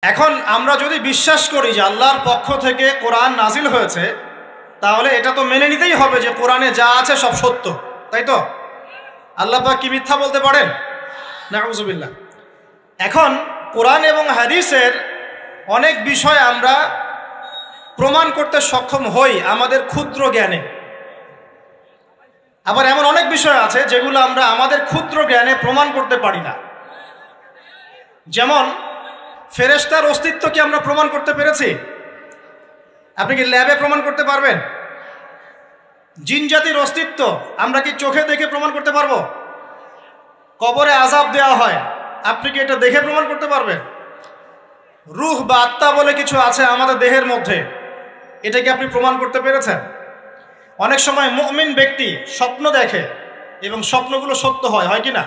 এখন আমরা যদি বিশ্বাস করি যে আল্লাহর পক্ষ থেকে কোরআন নাজিল হয়েছে, তাহলে এটা তো মেনে নিতেই হবে যে কোরআনে যা আছে সব সত্য, তাই তো? আল্লাহ পাক কি মিথ্যা বলতে পারেন? নাউযুবিল্লাহ। এখন কোরআন এবং হাদিসের অনেক বিষয় আমরা প্রমাণ করতে সক্ষম হই আমাদের ক্ষুদ্র জ্ঞানে। আবার এমন অনেক বিষয় আছে যেগুলো আমরা আমাদের ক্ষুদ্র জ্ঞানে প্রমাণ করতে পারি না। যেমন ফেরেশতার অস্তিত্ব কি আমরা প্রমাণ করতে পেরেছি? আপনি কি ল্যাবে প্রমাণ করতে পারবেন? জিন জাতির অস্তিত্ব আমরা কি চোখে দেখে প্রমাণ করতে পারবো? কবরে আযাব দেওয়া হয়, আপনি কি এটা দেখে প্রমাণ করতে পারবেন? রূহ বা আত্মা বলে কিছু আছে আমাদের দেহের মধ্যে, এটা কি আপনি প্রমাণ করতে পেরেছেন? অনেক সময় মুমিন ব্যক্তি স্বপ্ন দেখে এবং স্বপ্নগুলো সত্য হয়, হয় কি না?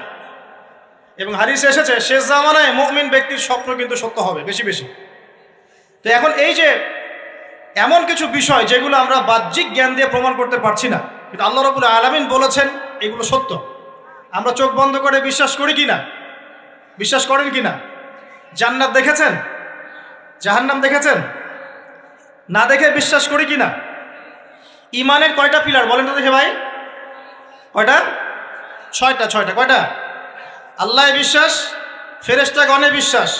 এবং হাদিসে এসেছে শেষ জামানায় মুমিন ব্যক্তির স্বপ্ন কিন্তু সত্য হবে বেশি বেশি। তো এখন এই যে এমন কিছু বিষয় যেগুলো আমরা বাহ্যিক জ্ঞান দিয়ে প্রমাণ করতে পারছি না, কিন্তু আল্লাহ রাব্বুল আলামিন বলেছেন এগুলো সত্য, আমরা চোখ বন্ধ করে বিশ্বাস করি কি না? বিশ্বাস করেন কি না? জান্নাত দেখেছেন? জাহান্নাম দেখেছেন? না দেখে বিশ্বাস করি কি না? ইমানের কয়টা পিলার বলেন তো দেখে ভাই? কয়টা? ছয়টা। কয়টা? আল্লাহ বিশ্বাস, ফেরেশতাগণে বিশ্বাস,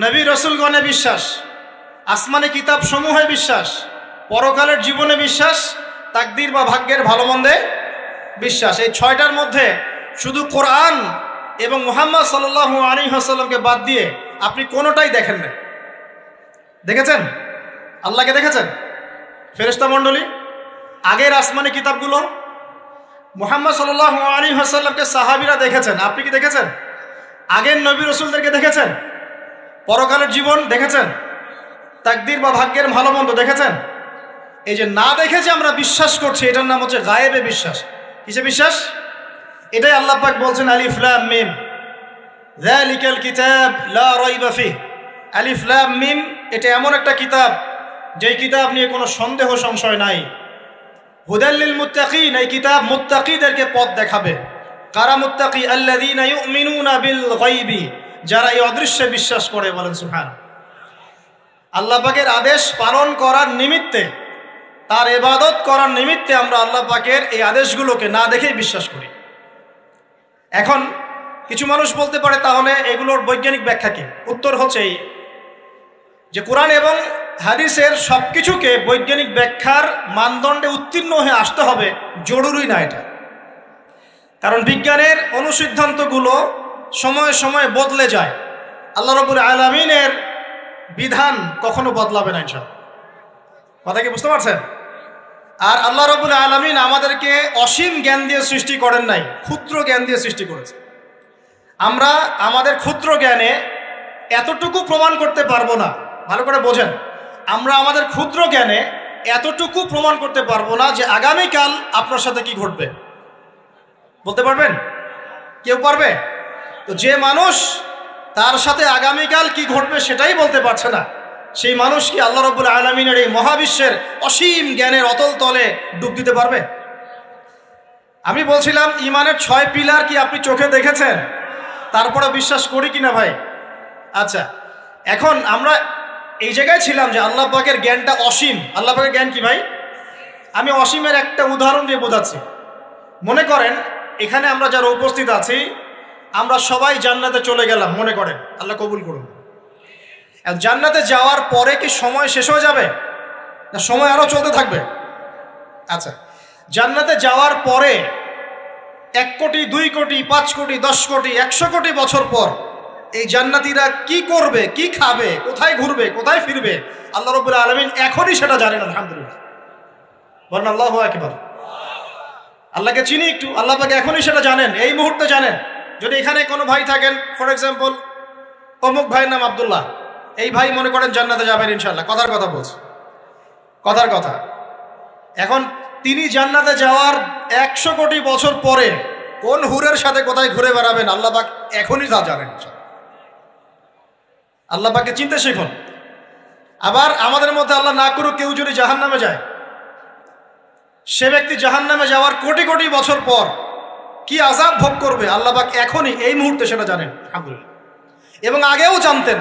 নবী রসুলগণে বিশ্বাস, আসমানি কিতাব সমূহে বিশ্বাস, পরকালের জীবনে বিশ্বাস, তাকদীর বা ভাগ্যের ভালো মন্দে বিশ্বাস। এই ছয়টার মধ্যে শুধু কোরআন এবং মুহাম্মদ সাল্লাল্লাহু আলাইহি ওয়াসাল্লামকে বাদ দিয়ে আপনি কোনোটাই দেখেন না। দেখেছেন? আল্লাহকে দেখেছেন? ফেরেশতা মণ্ডলী, আগের আসমানি কিতাবগুলো, মুহাম্মদ সাল্লাল্লাহু আলাইহি ওয়াসাল্লামকে সাহাবীরা দেখেছেন, আপনি কি দেখেছেন? আগের নবী রাসূলদেরকে দেখেছেন? পরকালের জীবন দেখেছেন? তাকদীর বা ভাগ্যের ভালো মন্দ দেখেছেন? এই যে না দেখে যে আমরা বিশ্বাস করছি, এটার নাম হচ্ছে গায়েবে বিশ্বাস। কিসে বিশ্বাস? এটাই আল্লাহ পাক বলছেন আলিফ লাম মিম যালিকাল কিতাব লা রাইবা ফিহ। আলিফ লাম মিম, এটা এমন একটা কিতাব যেই কিতাব নিয়ে কোনো সন্দেহ সংশয় নাই। হুদাল লিল মুত্তাকিন, এই কিতাব মুত্তাকিদেরকে পথ দেখাবে। কারা মুত্তাকি? আল্লাযীনা ইউমিনুনা বিল গায়বি, যারা এই অদৃশ্যে বিশ্বাস করে। বলেন সুবহান। আল্লাহ পাকের আদেশ পালন করার নিমিত্তে, তার ইবাদত করার নিমিত্তে আমরা আল্লাহ পাকের এই আদেশগুলোকে না দেখেই বিশ্বাস করি। এখন কিছু মানুষ বলতে পারে তাহলে এগুলোর বৈজ্ঞানিক ব্যাখ্যা কি? উত্তর হচ্ছে এই যে কোরআন এবং হাদিসের সব কিছুকে বৈজ্ঞানিক ব্যাখ্যার মানদণ্ডে উত্তীর্ণ হয়ে আসতে হবে জরুরি না এটা। কারণ বিজ্ঞানের অনুসিদ্ধান্তগুলো সময়ে সময়ে বদলে যায়। আল্লাহ রাব্বুল আলামিনের বিধান কখনো বদলাবে না ইনশাআল্লাহ। কথা কি বুঝতে পারছেন? আর আল্লাহ রাব্বুল আলামিন আমাদেরকে অসীম জ্ঞান দিয়ে সৃষ্টি করেন নাই, ক্ষুদ্র জ্ঞান দিয়ে সৃষ্টি করেছে। আমরা আমাদের ক্ষুদ্র জ্ঞানে এতটুকু প্রমাণ করতে পারবো না। ভালো করে বোঝেন, আমরা আমাদের ক্ষুদ্র জ্ঞানে এতটুকু প্রমাণ করতে পারবো না যে আগামীকাল আপনার সাথে কি ঘটবে। বলতে পারবেন? কেউ পারবে? তো যে মানুষ তার সাথে আগামীকাল কি ঘটবে সেটাই বলতে পারছে না, সেই মানুষ কি আল্লাহ রাব্বুল আলামিনের এই মহাবিশ্বের অসীম জ্ঞানের অতল তলে ডুব দিতে পারবে? আমি বলছিলাম ইমানের 6 পিলার কি আপনি চোখে দেখেছেন? তারপরে বিশ্বাস করি কিনা ভাই? আচ্ছা, এখন আমরা এই জায়গায় ছিলাম যে আল্লাহ পাকের জ্ঞানটা অসীম। আল্লাহ পাকের জ্ঞান কি ভাই? আমি অসীমের একটা উদাহরণ দিয়ে বোঝাচ্ছি। মনে করেন এখানে আমরা যারা উপস্থিত আছি, আমরা সবাই জান্নাতে চলে গেলাম, মনে করেন, আল্লাহ কবুল করুন। জান্নাতে যাওয়ার পরে কি সময় শেষ হয়ে যাবে, না সময় আরো চলতে থাকবে? আচ্ছা, জান্নাতে যাওয়ার পরে 1 কোটি, 2 কোটি, 5 কোটি, 10 কোটি, 100 কোটি বছর পর এই জান্নাতীরা কি করবে, কি খাবে, কোথায় ঘুরবে, কোথায় ফিরবে, আল্লাহ রাব্বুল আলামিন এখনই সেটা জানেন। আলহামদুলিল্লাহ, বলেন আল্লাহু আকবার। আল্লাহকে চিনি একটু, আল্লাহ পাক এখনই সেটা জানেন, এই মুহূর্তে জানেন। যদি এখানে কোনো ভাই থাকেন, ফর এক্সাম্পল অমুক ভাইয়ের নাম আব্দুল্লাহ, এই ভাই মনে করেন জান্নাতে যাবেন ইনশাআল্লাহ, কথার কথা বলছে, কথার কথা। এখন তিনি জান্নাতে যাওয়ার 100 কোটি বছর পরে কোন হুরের সাথে কোথায় ঘুরে বেড়াবেন আল্লাহ পাক এখনই তা জানেন। আল্লাহ পাককে চিনতে শিখুন। আবার আমাদের মধ্যে আল্লাহ না করুক কেউ যদি জাহান্নামে যায়, সে ব্যক্তি জাহান্নামে যাওয়ার কোটি কোটি বছর পর কি আযাব ভোগ করবে আল্লাহ পাক এখনই এই মুহূর্তে সেটা জানেন। আলহামদুলিল্লাহ। এবং আগেও জানতেন।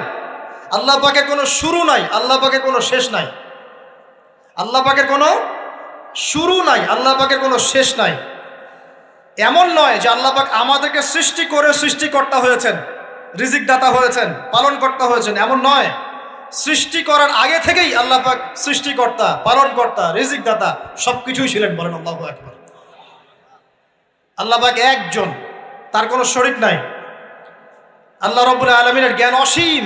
আল্লাহ পাকের কোনো শুরু নাই, আল্লাহ পাকের কোনো শেষ নাই। আল্লাহ পাকের কোনো শুরু নাই, আল্লাহ পাকের কোনো শেষ নাই। এমন নয় যে আল্লাহ পাক আমাদেরকে সৃষ্টি করে সৃষ্টিকর্তা হয়েছেন, রিজিক দাতা হয়েছেন, পালনকর্তা হয়েছেন, এমন নয়। সৃষ্টি করার আগে থেকেই আল্লাহ পাক সৃষ্টিকর্তা, পালনকর্তা, রিজিক দাতা সবকিছুই ছিলেন। বলেন আল্লাহু আকবার। আল্লাহ পাক একজন, তার কোনো শরীক নাই। আল্লাহ রাব্বুল আলামিনের জ্ঞান অসীম।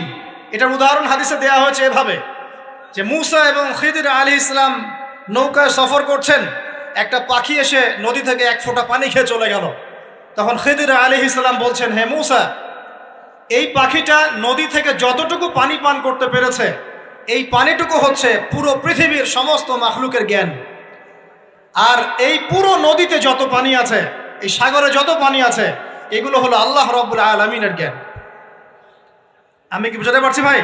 এটার উদাহরণ হাদিসে দেয়া হয়েছে এভাবে যে মুসা এবং খিদির আলাইহিস সালাম নৌকায় সফর করছেন, একটা পাখি এসে নদী থেকে এক ফোঁটা পানি খেয়ে চলে গেল। তখন খিদির আলাইহিস সালাম বলছেন, হে মুসা, এই পাখিটা নদী থেকে যতটুকু পানি পান করতে পেরেছে, এই পানিটুকু হচ্ছে পুরো পৃথিবীর সমস্ত মাখলুকের জ্ঞান। আর এই পুরো নদীতে যত পানি আছে, এই সাগরে যত পানি আছে, এগুলো হলো আল্লাহ রাব্বুল আলামিনের জ্ঞান। আমি কি বুঝাতে পারছি ভাই?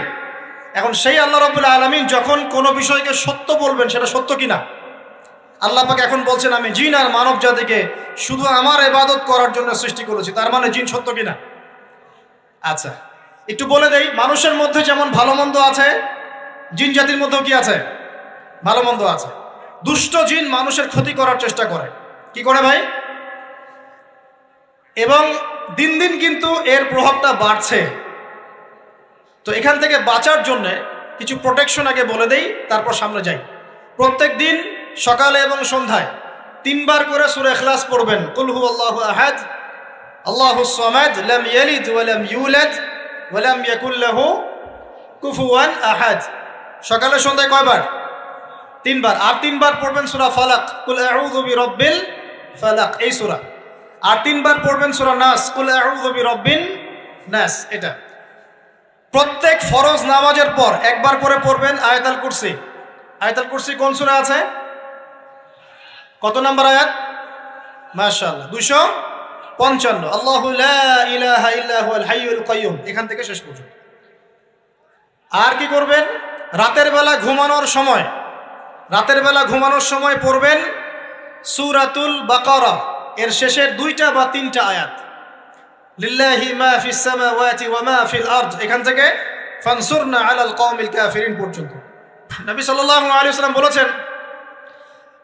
এখন সেই আল্লাহ রাব্বুল আলামিন যখন কোনো বিষয়কে সত্য বলবেন, সেটা সত্য কিনা? আল্লাহ পাক এখন বলছেন, আমি জিন আর মানব জাতিকে শুধু আমার ইবাদত করার জন্য সৃষ্টি করেছি। তার মানে জিন সত্য কিনা? আচ্ছা, একটু বলে দেই, মানুষের মধ্যে যেমন ভালো মন্দ আছে, জিন জাতির মধ্যেও কি আছে? ভালো মন্দ আছে। দুষ্ট জিন মানুষের ক্ষতি করার চেষ্টা করে। কি করে ভাই? এবং দিন দিন কিন্তু এর প্রভাবটা বাড়ছে। তো এখান থেকে বাঁচার জন্য কিছু প্রোটেকশন আগে বলে দেই, তারপর সামনে যাই। প্রত্যেক দিন সকালে এবং সন্ধ্যায় 3 বার করে সূরা ইখলাস পড়বেন। কুল হুয়াল্লাহু আহাদ, আল্লাহুস সামাদ, লাম ইয়ালিদ ওয়া লাম ইউলাদ ওয়া লাম ইয়াকুল লাহু কুফুয়ান আহাদ। সকালে সন্ধ্যায় কয়বার? 3 বার। আর 3 বার পড়বেন সূরা ফালাক, কুল আউযু বিরাব্বিল ফালাক, এই সূরা। আর 3 বার পড়বেন সূরা নাস, কুল আউযু বিরাব্বিন নাস। এটা প্রত্যেক ফরজ নামাজের পর একবার করে পড়বেন আয়াতুল কুরসি। আয়াতুল কুরসি কোন সূরা আছে? কত নম্বর আয়াত? মাশাআল্লাহ, 255। আল্লাহু লা ইলাহা ইল্লা হুয়াল হাইয়ুল কাইয়্যুম, এখান থেকে শেষ পর্যন্ত। আর কি করবেন? রাতের বেলা ঘুমানোর সময় পড়বেন সূরাতুল বাকারা, এর শেষের 2টা বা 3টা আয়াত। লিল্লাহি মা ফিস সামাওয়াতি ওয়া মা ফিল আরদ, এখান থেকে ফানসুরনা আলাল কওমিল কাফিরিন পর্যন্ত। নবী সাল্লাল্লাহু আলাইহি ওয়াসাল্লাম বলেছেন,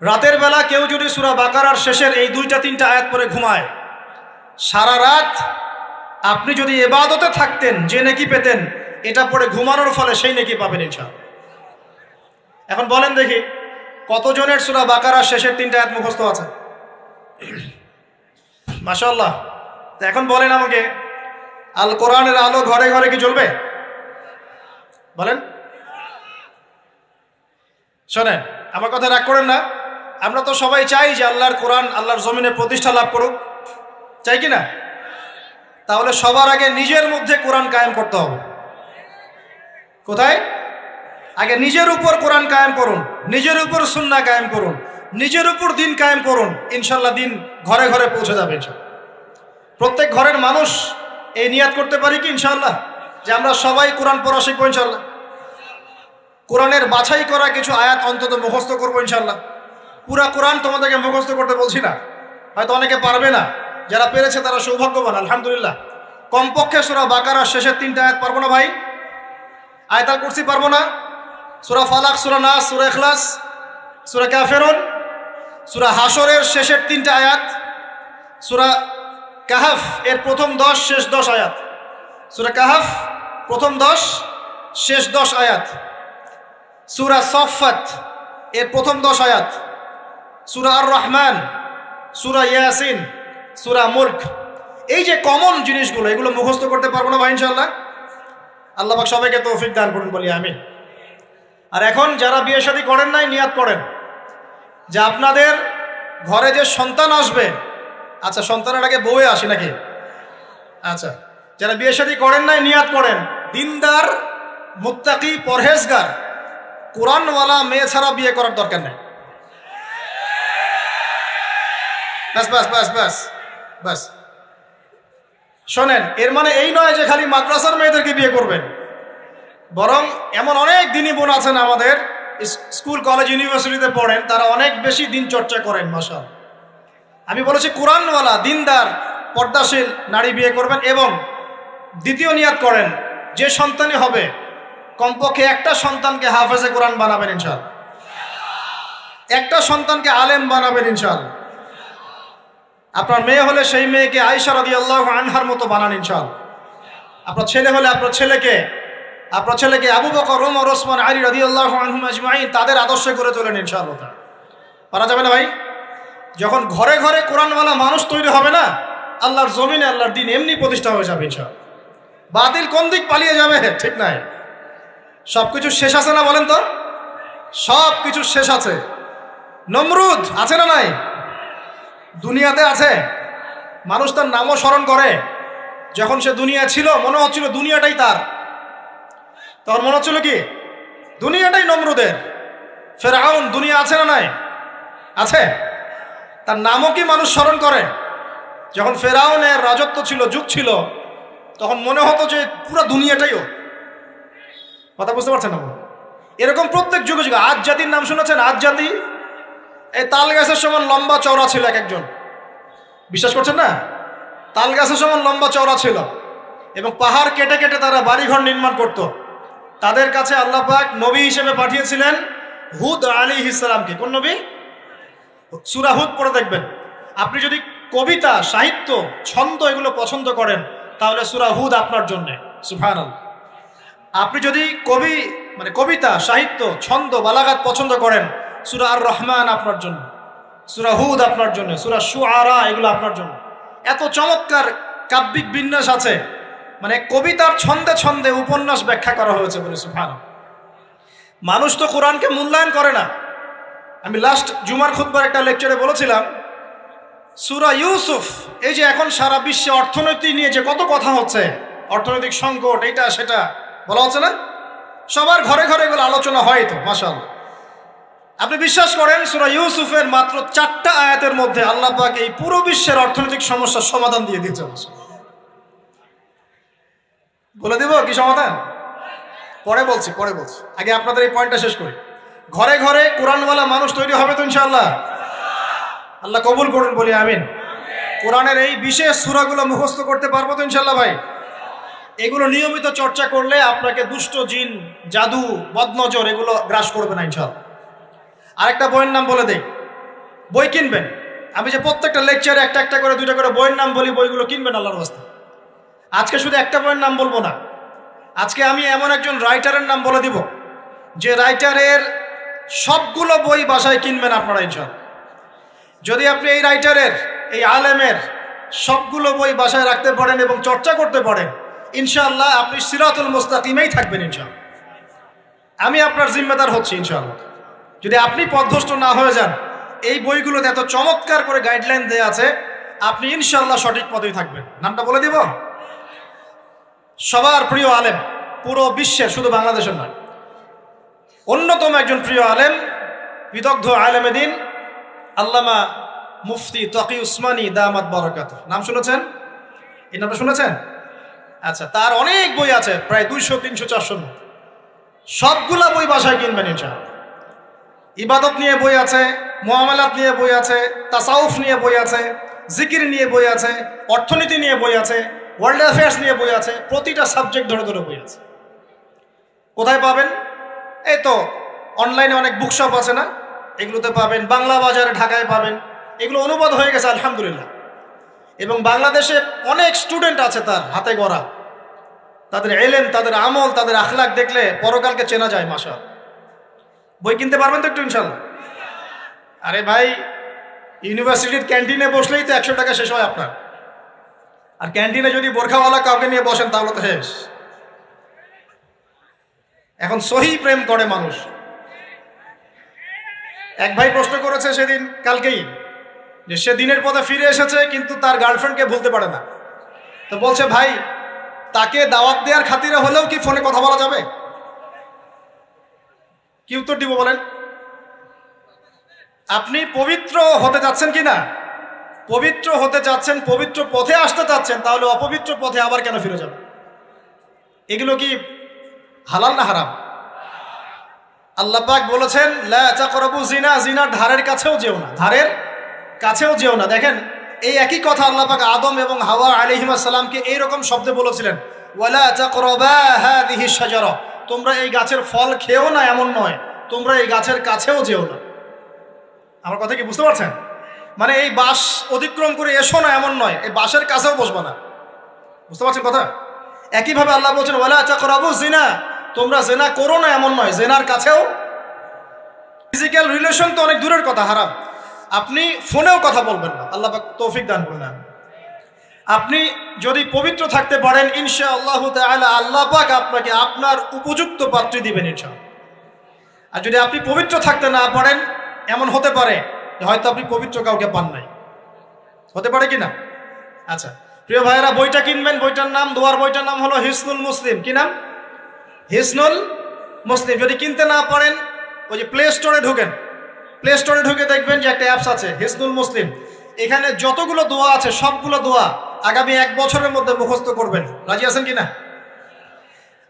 রাতের বেলা কেউ যদি সূরা বাকারার শেষের এই 2টা 3টা আয়াত পড়ে ঘুমায়, সারা রাত আপনি যদি ইবাদতে থাকতেন যে নেকি পেতেন, এটা পড়ে ঘুমানোর ফলে সেই নেকি পাবেন ইনশাআল্লাহ। এখন বলেন দেখি, কতজনের সূরা বাকারার শেষের 3টা আয়াত মুখস্থ আছে? মাশাআল্লাহ। তো এখন বলেন আমাকে, আল কোরআনের আলো ঘরে ঘরে কি জ্বলবে? বলেন। শোনেন, আমার কথা রাগ করেন না। আমরা তো সবাই চাই যে আল্লাহর কোরআন আল্লাহর জমিনে প্রতিষ্ঠা লাভ করুক, চাই কি না? তাহলে সবার আগে নিজের মধ্যে কোরআন কায়েম করতে হবে। কোথায়? আগে নিজের উপর কোরআন কায়েম করুন, নিজের উপর সুন্নাহ কায়েম করুন, নিজের উপর দিন কায়েম করুন। ইনশাল্লাহ দিন ঘরে ঘরে পৌঁছে যাবে ইনশাল্লাহ। প্রত্যেক ঘরের মানুষ এই নিয়াত করতে পারি কি ইনশাআল্লাহ যে আমরা সবাই কোরআন পড়া শিখবো ইনশাআল্লাহ? কোরআনের বাছাই করা কিছু আয়াত অন্তত মুখস্থ করবো ইনশাআল্লাহ। পুরা কোরআন তোমাদেরকে মুখস্থ করতে বলছি না, হয়তো অনেকে পারবে না, যারা পেরেছে তারা সৌভাগ্যবান, আলহামদুলিল্লাহ। কমপক্ষে সূরা বাকারার শেষের 3টা আয়াত পারবো না ভাই? আয়াতুল কুরসি পারবো না? সূরা ফালাক, সূরা নাস, সূরা ইখলাস, সূরা কাফিরুন, সূরা হাশরের শেষের 3টা আয়াত, সূরা কাহাফ এর প্রথম 10 শেষ 10 আয়াত, সূরা কাহাফ প্রথম 10 শেষ 10 আয়াত, সূরা সাফফাত এর প্রথম 10 আয়াত, সূরা আর রহমান, সূরা ইয়াসিন, সূরা মুলক। এই যে কমন জিনিসগুলো, এগুলো মুখস্থ করতে পারবো না ভাই ইনশাআল্লাহ? আল্লাহ পাক সবাইকে তৌফিক দান করুন, বলি আমিন। আর এখন যারা বিয়ে শাদী করেন নাই, নিয়াত করেন যে আপনাদের ঘরে যে সন্তান আসবে, আচ্ছা সন্তানের আগে বউয়ে আসে নাকি? আচ্ছা, যারা বিয়ে শাদী করেন নাই নিয়াত করেন, দিনদার, মুত্তাকি, পরহেজগার, কোরআনওয়ালা মেয়ে ছাড়া বিয়ে করার দরকার নেই। বাস বাস বাস বাস বাস। শোনেন, এর মানে এই নয় যে খালি মাদ্রাসার মেয়েদেরকে বিয়ে করবেন, বরং এমন অনেক দিনী বোন আছেন আমাদের, স্কুল কলেজ ইউনিভার্সিটিতে পড়েন, তারা অনেক বেশি দিন চর্চা করেন। মাশাআল্লাহ। আমি বলেছি কোরআনওয়ালা, দিনদার, পর্দাশীল নারী বিয়ে করবেন। এবং দ্বিতীয় নিয়াত করেন, যে সন্তানই হবে কমপক্ষে একটা সন্তানকে হাফেজে কোরআন বানাবেন ইনশাআল্লাহ, একটা সন্তানকে আলেম বানাবেন ইনশাআল্লাহ। আপনার মেয়ে হলে সেই মেয়েকে আয়েশা রাদিয়াল্লাহু আনহার মতো বানান ইনশাআল্লাহ। আপনার ছেলে হলে আপনার ছেলেকে আবু বকর, ওমর, ওসমান, আলী রাদিয়াল্লাহু আনহুম আজমাইন তাদের আদর্শে করে তোলেন ইনশাআল্লাহ। পারা যাবে না ভাই? যখন ঘরে ঘরে কোরআনওয়ালা মানুষ তৈরি হবে না, আল্লাহর জমিনে আল্লাহর দিন এমনি প্রতিষ্ঠা হয়ে যাবে ইনশাআল্লাহ। বাতিল কোন দিক পালিয়ে যাবে ঠিক নাই। সবকিছু শেষ আছে না বলেন তো? সব কিছু শেষ আছে। নমরুদ আছে না নাই? দুনিয়াতে আছে। মানুষ তার নামও স্মরণ করে। যখন সে দুনিয়া ছিল মনে হচ্ছিল দুনিয়াটাই তার, তখন মনে হচ্ছিল কি দুনিয়াটাই নমরুদের। ফেরাউন দুনিয়া আছে না নাই? আছে। তার নামও কি মানুষ স্মরণ করে? যখন ফেরাউনের রাজত্ব ছিল, যুগ ছিল, তখন মনে হতো যে পুরো দুনিয়াটাইও। কথা বুঝতে পারছেন না? এরকম প্রত্যেক যুগে যুগে। আজ জাতির নাম শুনেছেন? আজ জাতি এই তাল গাছের সমান লম্বা চওড়া ছিল এক একজন। বিশ্বাস করছেন না? তাল গাছের সমান লম্বা চওড়া ছিল এবং পাহাড় কেটে কেটে তারা বাড়িঘর নির্মাণ করত। তাদের কাছে আল্লাহ পাক নবী হিসেবে পাঠিয়েছিলেন হুদ আলাইহিস সালামকে। কোন নবী? সূরা হুদ পড়ে দেখবেন। আপনি যদি কবিতা, সাহিত্য, ছন্দ এগুলো পছন্দ করেন তাহলে সূরা হুদ আপনার জন্য। সুবহানাল্লাহ। আপনি যদি কবিতা, সাহিত্য, ছন্দ, বালাগাত পছন্দ করেন, সূরা আর রহমান আপনার জন্য, সূরা হুদ আপনার জন্য, সূরা শুআরা এগুলো আপনার জন্য। এত চমৎকার কাব্যিক বিন্যাস আছে, মানে কবিতার ছন্দে ছন্দে উপন্যাস ব্যাখ্যা করা হয়েছে বলে। সুবহানাল্লাহ। মানুষ তো কোরআনকে মূল্যায়ন করে না। আমি লাস্ট জুমার খুতবার একটা লেকচারে বলেছিলাম, সূরা ইউসুফ, এই যে এখন সারা বিশ্বে অর্থনীতি নিয়ে যে কত কথা হচ্ছে, অর্থনৈতিক সংকট, এইটা সেটা বলা হচ্ছে না, সবার ঘরে ঘরে এগুলো আলোচনা হয় তো মাশাআল্লাহ। আপনি বিশ্বাস করেন সূরা ইউসুফের মাত্র 4টা আয়াতের মধ্যে আল্লাহ পাক এই পুরো বিশ্বের অর্থনৈতিক সমস্যার সমাধান দিয়ে দিয়েছে। বলে দিব কি সমাধান? পরে বলছি। আগে আপনাদের এই পয়েন্টটা শেষ করি। ঘরে ঘরে কোরআনওয়ালা মানুষ তৈরি হবে তো ইনশাআল্লাহ। আল্লাহ কবুল করুন, বলি আমিন। কোরআনের এই বিশেষ সূরাগুলো মুখস্থ করতে পারবো তো ইনশাআল্লাহ ভাই? এগুলো নিয়মিত চর্চা করলে আপনাকে দুষ্ট জিন, জাদু, বদনজর এগুলো গ্রাস করবে না ইনশাআল্লাহ। আরেকটা বইয়ের নাম বলে দেই, বই কিনবেন। আমি যে প্রত্যেকটা লেকচারে একটা একটা করে 2টা করে বইয়ের নাম বলি, বইগুলো কিনবেন আল্লাহর রাস্তায়। আজকে শুধু একটা বইয়ের নাম বলবো না, আজকে আমি এমন একজন রাইটারের নাম বলে দিব যে রাইটারের সবগুলো বই বাসায় কিনবেন আপনারা ইনশাআল্লাহ। যদি আপনি এই রাইটারের, এই আলেমের সবগুলো বই বাসায় রাখতে পারেন এবং চর্চা করতে পারেন, ইনশাআল্লাহ আপনি সিরাতুল মুস্তাকিমেই থাকবেন ইনশাআল্লাহ। আমি আপনার জিম্মেদার হচ্ছি ইনশাআল্লাহ। যদি আপনি পথভ্রষ্ট না হয়ে যান, এই বইগুলোতে এত চমৎকার করে গাইডলাইন দেয়া আছে, আপনি ইনশাআল্লাহ সঠিক পথেই থাকবেন। নামটা বলে দিব। সবার প্রিয় আলেম, পুরো বিশ্বের, শুধু বাংলাদেশের নয়, অন্যতম একজন প্রিয় আলেম, বিদগ্ধ আলেমে দ্বীন আল্লামা মুফতি তকি উসমানী দামাত বারাকাতুহু। নাম শুনেছেন? এই নামটা শুনেছেন? আচ্ছা, তার অনেক বই আছে, প্রায় 200, 300, 400। সবগুলা বই বাসায় কিনবেন ইনশাআল্লাহ। ইবাদত নিয়ে বই আছে, মুআমালাত নিয়ে বই আছে, তাসাউফ নিয়ে বই আছে, জিকির নিয়ে বই আছে, অর্থনীতি নিয়ে বই আছে, ওয়ার্ল্ড অ্যাফেয়ার্স নিয়ে বই আছে, প্রতিটা সাবজেক্ট ধরে ধরে বই আছে। কোথায় পাবেন? এই তো অনলাইনে অনেক বুকশপ আছে না, এগুলোতে পাবেন। বাংলা বাজারে ঢাকায় পাবেন। এগুলো অনুবাদ হয়ে গেছে আলহামদুলিল্লাহ। এবং বাংলাদেশে অনেক স্টুডেন্ট আছে তার হাতে গড়া। তাদের এলেম, তাদের আমল, তাদের আখলাক দেখলে পরকালকে চেনা যায় মাশাআল্লাহ। বই কিনতে পারবেন তো একটু ইনশাআল্লাহ? আরে ভাই, ইউনিভার্সিটির ক্যান্টিনে বসলেই তো 100 টাকা শেষ হয় আপনার। আর ক্যান্টিনে যদি বোরখাওয়ালা কাউকে নিয়ে বসেন তাহলে তো শেষ। এখন সহি প্রেম করে মানুষ। এক ভাই প্রশ্ন করেছে সেদিন, কালকেই, যে সে দিনের পথে ফিরে এসেছে কিন্তু তার গার্লফ্রেন্ডকে ভুলতে পারে না। তো বলছে, ভাই তাকে দাওয়াত দেওয়ার খাতিরে হলেও কি ফোনে কথা বলা যাবে? কি উত্তর দিব বলেন? আপনি পবিত্র হতে যাচ্ছেন কি না? পবিত্র হতে যাচ্ছেন, পবিত্র পথে আসতে চাচ্ছেন, তাহলে অপবিত্র পথে আবার কেন ফিরে যাবেন? এগুলো কি হালাল না হারাম? আল্লাহ পাক বলেছেন, লা তাকরাবু জিনা, জিনার ধারের কাছেও যেও না, ধারের কাছেও যেও না। দেখেন, এই একই কথা আল্লাহ পাক আদম এবং হাওয়া আলাইহিস সালামকে এইরকম শব্দে বলেছিলেন, ওয়ালা তাকরাবা হাযিহি শাজারা, তোমরা এই গাছের ফল খেও না এমন নয়, তোমরা এই গাছের কাছেও যেও না। আমার কথা কি বুঝতে পারছেন? মানে এই বাঁশ অতিক্রম করে এসো না এমন নয়, এই বাঁশের কাছেও বসবা না। বুঝতে পারছেন কথা? একইভাবে আল্লাহ বলছেন ওয়ালা তাকরাবু জিনা, তোমরা জেনা করো না এমন নয়, জেনার কাছেও। ফিজিক্যাল রিলেশন তো অনেক দূরের কথা, হারাম। আপনি ফোনেও কথা বলবেন না, আল্লাহ পাক তৌফিক দান করুন। আপনি যদি পবিত্র থাকতে পারেন ইনশাআল্লাহ তাআলা আল্লাহ পাক আপনাকে আপনার উপযুক্ত পাত্রী দিবেন ইনশাআল্লাহ। আর যদি আপনি পবিত্র থাকতে না পারেন, এমন হতে পারে যে হয়তো আপনি পবিত্র কাউকে পান নাই, হতে পারে কি না? আচ্ছা প্রিয় ভাইয়েরা, বইটা কিনবেন, বইটার নাম, দোয়ার বইটার নাম হলো হিসনুল মুসলিম। কি নাম? হিসনুল মুসলিম। যদি কিনতে না পারেন, ওই যে প্লে স্টোরে ঢুকেন, প্লে স্টোরে ঢুকে দেখবেন যে একটা অ্যাপস আছে হিসনুল মুসলিম। এখানে যতগুলো দোয়া আছে সবগুলো দোয়া আগামী 1 বছরের মধ্যে মুখস্থ করবেন। রাজি আছেন কি না?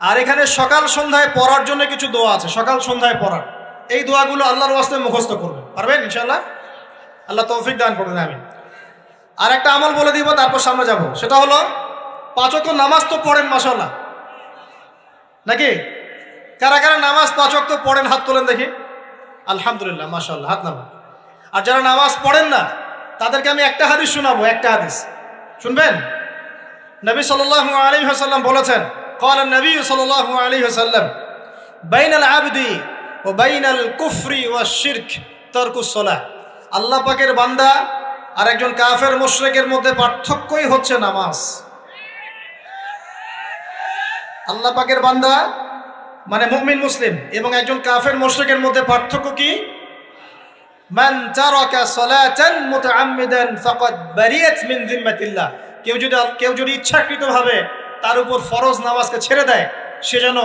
আর এখানে সকাল সন্ধ্যায় পড়ার জন্য কিছু দোয়া আছে, সকাল সন্ধ্যায় পড়ার। এই দোয়াগুলো আল্লাহর ওয়াস্তে মুখস্থ করবেন, পারবেন ইনশাআল্লাহ? আল্লাহ তৌফিক দান করবেন, আমিন। আর একটা আমল বলে দিব, তারপর সামনে যাব। সেটা হলো 5 ওয়াক্ত নামাজ তো পড়েন মাশাআল্লাহ, নাকি? কারা কারা নামাজ 5 ওয়াক্ত পড়েন হাত তোলেন দেখি। আলহামদুলিল্লাহ, মাশাআল্লাহ, হাত নামান। আর যারা নামাজ পড়েন না তাদেরকে আমি একটা হাদিস শোনাবো, একটা হাদিস শুনবেন। নবী সাল্লাল্লাহু আলাইহি ওয়াসাল্লাম বলেছেন, قال النبي صلى الله عليه وسلم بين العبد وبين الكفر والشرك ترك الصلاة। আল্লাহ পাকের বান্দা আর একজন কাফের মুশরিকের মধ্যে পার্থক্যই হচ্ছে নামাজ। আল্লাহ পাকের বান্দা মানে মুমিন মুসলিম এবং একজন কাফের মুশরিকের মধ্যে পার্থক্য কি? মান তারাকা সালাতান মুতাআম্মিদান ফাকাদ বারিয়াত মিন যিম্মাতিল্লাহ। কেউ যদি ইচ্ছাকৃতভাবে তার উপর ফরজ নামাজকে ছেড়ে দেয়, সে যেন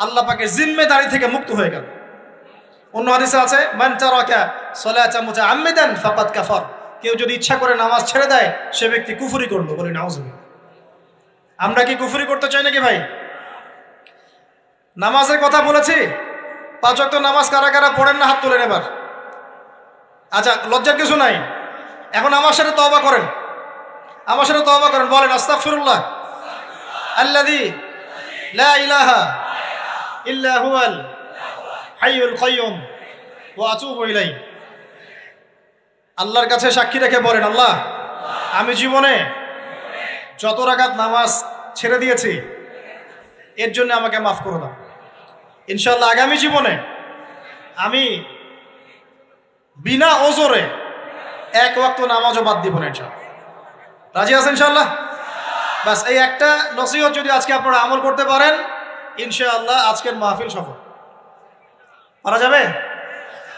আল্লাহ পাকের জিম্মেদারি থেকে মুক্ত হয়ে গেল। অন্য হাদিসে আছে মান তারাকা সালাতান মুতাআম্মিদান ফাকাদ কাফার। কেউ যদি ইচ্ছা করে নামাজ ছেড়ে দেয়, সে ব্যক্তি কুফরি করলো। বলি নাউজুবিল্লাহ। আমরা কি কুফরি করতে চাই নাকি ভাই? নামাজের কথা বলেছি, 5 ওয়াক্ত নামাজ কারা কারা পড়েন না হাত তোলেন এবার। আচ্ছা, লজ্জার কিছু নাই। এখন আমার সাথে তওবা করেন, আমার সাথে তওবা করেন, বলেন আস্তাগফিরুল্লাহ আল্লাযী লা ইলাহা ইল্লা হুয়াল হাইয়ুল কাইয়্যুম ওয়া আতুবু ইলাইহি। আল্লাহর কাছে সাক্ষী রেখে বলেন, আল্লাহ আমি জীবনে যত রাকাত নামাজ ছেড়ে দিয়েছি এর জন্য আমাকে মাফ করে দাও। ইনশাআল্লাহ আগামী জীবনে আমি বিনা ওজরে 1 ওয়াক্ত নামাজও বাদ দিব না ইনশাআল্লাহ। রাজি আছেন ইনশাআল্লাহ? বাস এই একটা নসিহত যদি আজকে আপনারা আমল করতে পারেন, ইনশাআল্লাহ আজকের মাহফিল সফল। পারা যাবে?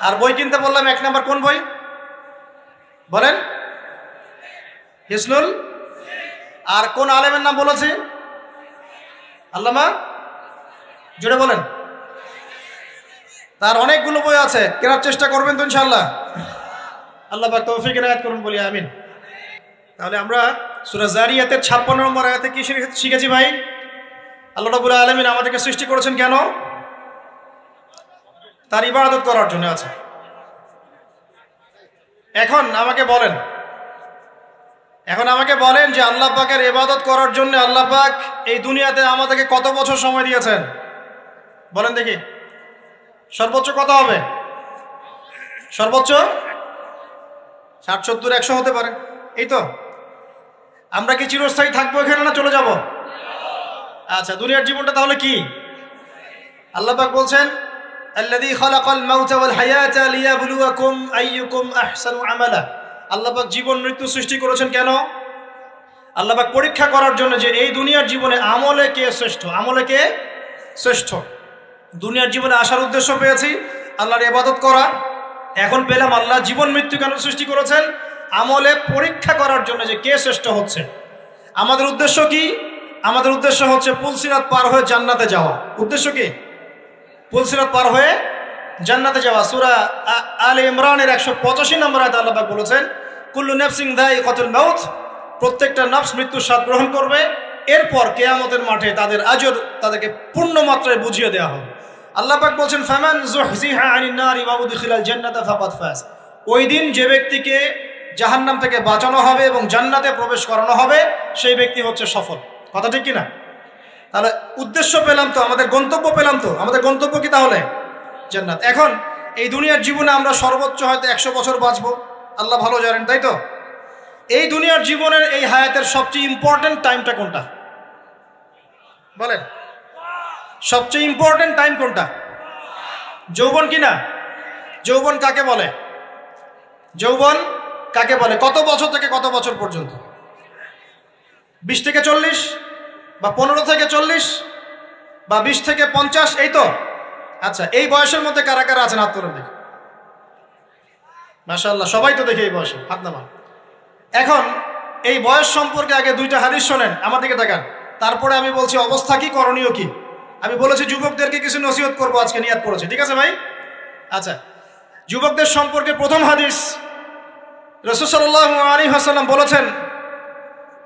আর বই কিনতে বললাম, 1 নাম্বার কোন বই বলেন? হিসনুল। আর কোন আলেমের নাম বলেছি? আল্লামা, জোরে বলেন। তার অনেকগুলো বই আছে, কেনার চেষ্টা করবেন তো ইনশাআল্লাহ। আল্লাহ পাক তৌফিক এনায়েত করুন, বলি আমিন। তাহলে আমরা সূরা যারিয়াতের 56 নম্বর আয়াতে কি শিখেছি ভাই? আল্লাহ রাব্বুল আলামিন আমাদেরকে সৃষ্টি করেছেন কেন? তার ইবাদত করার জন্য। আছে। এখন আমাকে বলেন যে আল্লাহ পাকের ইবাদত করার জন্য আল্লাহ পাক এই দুনিয়াতে আমাদেরকে কত বছর সময় দিয়েছেন? বলেন দেখি। সর্বোচ্চ কত হবে? সর্বোচ্চ 60, 70, 100 হতে পারে। এই তো। আমরা কি চিরস্থায়ী থাকবো এখানে না চলে যাব? আচ্ছা, দুনিয়ার জীবনটা তাহলে কি? আল্লাহ পাক বলছেন আল্লাযী খালাকাল মাউতা ওয়াল হায়াতা লিয়াবলুয়াকুম আইয়ুকুম আহসানু আমালা। আল্লাহ পাক জীবন মৃত্যু সৃষ্টি করেছেন কেন? আল্লাহ পাক পরীক্ষা করার জন্য যে এই দুনিয়ার জীবনে আমলে কে শ্রেষ্ঠ, আমলে কে শ্রেষ্ঠ। দুনিয়ার জীবনে আসার উদ্দেশ্য পেয়েছি আল্লাহর ইবাদত করা, এখন পেলাম আল্লাহ জীবন মৃত্যু কেন সৃষ্টি করেছেন? আমলে পরীক্ষা করার জন্য যে কে শ্রেষ্ঠ হচ্ছে। আমাদের উদ্দেশ্য কি? আমাদের উদ্দেশ্য হচ্ছে পুলসিরাত পার হয়ে জান্নাতে যাওয়া। উদ্দেশ্য কি? পুলসিরাত পার হয়ে জান্নাতে যাওয়া। সূরা আলে ইমরানের 185 নম্বর আয়াতে আল্লাহ পাক বলেছেন কুল্লু নাফসিন যায়িকাতুল মাউত। প্রত্যেকটা নফস মৃত্যুর স্বাদ গ্রহণ করবে, এরপর কিয়ামতের মাঠে তাদের আজর তাদেরকে পূর্ণ মাত্রায় বুঝিয়ে দেওয়া হবে। আল্লাহ পাক বলছেন ফামান যুহজিহা আনিন নারি ওয়া উদখিলাল জান্নাতা ফাকাদ ফাজ। ওই দিন যে ব্যক্তিকে জাহান্নাম থেকে বাঁচানো হবে এবং জান্নাতে প্রবেশ করানো হবে, সেই ব্যক্তি হচ্ছে সফল। কথা ঠিক কিনা? তাহলে উদ্দেশ্য পেলাম তো, আমাদের গন্তব্য পেলাম তো। আমাদের গন্তব্য কি তাহলে? জান্নাত। এখন এই দুনিয়ার জীবনে আমরা সর্বোচ্চ হয়তো 100 বছর বাঁচবো, আল্লাহ ভালো জানেন, তাই তো? এই দুনিয়ার জীবনের এই হায়াতের সবচেয়ে ইম্পর্টেন্ট টাইমটা কোনটা বলেন? সবচেয়ে ইম্পর্টেন্ট টাইম কোনটা? যৌবন কিনা? যৌবন কাকে বলে? যৌবন কাকে বলে? কত বছর থেকে কত বছর পর্যন্ত? 20 থেকে 40, বা 15 থেকে 40, বা 20 থেকে 50, এই তো? আচ্ছা, এই বয়সের মধ্যে কারা কারা আছেন হাত তোলেন দেখি। মাশাআল্লাহ, সবাই তো দেখি এই বয়সে, হাত নামান। এখন এই বয়স সম্পর্কে আগে 2টা হাদিস শোনেন, আমার দিকে তাকান, তারপরে আমি বলছি অবস্থা কি, করণীয় কি। আমি বলেছি যুবকদেরকে কিছু নসিহত করবো আজকে, নিয়াত করেছি, ঠিক আছে ভাই? আচ্ছা, যুবকদের সম্পর্কে প্রথম হাদিস, রাসূল সাল্লাল্লাহু আলাইহি ওয়াসাল্লাম বলেছেন,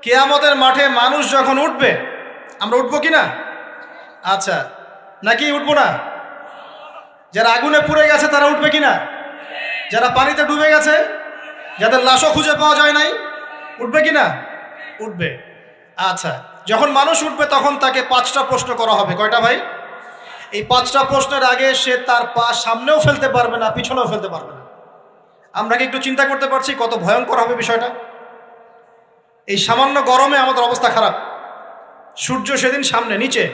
কিয়ামতের মাঠে মানুষ যখন উঠবে, আমরা উঠবো কি না? আচ্ছা, নাকি উঠবো না? যারা আগুনে পুড়ে গেছে তারা উঠবে কি না? যারা পানিতে ডুবে গেছে, যাদের লাশও খুঁজে পাওয়া যায় নাই, উঠবে কি না? উঠবে। আচ্ছা, যখন মানুষ উঠবে তখন তাকে 5টা প্রশ্ন করা হবে। কয়টা ভাই? এই 5টা প্রশ্নের আগে সে তার পা সামনেও ফেলতে পারবে না, পিছনেও ফেলতে পারবে না। আমরা কি একটু চিন্তা করতে পারছি কত ভয়ঙ্কর হবে বিষয়টা? এই সামান্য গরমে আমাদের অবস্থা খারাপ, সূর্য সেদিন সামনে নিচে,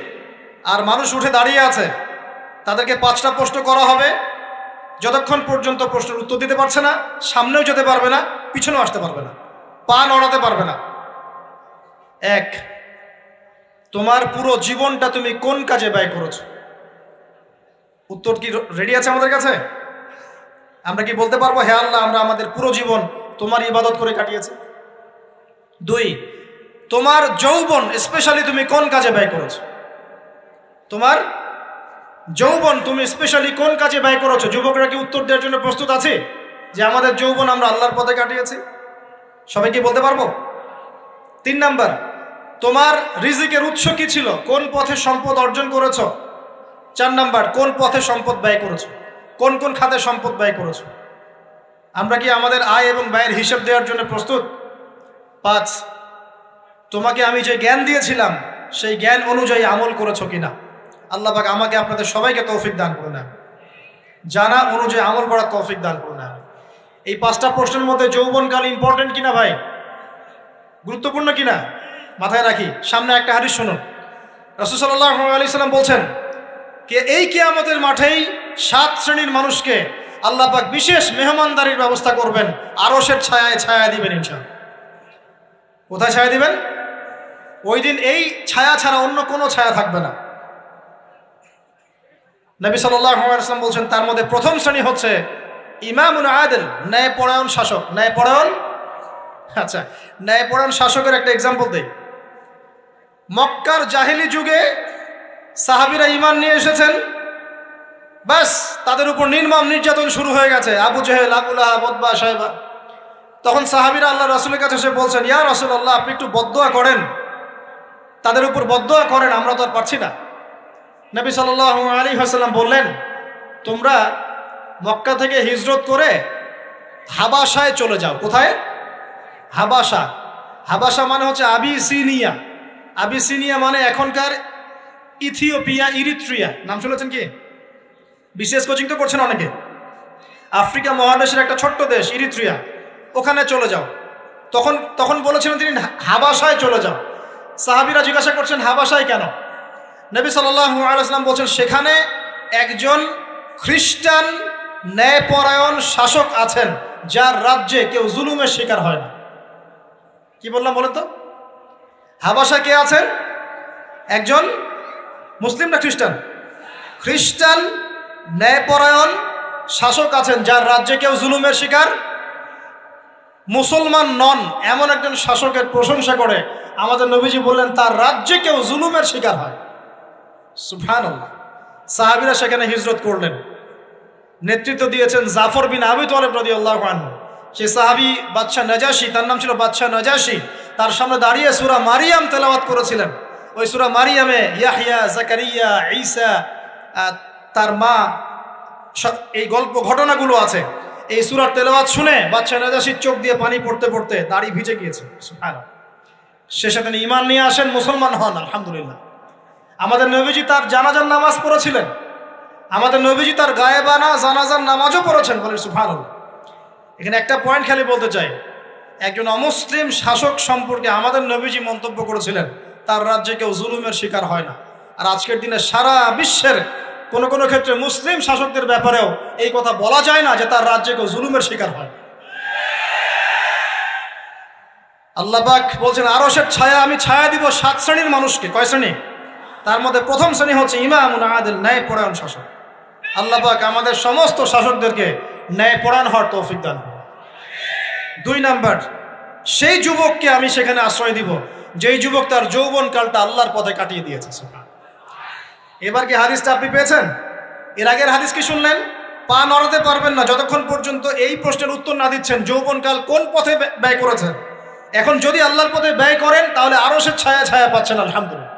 আর মানুষ উঠে দাঁড়িয়ে আছে, তাদেরকে 5টা প্রশ্ন করা হবে। যতক্ষণ পর্যন্ত প্রশ্নের উত্তর দিতে পারছে না, সামনেও যেতে পারবে না, পিছনেও আসতে পারবে না, পা নড়াতে পারবে না। 1, তোমার পুরো জীবনটা তুমি কোন কাজে ব্যয় করেছো? উত্তর কি রেডি আছে আমাদের কাছে? আমরা কি বলতে পারবো, হে আল্লাহ, আমরা আমাদের পুরো জীবন তোমার ইবাদত করে কাটিয়েছি? 2, তোমার যৌবন স্পেশালি তুমি কোন কাজে ব্যয় করেছো? তোমার যৌবন তুমি স্পেশালি কোন কাজে ব্যয় করেছো? যুবকরা কি উত্তর দেওয়ার জন্য প্রস্তুত আছে যে আমাদের যৌবন আমরা আল্লাহর পথে কাটিয়েছি? সবাই কি বলতে পারবো? 3 নাম্বার, তোমার রিজিকের উৎস কি ছিল? কোন পথে সম্পদ অর্জন করেছো? 4 নাম্বার, কোন পথে সম্পদ ব্যয় করেছো? কোন কোন খাতে সম্পদ ব্যয় করেছো? আমরা কি আমাদের আয় এবং ব্যয়ের হিসাব দেওয়ার জন্য প্রস্তুত? 5, তোমাকে আমি যে জ্ঞান দিয়েছিলাম সেই জ্ঞান অনুযায়ী আমল করেছো কিনা? আল্লাহ পাক আমাকে আপনাদের সবাইকে তৌফিক দান করুন, জানা অনুযায়ী আমল করার তৌফিক দান করুন। এই 5টা প্রশ্নের মধ্যে যৌবনকাল ইম্পর্টেন্ট কিনা ভাই? গুরুত্বপূর্ণ কিনা? মাথায় রাখি। সামনে একটা হাদিস শুনুন, রাসূল সাল্লাল্লাহু আলাইহি সাল্লাম বলছেন, কে এই কিয়ামতের মাঠেই 7 শ্রেণীর মানুষকে আল্লাহ পাক বিশেষ মেহমানদারির ব্যবস্থা করবেন, আরশের ছায়ায় ছায়া দিবেন ইনশাআল্লাহ। কোথায় ছায়া দিবেন? ওই দিন এই ছায়া ছাড়া অন্য কোনো ছায়া থাকবে না। নবী সাল্লাল্লাহু আলাইহি ওয়াসাল্লাম বলছেন, তার মধ্যে প্রথম শ্রেণী হচ্ছে ইমামুন আদিল, ন্যায়পরায়ণ শাসক। ন্যায়পরায়ণ, আচ্ছা, ন্যায়পরায়ণ শাসকের একটা এক্সাম্পল দেই। মক্কার জাহেলি যুগে সাহাবীরা ঈমান নিয়ে এসেছেন, বাস তাদের উপর নির্মম নির্যাতন শুরু হয়ে গেছে, আবু জেহেল, আবু লাহাব, উতবা, শায়বা। তখন সাহাবীরা আল্লাহ রাসূলের কাছে এসে বলছেন, ইয়া রাসূলুল্লাহ, আপনি একটু বদদোয়া করেন, তাদের উপর বদদোয়া করেন, আমরা তো আর পারছি না। নবী সাল্লাল্লাহু আলাইহি ওয়াসাল্লাম বললেন, তোমরা মক্কা থেকে হিজরত করে হাবাসায় চলে যাও। কোথায়? হাবাসা। হাবাসা মানে হচ্ছে আবিসিনিয়া। আবিসিনিয়া মানে এখনকার ইথিওপিয়া, ইরিত্রিয়া। নাম শুনেছেন কি? বিশেষ কোচিং তো করছেন অনেকে। আফ্রিকা মহাদেশের একটা ছোট্ট দেশ ইরিত্রিয়া, ওখানে চলে যাও। তখন বলেছিলেন তিনি হাবাসায় চলে যাও। সাহাবীরা জিজ্ঞাসা করছেন, হাবাসায় কেন? নবী সাল্লাল্লাহু আলাইহি ওয়াসাল্লাম বলছেন, সেখানে একজন খ্রিস্টান ন্যায়পরায়ণ শাসক আছেন, যার রাজ্যে কেউ জুলুমের শিকার হয় না। কি বললাম বলেন তো? হাবাসা কে আছেন? একজন মুসলিম না খ্রিস্টান? খ্রিস্টান ন্যায়পরায়ণ শাসক আছেন, যার রাজ্যে কেউ জুলুমের শিকার, মুসলমান নন এমন একজন শাসকের প্রশংসা করে আমাদের নবীজি বললেন, তার রাজ্যে কেউ জুলুমের শিকার হয়। সুবহানাল্লাহ। সাহাবীরা সেখানে হিজরত করলেন। নেতৃত্ব দিয়েছেন জাফর বিন আবি তালিব রাদিয়াল্লাহু আনহু। সেই সাহাবী বাদশাহ নাজাশী, তার নাম ছিল বাদশাহ নাজাশী, তার সামনে দাঁড়িয়ে সূরা মারিয়াম তেলাওয়াত করেছিলেন। ওই সূরা মারিয়ামে ইয়াহইয়া, জাকারিয়া, ঈসা, তার মা, এই গল্প ঘটনাগুলো আছে। এই সূরার তেলাওয়াত শুনে বাদশাহ নাজাশীর চোখ দিয়ে পানি পড়তে পড়তে দাড়ি ভিজে গিয়েছে। সুবহানাল্লাহ। শেষে তিনি ঈমান নিয়ে আসেন, মুসলমান হন, আলহামদুলিল্লাহ। আমাদের নবীজি তার জানাজার নামাজ পড়েছিলেন, আমাদের নবীজি তার গায়েবানা জানাজার নামাজও পড়েছেন, বলেন সুবহানাল্লাহ। এখানে একটা পয়েন্ট খালি বলতে চাই, একজন অমুসলিম শাসক সম্পর্কে আমাদের নবীজি মন্তব্য করেছিলেন তার রাজ্যে কেউ জুলুমের শিকার হয় না। আর আজকের দিনে সারা বিশ্বের কোনো কোনো ক্ষেত্রে মুসলিম শাসকদের ব্যাপারেও এই কথা বলা যায় না যে তার রাজ্যে কেউ জুলুমের শিকার হয়। আল্লাহ পাক বলছেন আরশের ছায়া আমি ছায়া দিব 7 শ্রেণীর মানুষকে। কয় শ্রেণী? তার মধ্যে প্রথম শ্রেণী হচ্ছে ইমামুন আদিল, ন্যায়পরায়ণ শাসক। আল্লাহ পাক আমাদের সমস্ত শাসকদেরকে ন্যায়পরায়ণ হওয়ার তৌফিক দান করুন। 2 নাম্বার, সেই যুবককে আমি সেখানে আশ্রয় দিব যেই যুবক তার যৌবনকালটা আল্লাহর পথে কাটিয়ে দিয়েছে। এবার কি হাদিসটা আপনি পেয়েছেন? এর আগের হাদিস কি শুনলেন? পা নড়াতে পারবেন না যতক্ষণ পর্যন্ত এই প্রশ্নের উত্তর না দিচ্ছেন যৌবনকাল কোন পথে ব্যয় করেছেন। এখন যদি আল্লাহর পথে ব্যয় করেন তাহলে আরশের ছায়া ছায়া পাচ্ছেন, আলহামদুলিল্লাহ।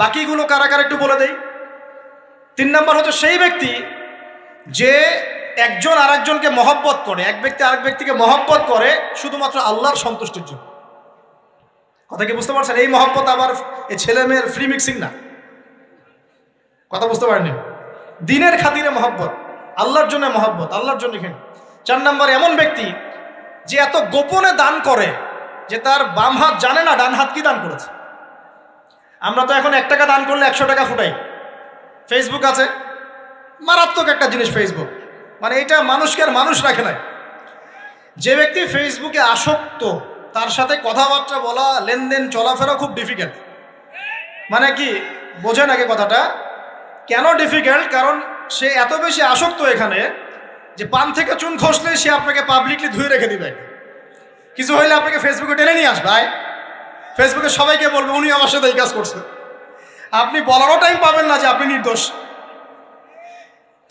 বাকিগুলো কারা কারা একটু বলে দেই। 3 নাম্বার হচ্ছে সেই ব্যক্তি যে একজন আরেকজনকে মহব্বত করে, এক ব্যক্তি আরেক ব্যক্তিকে মহব্বত করে শুধুমাত্র আল্লাহর সন্তুষ্টির জন্য। কথা কি বুঝতে পারছেন? এই মহব্বত আবার এই ছেলে মেয়ের ফ্রি মিক্সিং না, কথা বুঝতে পারেননি। দিনের খাতিরে মহব্বত, আল্লাহর জন্য মহব্বত, আল্লাহর জন্য। এখানে 4 নাম্বার এমন ব্যক্তি যে এত গোপনে দান করে যে তার বাম হাত জানে না ডান হাত কি দান করেছে। আমরা তো এখন 1 টাকা দান করলে 100 টাকা ফুটাই। ফেসবুক আছে, মারাত্মক একটা জিনিস ফেসবুক, মানে এটা মানুষকে আর মানুষ রাখে নাই। যে ব্যক্তি ফেসবুকে আসক্ত তার সাথে কথাবার্তা বলা, লেনদেন, চলাফেরা খুব ডিফিকাল্ট। মানে কি বোঝেন আগে কথাটা? কেন ডিফিকাল্ট? কারণ সে এত বেশি আসক্ত এখানে যে পান থেকে চুন খসলে সে আপনাকে পাবলিকলি ধুয়ে রেখে দিবে। কিছু হইলে আপনাকে ফেসবুকে টেনে নিয়ে আসবে, ফেসবুকে সবাইকে বলবে উনি আমার সাথে এই কাজ করছে। আপনি বলারও টাইম পাবেন না যে আপনি নির্দোষ।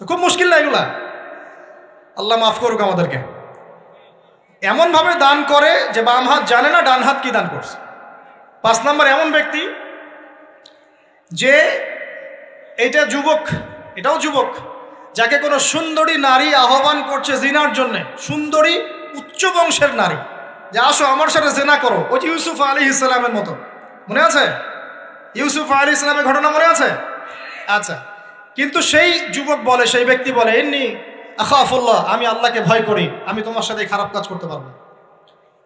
তো খুব মুশকিল না এগুলা? আল্লাহ মাফ করুক আমাদেরকে। এমনভাবে দান করে যে বাম হাত জানে না ডান হাত কি দান করছে। 5 নাম্বার এমন ব্যক্তি যে এটা যুবক, এটাও যুবক, যাকে কোনো সুন্দরী নারী আহ্বান করছে জিনার জন্যে, সুন্দরী উচ্চ বংশের নারী, যে আসো আমার সাথে জেনা করো। ওই যে ইউসুফ আলাইহিস সালামের মতো, মনে আছে? ইউসুফ আলাইহিস সালামের ঘটনা মনে আছে? আচ্ছা, কিন্তু সেই যুবক বলে, সেই ব্যক্তি বলে ইন্নী আখাফুল্লাহ, আমি আল্লাহকে ভয় করি, আমি তোমার সাথে খারাপ কাজ করতে পারবো।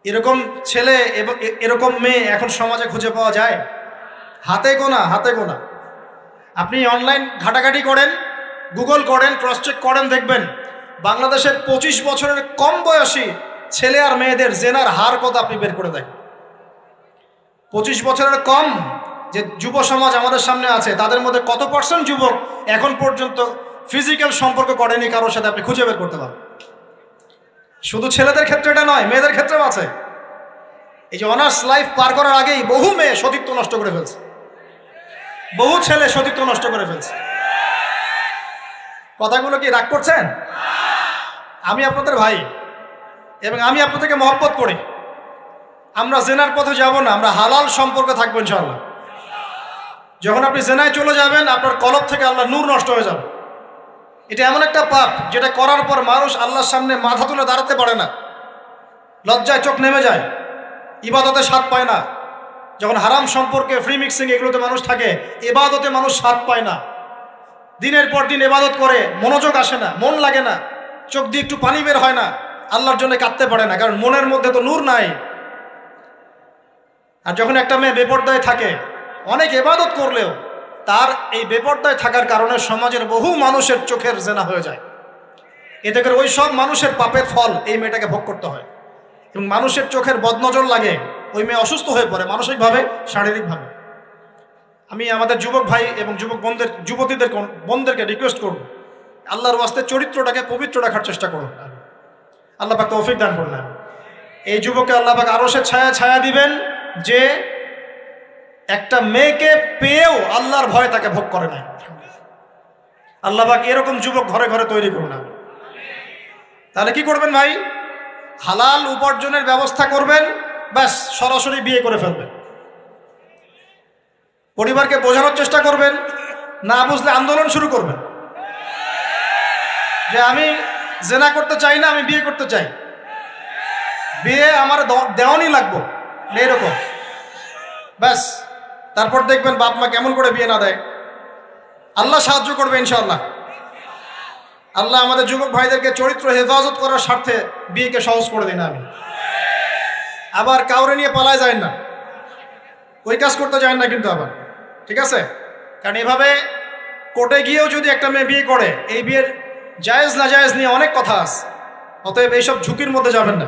এরকম ছেলে এবং এরকম মেয়ে এখন সমাজে খুঁজে পাওয়া যায়? হাতে গোনা, হাতে গোনা। আপনি অনলাইন ঘাটাঘাটি করেন, গুগল করেন, ক্রস চেক করেন, দেখবেন বাংলাদেশের 25 বছরের কম বয়সী ছেলে আর মেয়েদের জেনার হার কত আপনি বের করে দেখেন। 25 বছরের কম যে যুব সমাজ আমাদের সামনে আছে তাদের মধ্যে কত % যুবক এখন পর্যন্ত ফিজিক্যাল সম্পর্ক করেনি কারোর সাথে, আপনি খুঁজে বের করতে পারবেন। শুধু ছেলেদের ক্ষেত্রে এটা নয়, মেয়েদের ক্ষেত্রেও আছে। এই যে অনার্স লাইফ পার করার আগেই বহু মেয়ে সতীত্ব নষ্ট করে ফেলছে, বহু ছেলে সতীত্ব নষ্ট করে ফেলছে। কথাগুলো কি রাগ করছেন? আমি আপনাদের ভাই এবং আমি আপনাদেরকে মহব্বত করি। আমরা জেনার পথে যাব না, আমরা হালাল সম্পর্কে থাকবো ইনশাআল্লাহ। যখন আপনি জেনায় চলে যাবেন আপনার কলব থেকে আল্লাহ নূর নষ্ট হয়ে যাবে। এটা এমন একটা পাপ যেটা করার পর মানুষ আল্লাহর সামনে মাথা তুলে দাঁড়াতে পারে না, লজ্জায় চোখ নেমে যায়, ইবাদতে স্বাদ পায় না। যখন হারাম সম্পর্কে, ফ্রি মিক্সিং, এগুলোতে মানুষ থাকে, ইবাদতে মানুষ স্বাদ পায় না। দিনের পর দিন ইবাদত করে মনোযোগ আসে না, মন লাগে না, চোখ দিয়ে একটু পানি বের হয় না, আল্লাহর জন্য কাঁদতে পারে না, কারণ মনের মধ্যে তো নূর নাই। আর যখন একটা মেয়ে বেপরদায় থাকে, অনেক ইবাদত করলেও তার এই বেপরদায় থাকার কারণে সমাজের বহু মানুষের চোখের জেনা হয়ে যায়। এতে করে ওই সব মানুষের পাপের ফল এই মেয়েটাকে ভোগ করতে হয়, এবং মানুষের চোখের বদনজর লাগে, ওই মেয়ে অসুস্থ হয়ে পড়ে মানসিকভাবে, শারীরিকভাবে। আমি আমাদের যুবক ভাই এবং যুবক বোনদেরকে রিকোয়েস্ট করব, আল্লাহর ওয়াস্তে চরিত্রটাকে পবিত্র রাখার চেষ্টা করুন। আল্লাহ পাক তৌফিক দান করুন। এই যুবককে আল্লাহ পাক আরশের ছায়া দিবেন যে একটা মেয়েকে পেয়েও আল্লাহর ভয় তাকে ভোগ করে নাই। আল্লাহ পাক এরকম যুবক ঘরে ঘরে তৈরি করুন। তাহলে কি করবেন ভাই? হালাল উপার্জনের ব্যবস্থা করবেন, ব্যাস সরাসরি বিয়ে করে ফেলবেন। পরিবারকে বোঝানোর চেষ্টা করবেন, না বুঝলে আন্দোলন শুরু করবেন যে আমি জেনা করতে চাই না, আমি বিয়ে করতে চাই, বিয়ে আমার দেওয়ানি লাগবো, এরকম ব্যাস। তারপর দেখবেন বাপ মা কেমন করে বিয়ে না দেয়। আল্লাহ সাহায্য করবে ইনশাআল্লাহ। আল্লাহ আমাদের যুবক ভাইদেরকে চরিত্র হেফাজত করার স্বার্থে বিয়েকে সহজ করে দিন। আমি আবার কাউরে নিয়ে পালায় যায় না, ওই কাজ করতে যায় না কিন্তু আবার, ঠিক আছে? কারণ এভাবে কোর্টে গিয়েও যদি একটা মেয়ে বিয়ে করে, এই বিয়ের জায়েজ না জায়েজ নিয়ে অনেক কথা আছে। অতএব এইসব ঝুঁকির মধ্যে যাবেন না,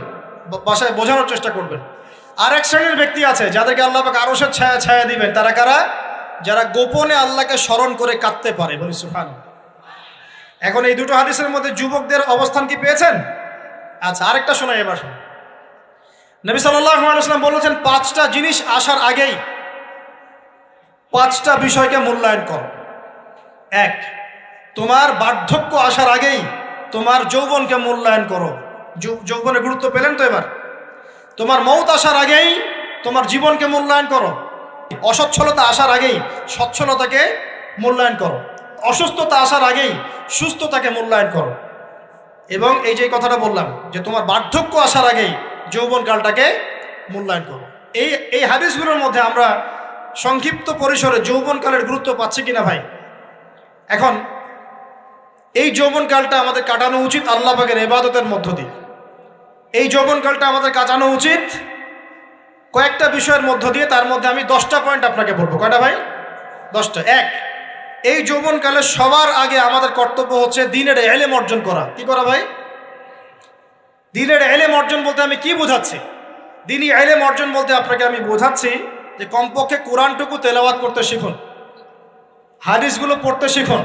বাসায় বোঝানোর চেষ্টা করবেন। আর এক শ্রেণীর ব্যক্তি আছে যাদেরকে আল্লাহ পাক আরশের ছায়া ছায়া দিবেন। তারা কারা? যারা গোপনে আল্লাহকে স্মরণ করে কাঁদতে পারে। বলি সুবহানাল্লাহ। এখন এই দুটো হাদিসের মধ্যে যুবকদের অবস্থান কি পেয়েছেন? আচ্ছা, আরেকটা শোনাই এবার। নবী সাল্লাল্লাহু আলাইহি ওয়াসাল্লাম বলেছেন, 5টা জিনিস আসার আগেই 5টা বিষয়কে মূল্যায়ন করো। 1, তোমার বার্ধক্য আসার আগেই তোমার যৌবনকে মূল্যায়ন করো। যৌবনের গুরুত্ব পেলেন তো এবার? তোমার মৌত আসার আগেই তোমার জীবনকে মূল্যায়ন করো। অসচ্ছলতা আসার আগেই সচ্ছলতাকে মূল্যায়ন করো। অসুস্থতা আসার আগেই সুস্থতাকে মূল্যায়ন করো। এবং এই যে কথাটা বললাম যে তোমার বার্ধক্য আসার আগেই যৌবনকালটাকে মূল্যায়ন করো। এই হাদিসগুলোর মধ্যে আমরা সংক্ষিপ্ত পরিসরে যৌবনকালের গুরুত্ব পাচ্ছি কিনা ভাই? এখন এই যৌবনকালটা আমাদের কাটানো উচিত আল্লাহ পাকের ইবাদতের মধ্য দিয়ে। এই যৌবনকালটা আমাদের কাটানো উচিত কয়েকটা বিষয়ের মধ্য দিয়ে। তার মধ্যে আমি 10টা পয়েন্ট আপনাকে বলবো। কয়টা ভাই? 10টা। 1, এই যৌবনকালে সবার আগে আমাদের কর্তব্য হচ্ছে দ্বীনের ইলম অর্জন করা। কি করা ভাই? দ্বীনের ইলম অর্জন বলতে আমি কি বোঝাচ্ছি? দ্বীনি ইলম অর্জন বলতে আপনাকে আমি বোঝাচ্ছি যে কমপক্ষে কোরআনটুকু তেলাওয়াত করতে শিখুন, হাদিসগুলো পড়তে শিখুন,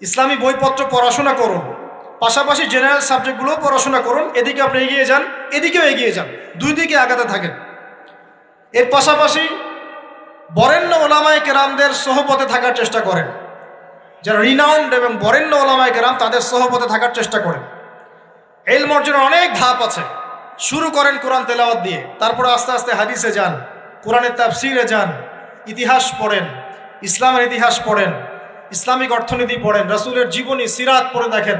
ইসলামী বইপত্র পড়াশোনা করুন, পাশাপাশি জেনারেল সাবজেক্টগুলোও পড়াশোনা করুন। এদিকে আপনি এগিয়ে যান, এদিকেও এগিয়ে যান, দুই দিকে আগাতে থাকেন। এর পাশাপাশি বরেণ্য ওলামায়ে কেরামদের সোহবতে থাকার চেষ্টা করেন। যারা রিনাউন্ড এবং বরেণ্য ওলামায়ে কেরাম, তাদের সোহবতে থাকার চেষ্টা করেন। ইলম অর্জনের অনেক ধাপ আছে। শুরু করেন কোরআন তেলাওয়াত দিয়ে, তারপরে আস্তে আস্তে হাদিসে যান, কোরআনের তাফসিরে যান, ইতিহাস পড়েন, ইসলামের ইতিহাস পড়েন, ইসলামিক অর্থনীতি পড়েন, রাসূলের জীবনী সিরাত পড়ে দেখেন,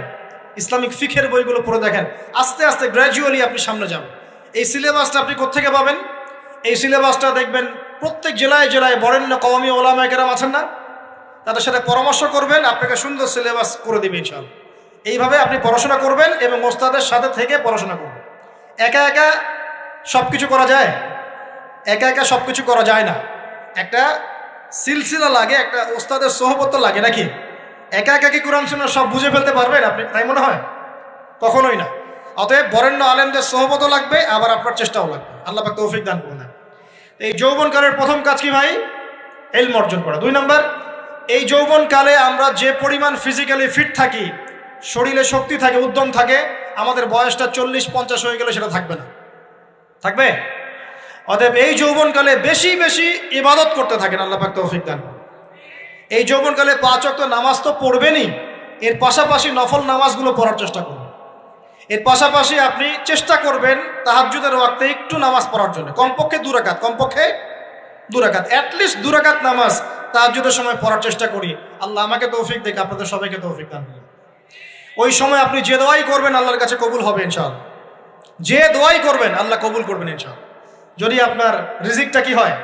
ইসলামিক ফিখের বইগুলো পড়ে দেখেন। আস্তে আস্তে গ্র্যাজুয়ালি আপনি সামনে যান। এই সিলেবাসটা আপনি কোত্থেকে পাবেন? এই সিলেবাসটা দেখবেন প্রত্যেক জেলায় জেলায় বরেণ্য কওমি ওলামায়ে কেরাম আছেন না, তাদের সাথে পরামর্শ করবেন, আপনাকে সুন্দর সিলেবাস করে দেবে ইনশাআল্লাহ। এইভাবে আপনি পড়াশোনা করবেন এবং ওস্তাদের সাথে থেকে পড়াশোনা করবেন। একা একা সব কিছু করা যায়? একা একা সব কিছু করা যায় না। একটা সিলসিলা লাগে, একটা ওস্তাদের সোহবত লাগে নাকি? একা একা কি কোরআন সুন্নাহ সব বুঝে ফেলতে পারবেন আপনি? তাই মনে হয়? কখনোই না। অতএব বরেণ্য আলেমদের সোহবতও লাগবে, আবার আপনার চেষ্টাও লাগবে। আল্লাহ পাক তৌফিক দান করুন। এই যৌবনকালের প্রথম কাজ কি ভাই? ইলম অর্জন করা। 2 নম্বর, এই যৌবনকালে আমরা যে পরিমাণ ফিজিক্যালি ফিট থাকি, শরীরে শক্তি থাকে, উদ্যম থাকে, আমাদের বয়সটা 40-50 হয়ে গেলে সেটা থাকবে না। থাকবে? অতএব এই যৌবনকালে বেশি বেশি ইবাদত করতে থাকেন। আল্লাহ পাক তৌফিক দান করুন। এই যৌবনকালে 5 ওয়াক্ত নামাজ তো পড়বেনই, এর পাশাপাশি নফল নামাজগুলো পড়ার চেষ্টা করুন। এর পাশাপাশি আপনি চেষ্টা করবেন তাহাজ্জুদের ওয়াক্তে একটু নামাজ পড়ার জন্য, কমপক্ষে 2 রাকাত, কমপক্ষে 2 রাকাত, অ্যাটলিস্ট 2 রাকাত নামাজ তাহাজ্জুদের সময় পড়ার চেষ্টা করি। আল্লাহ আমাকে তৌফিক দিক, আপনাদের সবাইকে তৌফিক দান করুন। ওই সময় আপনি যে দোয়াই করবেন আল্লাহর কাছে কবুল হবে ইনশাআল্লাহ। যে দোয়াই করবেন আল্লাহ কবুল করবেন ইনশাআল্লাহ। যদি আপনার রিজিকটা কি হয়?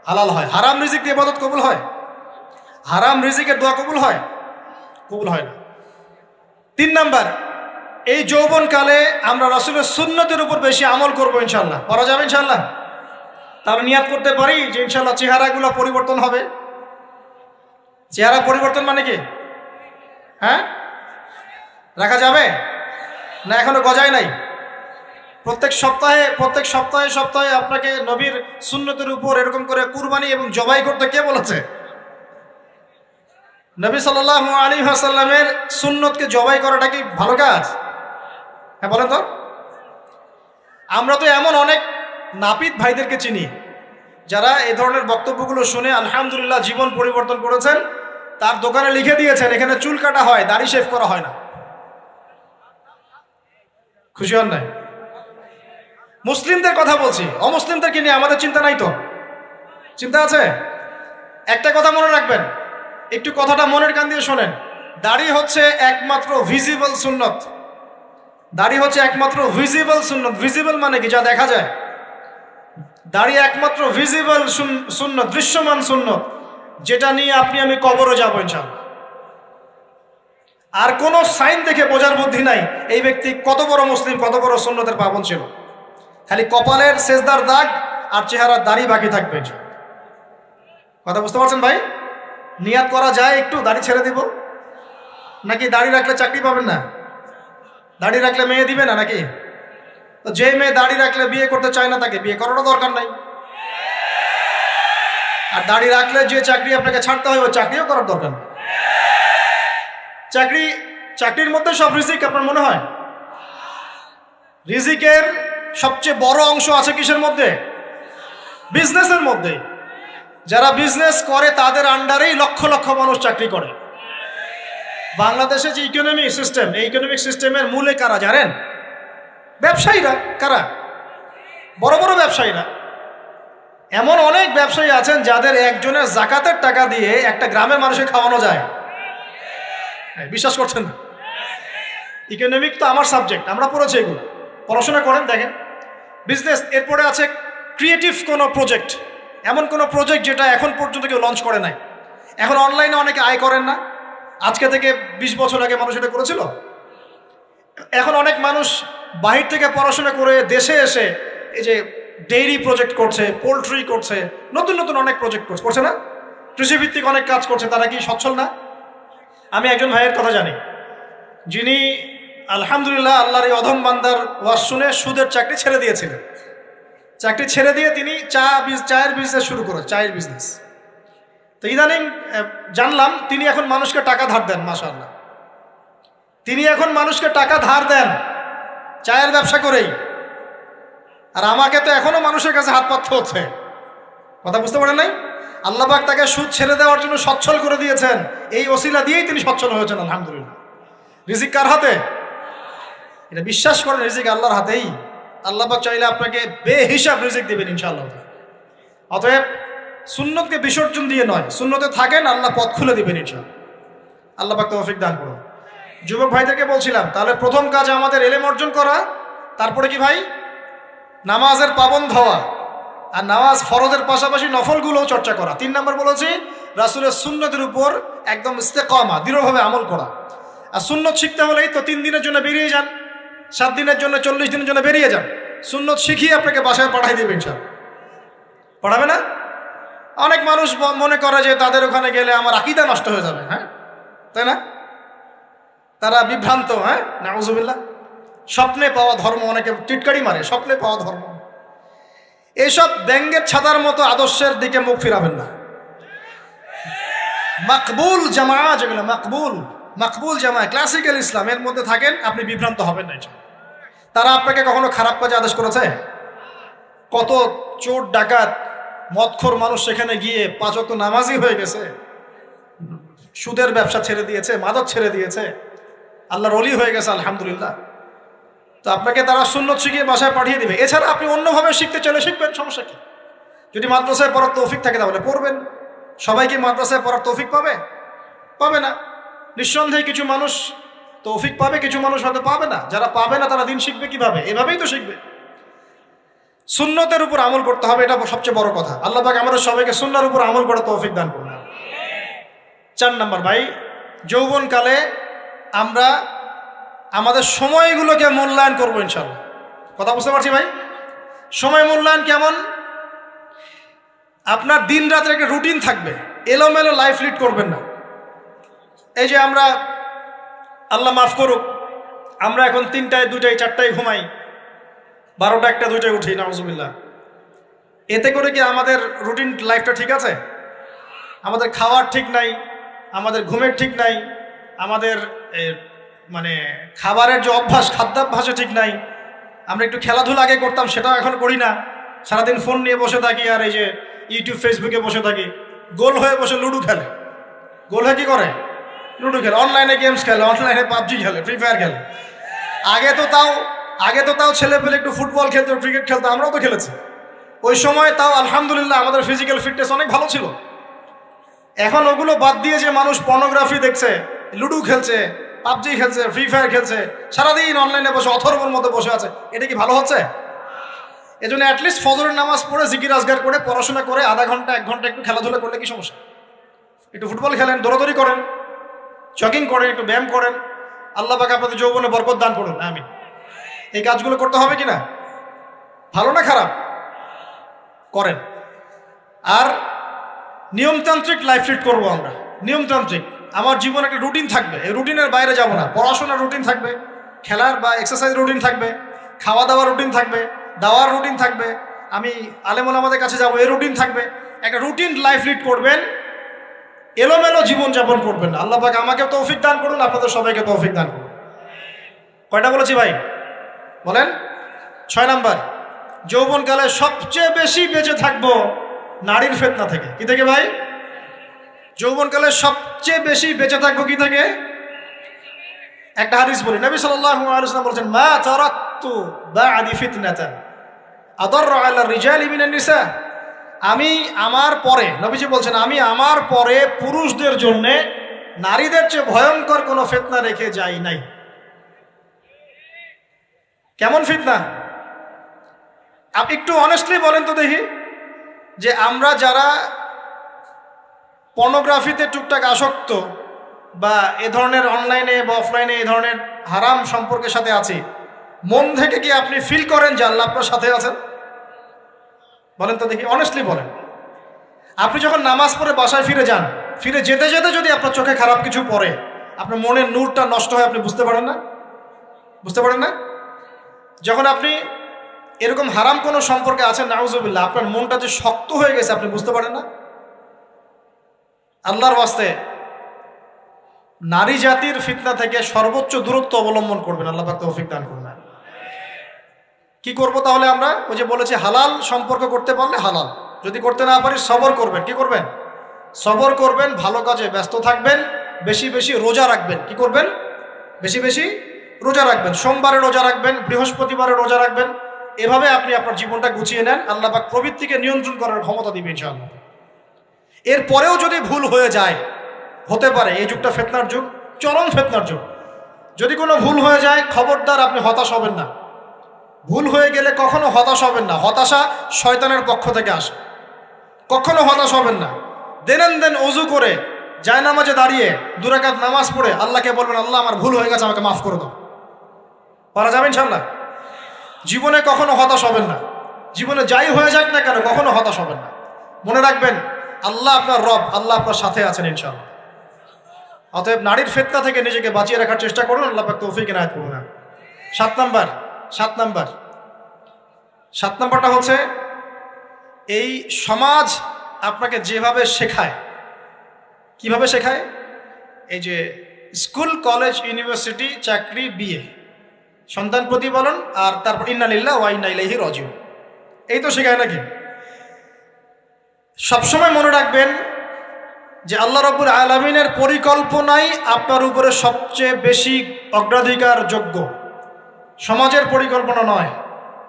হালাল হয়। হারাম রিজিক দিয়ে ইবাদত কবুল হয়? হারাম রিজিকের দোয়া কবুল হয়? কবুল হয় না। 3 নাম্বার, এই যৌবনকালে আমরা রাসূলের সুন্নতের উপর বেশি আমল করবো ইনশাআল্লাহ। করা যাবে ইনশাআল্লাহ? তাহলে নিয়াত করতে পারি যে ইনশাআল্লাহ চেহারাগুলো পরিবর্তন হবে। চেহারা পরিবর্তন মানে কি? হ্যাঁ, রাখা যাবে না? এখনো গজায় নাই। প্রত্যেক সপ্তাহে আপনাকে নবীর সুন্নতের উপর এরকম করে কুরবানি এবং জবাই করতে কে বলেছে? নবী সাল্লাল্লাহু আলাইহি ওয়াসাল্লামের সুন্নতকে জবাই করাটা কি ভালো কাজ? হ্যাঁ বলেন তো। আমরা তো এমন অনেক নাপিত ভাইদেরকে চিনি যারা এই ধরনের বক্তব্যগুলো শুনে আলহামদুলিল্লাহ জীবন পরিবর্তন করেছেন। তার দোকানে লিখে দিয়েছেন এখানে চুল কাটা হয়, দাড়ি শেভ করা হয় না। খুশি হন নাই? মুসলিমদের কথা বলছি, অমুসলিমদেরকে নিয়ে আমাদের চিন্তা নাই তো? চিন্তা আছে। একটা কথা মনে রাখবেন, একটু কথাটা মনের কান দিয়ে শোনেন। দাড়ি হচ্ছে একমাত্র ভিজিবল সুন্নত। দাড়ি হচ্ছে একমাত্র ভিজিবল সুন্নত। ভিজিবল মানে কি? যা দেখা যায়। দাড়ি একমাত্র ভিজিবল সুন্নত, দৃশ্যমান সুন্নত, যেটা নিয়ে আপনি আমি কবরে যাবো ইনশাআল্লাহ। আর কোন সাইন দেখে বোঝার বুদ্ধি নাই এই ব্যক্তি কত বড় মুসলিম, কত বড় সুন্নতের পাবন ছিল। খালি কপালের সেজদার দাগ আর চেহারার দাড়ি বাকি থাকবে। কথা বুঝতে পারছেন ভাই? নিয়াত করা যায় একটু দাড়ি ছেড়ে দিব, নাকি দাড়ি রাখলে চাকরি পাবেন না? দাড়ি রাখলে মেয়ে দিবে না নাকি? তো যে মেয়ে দাড়ি রাখলে বিয়ে করতে চায় না তাকে বিয়ে করারও দরকার নাই। আর দাড়ি রাখলে যে চাকরি আপনাকে ছাড়তে হয় ওই চাকরিও করার দরকার নেই। চাকরির মধ্যে সব রিজিক আপনার মনে হয়? রিজিকের সবচেয়ে বড় অংশ আছে কিসের মধ্যে? বিজনেসের মধ্যে। যারা বিজনেস করে তাদের আন্ডারেই লক্ষ লক্ষ মানুষ চাকরি করে। বাংলাদেশে যে ইকোনমিক সিস্টেম, এই ইকোনমিক সিস্টেমের মূলে কারা জানেন? ব্যবসায়ীরা। কারা? বড় বড় ব্যবসায়ীরা। এমন অনেক ব্যবসায়ী আছেন যাদের একজনের জাকাতের টাকা দিয়ে একটা গ্রামের মানুষকে খাওয়ানো যায়। বিশ্বাস করছেন না? ইকোনমিক তো আমার সাবজেক্ট, আমরা পড়েছি এগুলো, পড়াশোনা করেন দেখেন। বিজনেস, এরপরে আছে ক্রিয়েটিভ কোনো প্রজেক্ট, এমন কোনো প্রজেক্ট যেটা এখন পর্যন্ত কেউ লঞ্চ করে নাই। এখন অনলাইনে অনেকে আয় করেন না, আজকে থেকে 20 বছর আগে মানুষ এটা করেছিল। এখন অনেক মানুষ বাহির থেকে পড়াশোনা করে দেশে এসে এই যে ডেইরি প্রজেক্ট করছে, পোলট্রি করছে, নতুন নতুন অনেক প্রজেক্ট করছে না? কৃষিভিত্তিক অনেক কাজ করছে। তারা কি সচ্ছল না? আমি একজন ভাইয়ের কথা জানি, যিনি আলহামদুলিল্লাহ আল্লাহর এই অধম বান্দার ওয়াজ শুনে সুদের চাকরি ছেড়ে দিয়েছিলেন। চাকরি ছেড়ে দিয়ে তিনি চায়ের বিজনেস শুরু করে, চায়ের বিজনেস। তো ইদানিং জানলাম তিনি এখন মানুষকে টাকা ধার দেন। মাশাআল্লাহ, তিনি এখন মানুষকে টাকা ধার দেন চায়ের ব্যবসা করেই। আর আমাকে তো এখনো মানুষের কাছে হাত পাততে হচ্ছে। কথা বুঝতে পারেন নাই? আল্লাহ পাক তাকে সুদ ছেড়ে দেওয়ার জন্য সচ্ছল করে দিয়েছেন। এই ওসিলা দিয়েই তিনি সচ্ছল হয়েছেন আলহামদুলিল্লাহ। রিজিক কার হাতে? এটা বিশ্বাস করেন, রিজিক আল্লাহর হাতেই। আল্লাহ পাক চাইলে আপনাকে বেহিসাব রিজিক দিবেন ইনশাআল্লাহ। অতএব সুন্নতকে বিসর্জন দিয়ে নয়, সুন্নতে থাকেন, আল্লাহ পথ খুলে দিবেন ইনশাআল্লাহ। আল্লাহ পাক তৌফিক দান করুন। যুবক ভাইদেরকে বলছিলাম, তাহলে প্রথম কাজ আমাদের ইলম অর্জন করা, তারপরে কি ভাই? নামাজের পাবন্দ হওয়া, আর নামাজ ফরজের পাশাপাশি নফলগুলোও চর্চা করা। 3 নম্বর বলেছি রাসূলের সুন্নতের উপর একদম ইস্তেকামা, দৃঢ়ভাবে আমল করা। আর সুন্নত শিখতে হলেই তো 3 দিনের জন্য বেরিয়ে যান, 7 দিনের জন্য, 40 দিনের জন্য বেরিয়ে যান। সুন্নত শিখিয়ে আপনাকে বাসায় পাঠাই দেবে ইনশাআল্লাহ। পড়াবে না? অনেক মানুষ মনে করে যে তাদের ওখানে গেলে আমার আকীদা নষ্ট হয়ে যাবে। হ্যাঁ, তাই না? তারা বিভ্রান্ত। হ্যাঁ, নাউজুবিল্লাহ। স্বপ্নে পাওয়া ধর্ম, অনেকে টিটকারি মারে, স্বপ্নে পাওয়া ধর্ম। এইসব ব্যাঙ্গের ছাতার মতো আদর্শের দিকে মুখ ফিরাবেন না। মাকবুল জামা, যেগুলো মাকবুল জামা, ক্লাসিক্যাল ইসলামের মধ্যে থাকেন, আপনি বিভ্রান্ত হবেন না। তারা আপনাকে কখনো খারাপ কাজে আদেশ করেছে? কত চোর ডাকাত মদখোর মানুষ সেখানে গিয়ে 5 ওয়াক্ত নামাজি হয়ে গেছে, সুদের ব্যবসা ছেড়ে দিয়েছে, মাদক ছেড়ে দিয়েছে, আল্লাহর ওলি হয়ে গেছে আলহামদুলিল্লাহ। তো আপনাকে তারা সুন্নত শিখিয়ে বাসায় পাঠিয়ে দিবে। এছাড়া আপনি অন্যভাবে শিখতে চলে শিখবেন, সমস্যা কি? যদি মাদ্রাসায় পড়ার তৌফিক থাকে তাহলে পড়বেন। সবাই কি মাদ্রাসায় পড়ার তৌফিক পাবে? পাবে না। নিঃসন্দেহে কিছু মানুষ তৌফিক পাবে, কিছু মানুষ হয়তো পাবে না। যারা পাবে না তারা দিন শিখবে কিভাবে? এভাবেই তো শিখবে। সুন্নতের উপর আমল করতে হবে, এটা সবচেয়ে বড় কথা। আল্লাহ পাক আমাদের সবাইকে সুন্নাহর উপর আমল করার তৌফিক দান করুন। 4 নম্বর ভাই, যৌবনকালে আমরা আমাদের সময়গুলোকে মূল্যায়ন করবো ইনশাআল্লাহ। কথা বুঝতে পারছি ভাই? সময় মূল্যায়ন কেমন? আপনার দিন রাতের একটা রুটিন থাকবে, এলোমেলো লাইফ লিড করবেন না। এই যে আমরা, আল্লাহ মাফ করুক, আমরা এখন 3টায় 2টায় 4টায় ঘুমাই, 12টা 1টা 2টায় উঠি, নাউজুবিল্লাহ। এতে করে কি আমাদের রুটিন লাইফটা ঠিক আছে? আমাদের খাওয়ার ঠিক নাই, আমাদের ঘুমের ঠিক নাই, আমাদের মানে খাবারের যে অভ্যাস, খাদ্যাভ্যাসও ঠিক নাই। আমরা একটু খেলাধুলা আগে করতাম, সেটাও এখন করি না। সারাদিন ফোন নিয়ে বসে থাকি, আর এই যে ইউটিউব ফেসবুকে বসে থাকি। গোল হয়ে বসে লুডো খেলে। গোল হয়ে কি করে? লুডো খেলে, অনলাইনে গেমস খেলে, অনলাইনে পাবজি খেলে, ফ্রি ফায়ার খেলে। আগে তো তাও ছেলে পেলে একটু ফুটবল খেলতো, ক্রিকেট খেলতো, আমরাও তো খেলেছি। ওই সময় তাও আলহামদুলিল্লাহ আমাদের ফিজিক্যাল ফিটনেস অনেক ভালো ছিল। এখন ওগুলো বাদ দিয়ে যে মানুষ পর্নোগ্রাফি দেখছে, লুডো খেলছে, পাবজি খেলছে, ফ্রি ফায়ার খেলছে, সারাদিন অনলাইনে বসে অথর্বর মধ্যে বসে আছে, এটা কি ভালো হচ্ছে? এজন্য অ্যাটলিস্ট ফজরের নামাজ পড়ে জিকির আজগার করে পড়াশোনা করে আধা ঘন্টা 1 ঘন্টা একটু খেলাধুলা করলে কি সমস্যা? একটু ফুটবল খেলেন, দৌড়াদৌড়ি করেন, জগিং করেন, একটু ব্যায়াম করেন। আল্লাহ পাক আপনাদের যৌবনে বরকত দান করুন, আমিন। এই কাজগুলো করতে হবে কিনা? ভালো না খারাপ? করেন। আর নিয়মতান্ত্রিক লাইফ লিড করবো আমরা, নিয়মতান্ত্রিক। আমার জীবনে একটা রুটিন থাকবে, এই রুটিনের বাইরে যাব না। পড়াশোনার রুটিন থাকবে, খেলার বা এক্সারসাইজ রুটিন থাকবে, খাওয়া দাওয়ার রুটিন থাকবে, দাওয়ার রুটিন থাকবে, আমি আলেমুল আমাদের কাছে যাব, এই রুটিন থাকবে। একটা রুটিন লাইফ লিড করবেন, এলোমেলো জীবনযাপন করবেন না। আল্লাহ পাক আমাকে তৌফিক দান করুন, আপনাদের সবাইকে তৌফিক দান করুন। কয়টা বলেছি ভাই? বলেন। 6 নাম্বার, যৌবনকালে সবচেয়ে বেশি বেঁচে থাকবো নারীর ফিতনা থেকে। কি থেকে ভাই? যৌবনকালে সবচেয়ে বেশি বেঁচে থাকবো কি থেকে? একটা হাদিস বলি, নবী সাল্লাল্লাহু আলাইহি ওয়াসাল্লাম বলেছেন, মা তারাকতু বা'দি ফিতনাতান আদাররু আলা রিজালি মিনান নিসা। আমি আমার পরে, নবীজি বলছেন, আমি আমার পরে পুরুষদের জন্য নারীদের চেয়ে ভয়ঙ্কর কোনো ফিতনা রেখে যাই নাই। কেমন ফিতনা? আপনি একটু অনেস্টলি বলেন তো দেখি, যে আমরা যারা পর্নোগ্রাফিতে টুকটাক আসক্ত বা এ ধরনের অনলাইনে বা অফলাইনে এই ধরনের হারাম সম্পর্কের সাথে আছি, মন থেকে কি আপনি ফিল করেন যে আল্লাহ আপনার সাথে আছেন? বলেন তো দেখি, অনেস্টলি বলেন। আপনি যখন নামাজ পড়ে বাসায় ফিরে যান, ফিরে যেতে যেতে যদি আপনার চোখে খারাপ কিছু পড়ে, আপনার মনের নূরটা নষ্ট হয়, আপনি বুঝতে পারেন না? বুঝতে পারেন না? যখন আপনি এরকম হারাম কোনো সম্পর্কে আছেন, নাউজুবিল্লাহ, আপনার মনটা যে শক্ত হয়ে গেছে, আপনি বুঝতে পারেন না? আল্লাহর ওয়াস্তে নারী জাতির ফিতনা থেকে সর্বোচ্চ দূরত্ব অবলম্বন করবেন। আল্লাহ পাক তৌফিক দান করুন। কি করব তাহলে আমরা? ওই যে বলেছি, হালাল সম্পর্ক করতে পারলে হালাল, যদি করতে না পারি সবর করবেন। কি করবেন? সবর করবেন, ভালো কাজে ব্যস্ত থাকবেন, বেশি বেশি রোজা রাখবেন। কি করবেন? বেশি বেশি রোজা রাখবেন। সোমবারে রোজা রাখবেন, বৃহস্পতিবারে রোজা রাখবেন। এভাবে আপনি আপনার জীবনটা গুছিয়ে নেন, আল্লাহ পাক প্রবৃত্তিকে নিয়ন্ত্রণ করার ক্ষমতা দিবেন ইনশাআল্লাহ। এরপরেও যদি ভুল হয়ে যায়, হতে পারে এই যুগটা ফিতনার যুগ, চরম ফিতনার যুগ। যদি কোনো ভুল হয়ে যায়, খবরদার আপনি হতাশ হবেন না। ভুল হয়ে গেলে কখনো হতাশ হবেন না। হতাশা শয়তানের পক্ষ থেকে আসে, কখনো হতাশ হবেন না। দেন ওযু করে জায়নামাজে দাঁড়িয়ে 2 রাকাত নামাজ পড়ে আল্লাহকে বলবেন, আল্লাহ আমার ভুল হয়ে গেছে, আমাকে মাফ করে দাও। পারা যাবে ইনশাআল্লাহ। জীবনে কখনো হতাশ হবেন না। জীবনে যাই হয়ে যাক না কেন, কখনো হতাশ হবেন না। মনে রাখবেন, আল্লাহ আপনার রব, আল্লাহ আপনার সাথে আছেন ইনশাআল্লাহ। অতএব নারীর ফিতনা থেকে নিজেকে বাঁচিয়ে রাখার চেষ্টা করুন, আল্লাহ পাক তৌফিক এনায়েত করুন। 7 নাম্বারটা হচ্ছে, এই সমাজ আপনাকে যেভাবে শেখায়, কিভাবে শেখায়? এই যে স্কুল, কলেজ, ইউনিভার্সিটি, চাকরি, বিয়ে, সন্তান প্রতিপালন, আর তারপর ইন্না লিল্লাহি ওয়া ইন্না ইলাইহি রাজিউন, এই তো শেখায় নাকি? সবসময় মনে রাখবেন যে আল্লাহ রাব্বুল আলামিনের পরিকল্পনাই আপনার উপরে সবচেয়ে বেশি অগ্রাধিকার যোগ্য, সমাজের পরিকল্পনা নয়।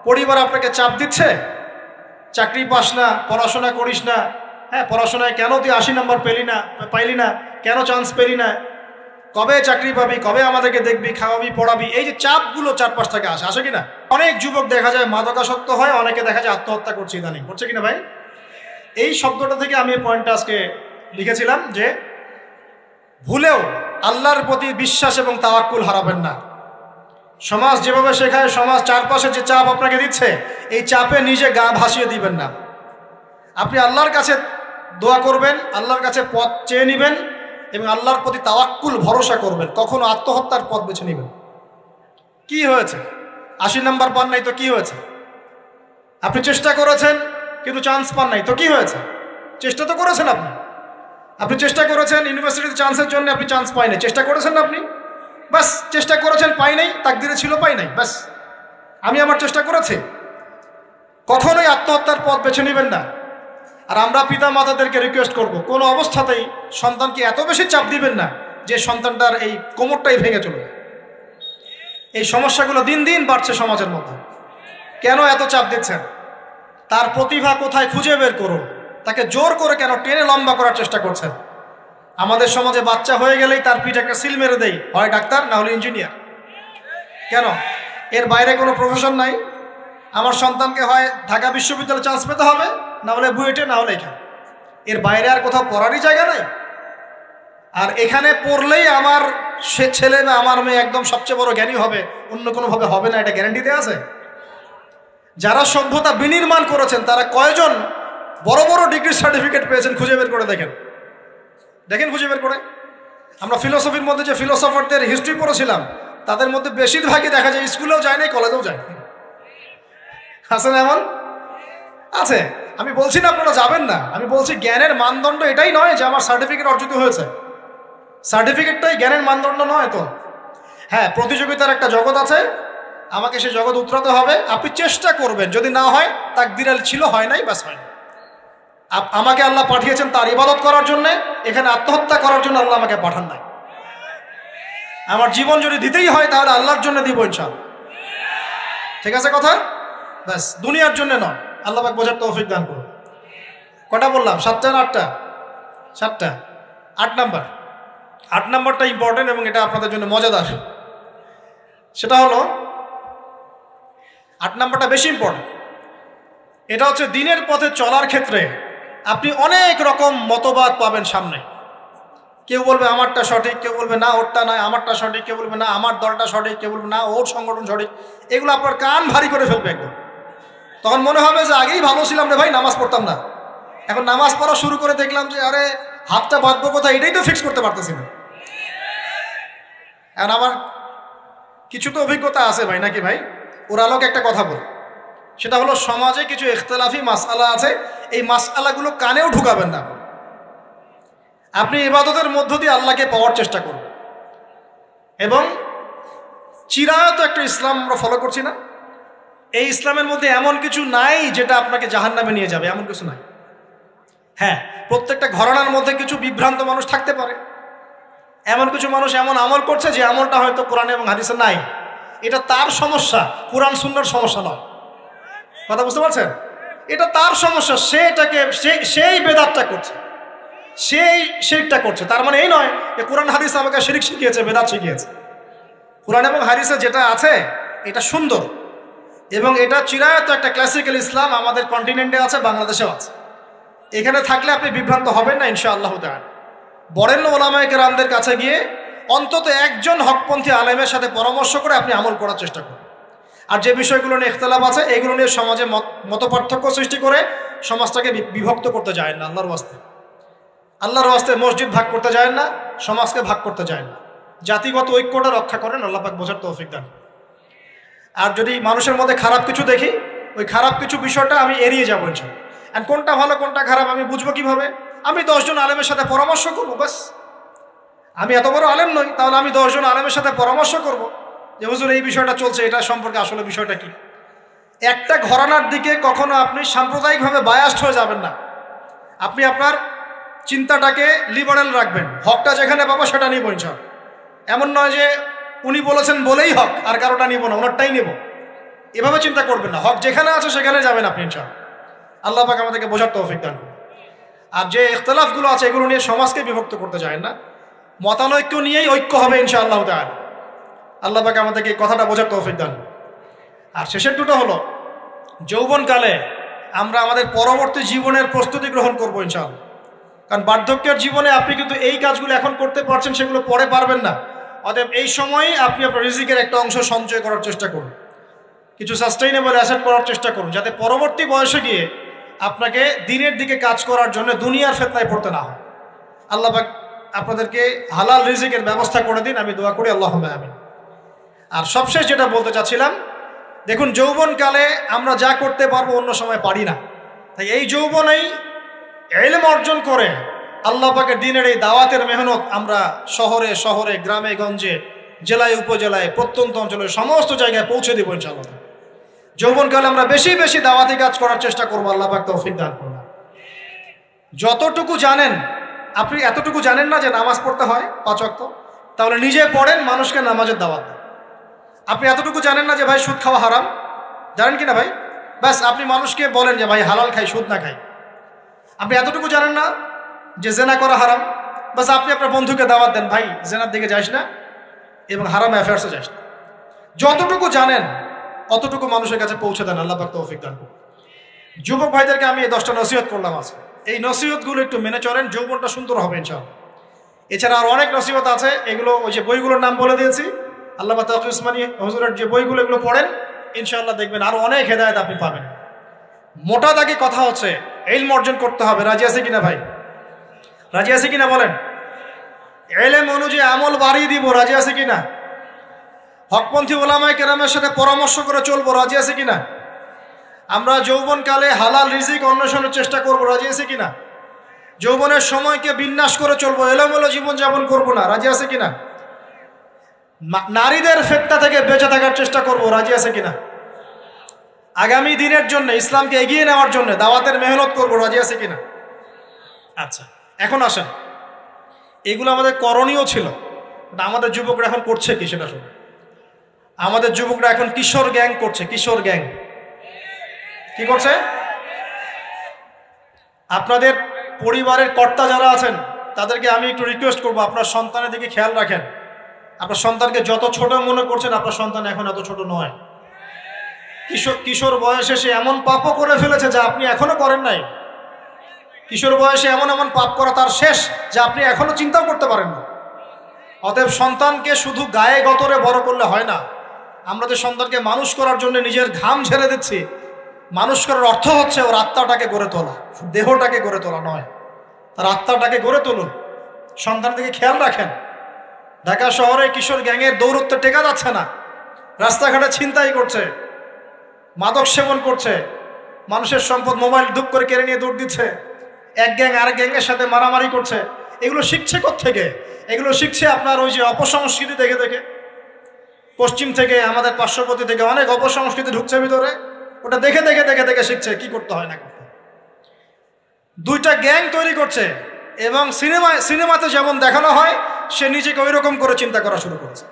পরিবার আপনাকে চাপ দিচ্ছে, চাকরি পাস না, পড়াশোনা করিস না, হ্যাঁ পড়াশোনায় কেন তুই 80 নাম্বার পাইলি না, কেন চান্স পেলি না, কবে চাকরি পাবি, কবে আমাদেরকে দেখবি, খাওয়াবি, পড়াবি, এই যে চাপগুলো চারপাশ থেকে আসে কিনা? অনেক যুবক দেখা যায় মাদকাসক্ত হয়, অনেকে দেখা যায় আত্মহত্যা করছে ইদানিং, করছে কিনা ভাই? এই শব্দটা থেকে আমি এই পয়েন্টটা আজকে লিখেছিলাম যে ভুলেও আল্লাহর প্রতি বিশ্বাস এবং তাওয়াক্কুল হারাবেন না। সমাজ যেভাবে শেখায়, সমাজ চারপাশে যে চাপ আপনাকে দিচ্ছে, এই চাপে নিজে গা ভাসিয়ে দিবেন না। আপনি আল্লাহর কাছে দোয়া করবেন, আল্লাহর কাছে পথ চেয়ে নেবেন এবং আল্লাহর প্রতি তাওয়াক্কুল ভরসা করবেন। কখনো আত্মহত্যার পথ বেছে নেবেন। কি হয়েছে? 80 নাম্বার পান নাই তো কি হয়েছে? আপনি চেষ্টা করেছেন কিন্তু চান্স পান নাই তো কি হয়েছে? চেষ্টা তো করেছেন আপনি চেষ্টা করেছেন ইউনিভার্সিটিতে চান্সের জন্য, আপনি চান্স পাই নাই, চেষ্টা করেছেন না আপনি? বাস, চেষ্টা করেছেন, পাই নাই, তাকদিরে ছিল পাই নাই, বাস। আমি আমার চেষ্টা করেছি। কখনোই আত্মহত্যার পথ বেছে নেবেন না। আর আমরা পিতা মাতাদেরকে রিকোয়েস্ট করব, কোনো অবস্থাতেই সন্তানকে এত বেশি চাপ দিবেন না যে সন্তানটার এই কোমরটাই ভেঙে চলবে। এই সমস্যাগুলো দিন দিন বাড়ছে সমাজের মধ্যে। কেন এত চাপ দিচ্ছেন? তার প্রতিভা কোথায় খুঁজে বের করুন। তাকে জোর করে কেন টেনে লম্বা করার চেষ্টা করছেন? আমাদের সমাজে বাচ্চা হয়ে গেলেই তার পিঠে একটা সিল মেরে দেয়, হয় ডাক্তার না হলে ইঞ্জিনিয়ার। কেন? এর বাইরে কোনো প্রফেশন নাই? আমার সন্তানকে হয় ঢাকা বিশ্ববিদ্যালয়ে চান্স পেতে হবে, না হলে বুয়েটে, না হলে এখানে। এর বাইরে আর কোথাও পড়ারই জায়গা নাই। আর এখানে পড়লেই আমার সে ছেলে বা আমার মেয়ে একদম সবচেয়ে বড় জ্ঞানী হবে, অন্য কোনোভাবে হবে না, এটা গ্যারান্টি দেওয়া আছে? যারা সভ্যতা বিনির্মাণ করেছেন তারা কয়জন বড় বড় ডিগ্রি সার্টিফিকেট পেয়েছেন খুঁজে বের করে দেখেন, দেখেন খুঁজে বের করে। আমরা ফিলোসফির মধ্যে যে ফিলোসফারদের হিস্ট্রি পড়েছিলাম তাদের মধ্যে বেশিরভাগই দেখা যায় স্কুলেও যায় নাই, কলেজেও যায়। আছে না এমন? আছে। আমি বলছি না আপনারা যাবেন না, আমি বলছি জ্ঞানের মানদণ্ড এটাই নয় যে আমার সার্টিফিকেট অর্জিত হয়েছে, সার্টিফিকেটটাই জ্ঞানের মানদণ্ড নয় তো। হ্যাঁ, প্রতিযোগিতার একটা জগৎ আছে, আমাকে সে জগৎ উতরাতে হবে। আপনি চেষ্টা করবেন, যদি না হয় তাকদিরে ছিল, হয় নাই, বাস হয় না। আমাকে আল্লাহ পাঠিয়েছেন তার ইবাদত করার জন্য, এখানে আত্মহত্যা করার জন্য আল্লাহ আমাকে পাঠান নাই। আমার জীবন যদি দিতেই হয় তাহলে আল্লাহর জন্য দিব ইনশাআল্লাহ। ঠিক আছে কথা? ব্যাস, দুনিয়ার জন্য নয়। আল্লাহ পাক বোঝার তৌফিক দান করুন। কটা বললাম? 7টা না 8টা? 7টা। 8 নাম্বার, 8 নাম্বারটা ইম্পর্টেন্ট এবং এটা আপনাদের জন্য মজাদার। সেটা হলো 8 নাম্বারটা বেশি ইম্পর্টেন্ট। এটা হচ্ছে দিনের পথে চলার ক্ষেত্রে আপনি অনেক রকম মতবাদ পাবেন সামনে। কেউ বলবে আমারটা সঠিক, কেউ বলবে না ওরটা নয়, আমারটা সঠিক, কেউ বলবে না আমার দলটা সঠিক, কেউ বলবে না ওর সংগঠন সঠিক। এগুলো আপনার কান ভারী করে ফেলবে একদম। তখন মনে হবে যে আগেই ভালো ছিলাম রে ভাই, নামাজ পড়তাম না, এখন নামাজ পড়া শুরু করে দেখলাম যে আরে হাতটা বাঁধবো কোথায় এটাই তো ফিক্স করতে পারতেছি না। এখন আমার কিছু তো অভিজ্ঞতা আছে ভাই, নাকি ভাই? ওর আলোকে একটা কথা বল, সেটা হলো সমাজে কিছু ইখতিলাফি মাসআলা আছে, এই মাসআলাগুলো কানেও ঢুকাবেন না। আপনি ইবাদতের মধ্য দিয়ে আল্লাহকে পাওয়ার চেষ্টা করুন। এবং চিরায়ত একটা ইসলাম আমরা ফলো করছি না, এই ইসলামের মধ্যে এমন কিছু নাই যেটা আপনাকে জাহান্নামে নিয়ে যাবে, এমন কিছু নাই। হ্যাঁ, প্রত্যেকটা ঘরানার মধ্যে কিছু বিভ্রান্ত মানুষ থাকতে পারে, এমন কিছু মানুষ এমন আমল করছে যে আমলটা হয়তো কোরআন এবং হাদিসে নাই। এটা তার সমস্যা, কোরআন সুন্নাহর সমস্যা নয়। কথা বুঝতে পারছেন? এটা তার সমস্যা, সে এটাকে সেই বেদাতটা করছে, সেই শিরকটা করছে। তার মানে এই নয় যে কোরআন হাদিস আমাকে শিরক শিখিয়েছে, বেদাত শিখিয়েছে। কোরআন এবং হাদিসে যেটা আছে এটা সুন্দর এবং এটা চিরায়ত একটা ক্লাসিক্যাল ইসলাম আমাদের কন্টিনেন্টে আছে, বাংলাদেশেও আছে। এখানে থাকলে আপনি বিভ্রান্ত হবেন না ইনশাআল্লাহ তাআলা। বরেণ্য ওলামায়ে কেরামদের কাছে গিয়ে অন্তত একজন হকপন্থী আলেমের সাথে পরামর্শ করে আপনি আমল করার চেষ্টা করুন। আর যে বিষয়গুলো নিয়ে ইখতিলাফ আছে এগুলো নিয়ে সমাজে মতপার্থক্য সৃষ্টি করে সমাজটাকে বিভক্ত করতে যায় না। আল্লাহর ওয়াস্তে মসজিদ ভাগ করতে যায় না, সমাজকে ভাগ করতে যায় না। জাতিগত ঐক্যটা রক্ষা করেন, আল্লাহ পাক বোঝার তৌফিক দান। আর যদি মানুষের মধ্যে খারাপ কিছু দেখি, ওই খারাপ কিছু বিষয়টা আমি এড়িয়ে যাবো ইনশাআল্লাহ। আর কোনটা ভালো কোনটা খারাপ আমি বুঝবো কিভাবে? আমি 10 জন আলেমের সাথে পরামর্শ করবো, বাস। আমি এত বড় আলেম নই, তাহলে আমি 10 জন আলেমের সাথে পরামর্শ করব যে হুজুর এই বিষয়টা চলছে, এটা সম্পর্কে আসলে বিষয়টা কি। একটা ঘরানার দিকে কখনো আপনি সাম্প্রদায়িকভাবে বায়াস্ট হয়ে যাবেন না। আপনি আপনার চিন্তাটাকে লিবারেল রাখবেন, হকটা যেখানে পাবো সেটা নিব ইনশাআল্লাহ। এমন নয় যে উনি বলেছেন বলেই হক আর কারোটা নিব না, ওনারটাই নিব, এভাবে চিন্তা করবেন না। হক যেখানে আছে সেখানে যাবেন আপনি ইনশাআল্লাহ। আল্লাহ পাক আমাদেরকে বোঝার তৌফিক দান। আর যে ইখতিলাফগুলো আছে এগুলো নিয়ে সমাজকে বিভক্ত করতে যায় না, মতানৈক্য নিয়েই ঐক্য হবে ইনশাআল্লাহ তাআলা। আল্লাহ পাক আমাদেরকে কথাটা বোঝার তৌফিক দান। আর শেষের দুটো হলো যৌবনকালে আমরা আমাদের পরবর্তী জীবনের প্রস্তুতি গ্রহণ করবো ইনশাআল্লাহ। কারণ বার্ধক্যের জীবনে আপনি কিন্তু এই কাজগুলো এখন করতে পারছেন, সেগুলো পরে পারবেন না। অতএব এই সময়ই আপনি আপনার রিজিকের একটা অংশ সঞ্চয় করার চেষ্টা করুন, কিছু সাস্টেইনেবল অ্যাসেট করার চেষ্টা করুন, যাতে পরবর্তী বয়সে গিয়ে আপনাকে দিনের দিকে কাজ করার জন্য দুনিয়ার ফিতনায় পড়তে না হয়। আল্লাহ পাক আপনাদেরকে হালাল রিজিকের ব্যবস্থা করে দিন, আমি দোয়া করি আল্লাহুম্মা আমিন। আর সবশেষ যেটা বলতে চাচ্ছিলাম, দেখুন যৌবনকালে আমরা যা করতে পারবো অন্য সময় পারি না। তাই এই যৌবনেই ইলম অর্জন করে আল্লাহ পাকের দ্বীনের এই দাওয়াতের মেহনত আমরা শহরে শহরে, গ্রামে গঞ্জে, জেলায় উপজেলায়, প্রত্যন্ত অঞ্চলে সমস্ত জায়গায় পৌঁছে দেবো ইনশাআল্লাহ। যৌবনকালে আমরা বেশি বেশি দাওয়াতি কাজ করার চেষ্টা করবো, আল্লাহ পাক তৌফিক দান করুন। যতটুকু জানেন, আপনি এতটুকু জানেন না যে নামাজ পড়তে হয় 5 ওয়াক্ত, তাহলে নিজে পড়েন, মানুষকে নামাজের দাওয়াত দেন। আপনি এতটুকু জানেন না যে ভাই সুদ খাওয়া হারাম, জানেন কি না ভাই? ব্যাস আপনি মানুষকে বলেন যে ভাই হালাল খাই, সুদ না খাই। আপনি এতটুকু জানেন না যে জেনা করা হারাম, বাস আপনি আপনার বন্ধুকে দাওয়াত দেন, ভাই জেনার দিকে যাস না এবং হারাম অ্যাফেয়ার্সে যাস না। যতটুকু জানেন অতটুকু মানুষের কাছে পৌঁছে দেন। আল্লাহ পাক তৌফিক দান করুন। যুবক ভাইদেরকে আমি এই 10টা নসিহত করলাম আছে, এই নসিহতগুলো একটু মেনে চলেন, যৌবনটা সুন্দর হবে ইনশাআল্লাহ। এছাড়া আর অনেক নসিহত আছে, এগুলো ওই যে বইগুলোর নাম বলে দিয়েছি, আল্লামা তাকি উসমানী হুজুরের যে বইগুলো, এগুলো পড়েন, ইনশাআল্লাহ দেখবেন আরো অনেক হেদায়েত আপনি পাবেন। মোটা দাগে কথা হচ্ছে ইলম অর্জন করতে হবে। রাজি আছে কিনা ভাই? রাজি আছে কিনা বলেন? ইলম অনুযায়ী আমল বাড়িয়ে দিব। রাজি আছে কিনা? হকপন্থী ওলামায়ে কেরামের সাথে পরামর্শ করে চলবো। রাজি আছে কিনা? আমরা যৌবনকালে হালাল রিজিক অন্বেষণের চেষ্টা করবো। রাজি আছে কিনা? যৌবনের সময়কে বিন্যাস করে চলবো, এলোমেলো জীবনযাপন করবো না। রাজি আছে কিনা? নারীদের ফিতনা থেকে বেঁচে থাকার চেষ্টা করব। রাজি আছে কিনা? আগামী দিনের জন্য, ইসলামকে এগিয়ে নেওয়ার জন্য দাওয়াতের মেহনত করব। রাজি আছে কিনা? আচ্ছা, এখন আসেন, এগুলো আমাদের করণীয় ছিল, আমাদের যুবকরা এখন করছে কি সেটা শুনুন। আমাদের যুবকরা এখন কিশোর গ্যাং করছে। কিশোর গ্যাং কি করছে? আপনাদের পরিবারের কর্তা যারা আছেন তাদেরকে আমি একটু রিকোয়েস্ট করবো, আপনার সন্তানের দিকে খেয়াল রাখেন। আপনার সন্তানকে যত ছোট মনে করছেন, আপনার সন্তান এখন এত ছোট নয়। কিশোর বয়সে সে এমন পাপও করে ফেলেছে যা আপনি এখনো করেন নাই। কিশোর বয়সে এমন এমন পাপ করা তার শেষ যা আপনি এখনো চিন্তাও করতে পারেন না। অতএব সন্তানকে শুধু গায়ে গতরে বড় করলে হয় না। আমরা যে সন্তানকে মানুষ করার জন্য নিজের ঘাম ঝেড়ে দিচ্ছি, মানুষ করার অর্থ হচ্ছে ওর আত্মাটাকে গড়ে তোলা, দেহটাকে গড়ে তোলা নয়, তার আত্মাটাকে গড়ে তুলুন। সন্তান থেকে খেয়াল রাখেন। ঢাকা শহরে কিশোর গ্যাংয়ের দৌরত্বে টেকা যাচ্ছে না। রাস্তাঘাটে ছিনতাই করছে, মাদক সেবন করছে, মানুষের সম্পদ মোবাইল ধুপ করে কেড়ে নিয়ে দৌড় দিচ্ছে, এক গ্যাং আরেক গ্যাংয়ের সাথে মারামারি করছে। এগুলো শিখছে কোত্থেকে? এগুলো শিখছে আপনার ওই যে অপসংস্কৃতি দেখে দেখে। পশ্চিম থেকে, আমাদের পার্শ্ববর্তী থেকে অনেক অপসংস্কৃতি ঢুকছে ভিতরে, ওটা দেখে দেখে দেখে দেখে শিখছে কি করতে হয় না করতে। দুইটা গ্যাং তৈরি করছে এবং সিনেমাতে যেমন দেখানো হয় সে নিজেকে ওই রকম করে চিন্তা করা শুরু করেছে।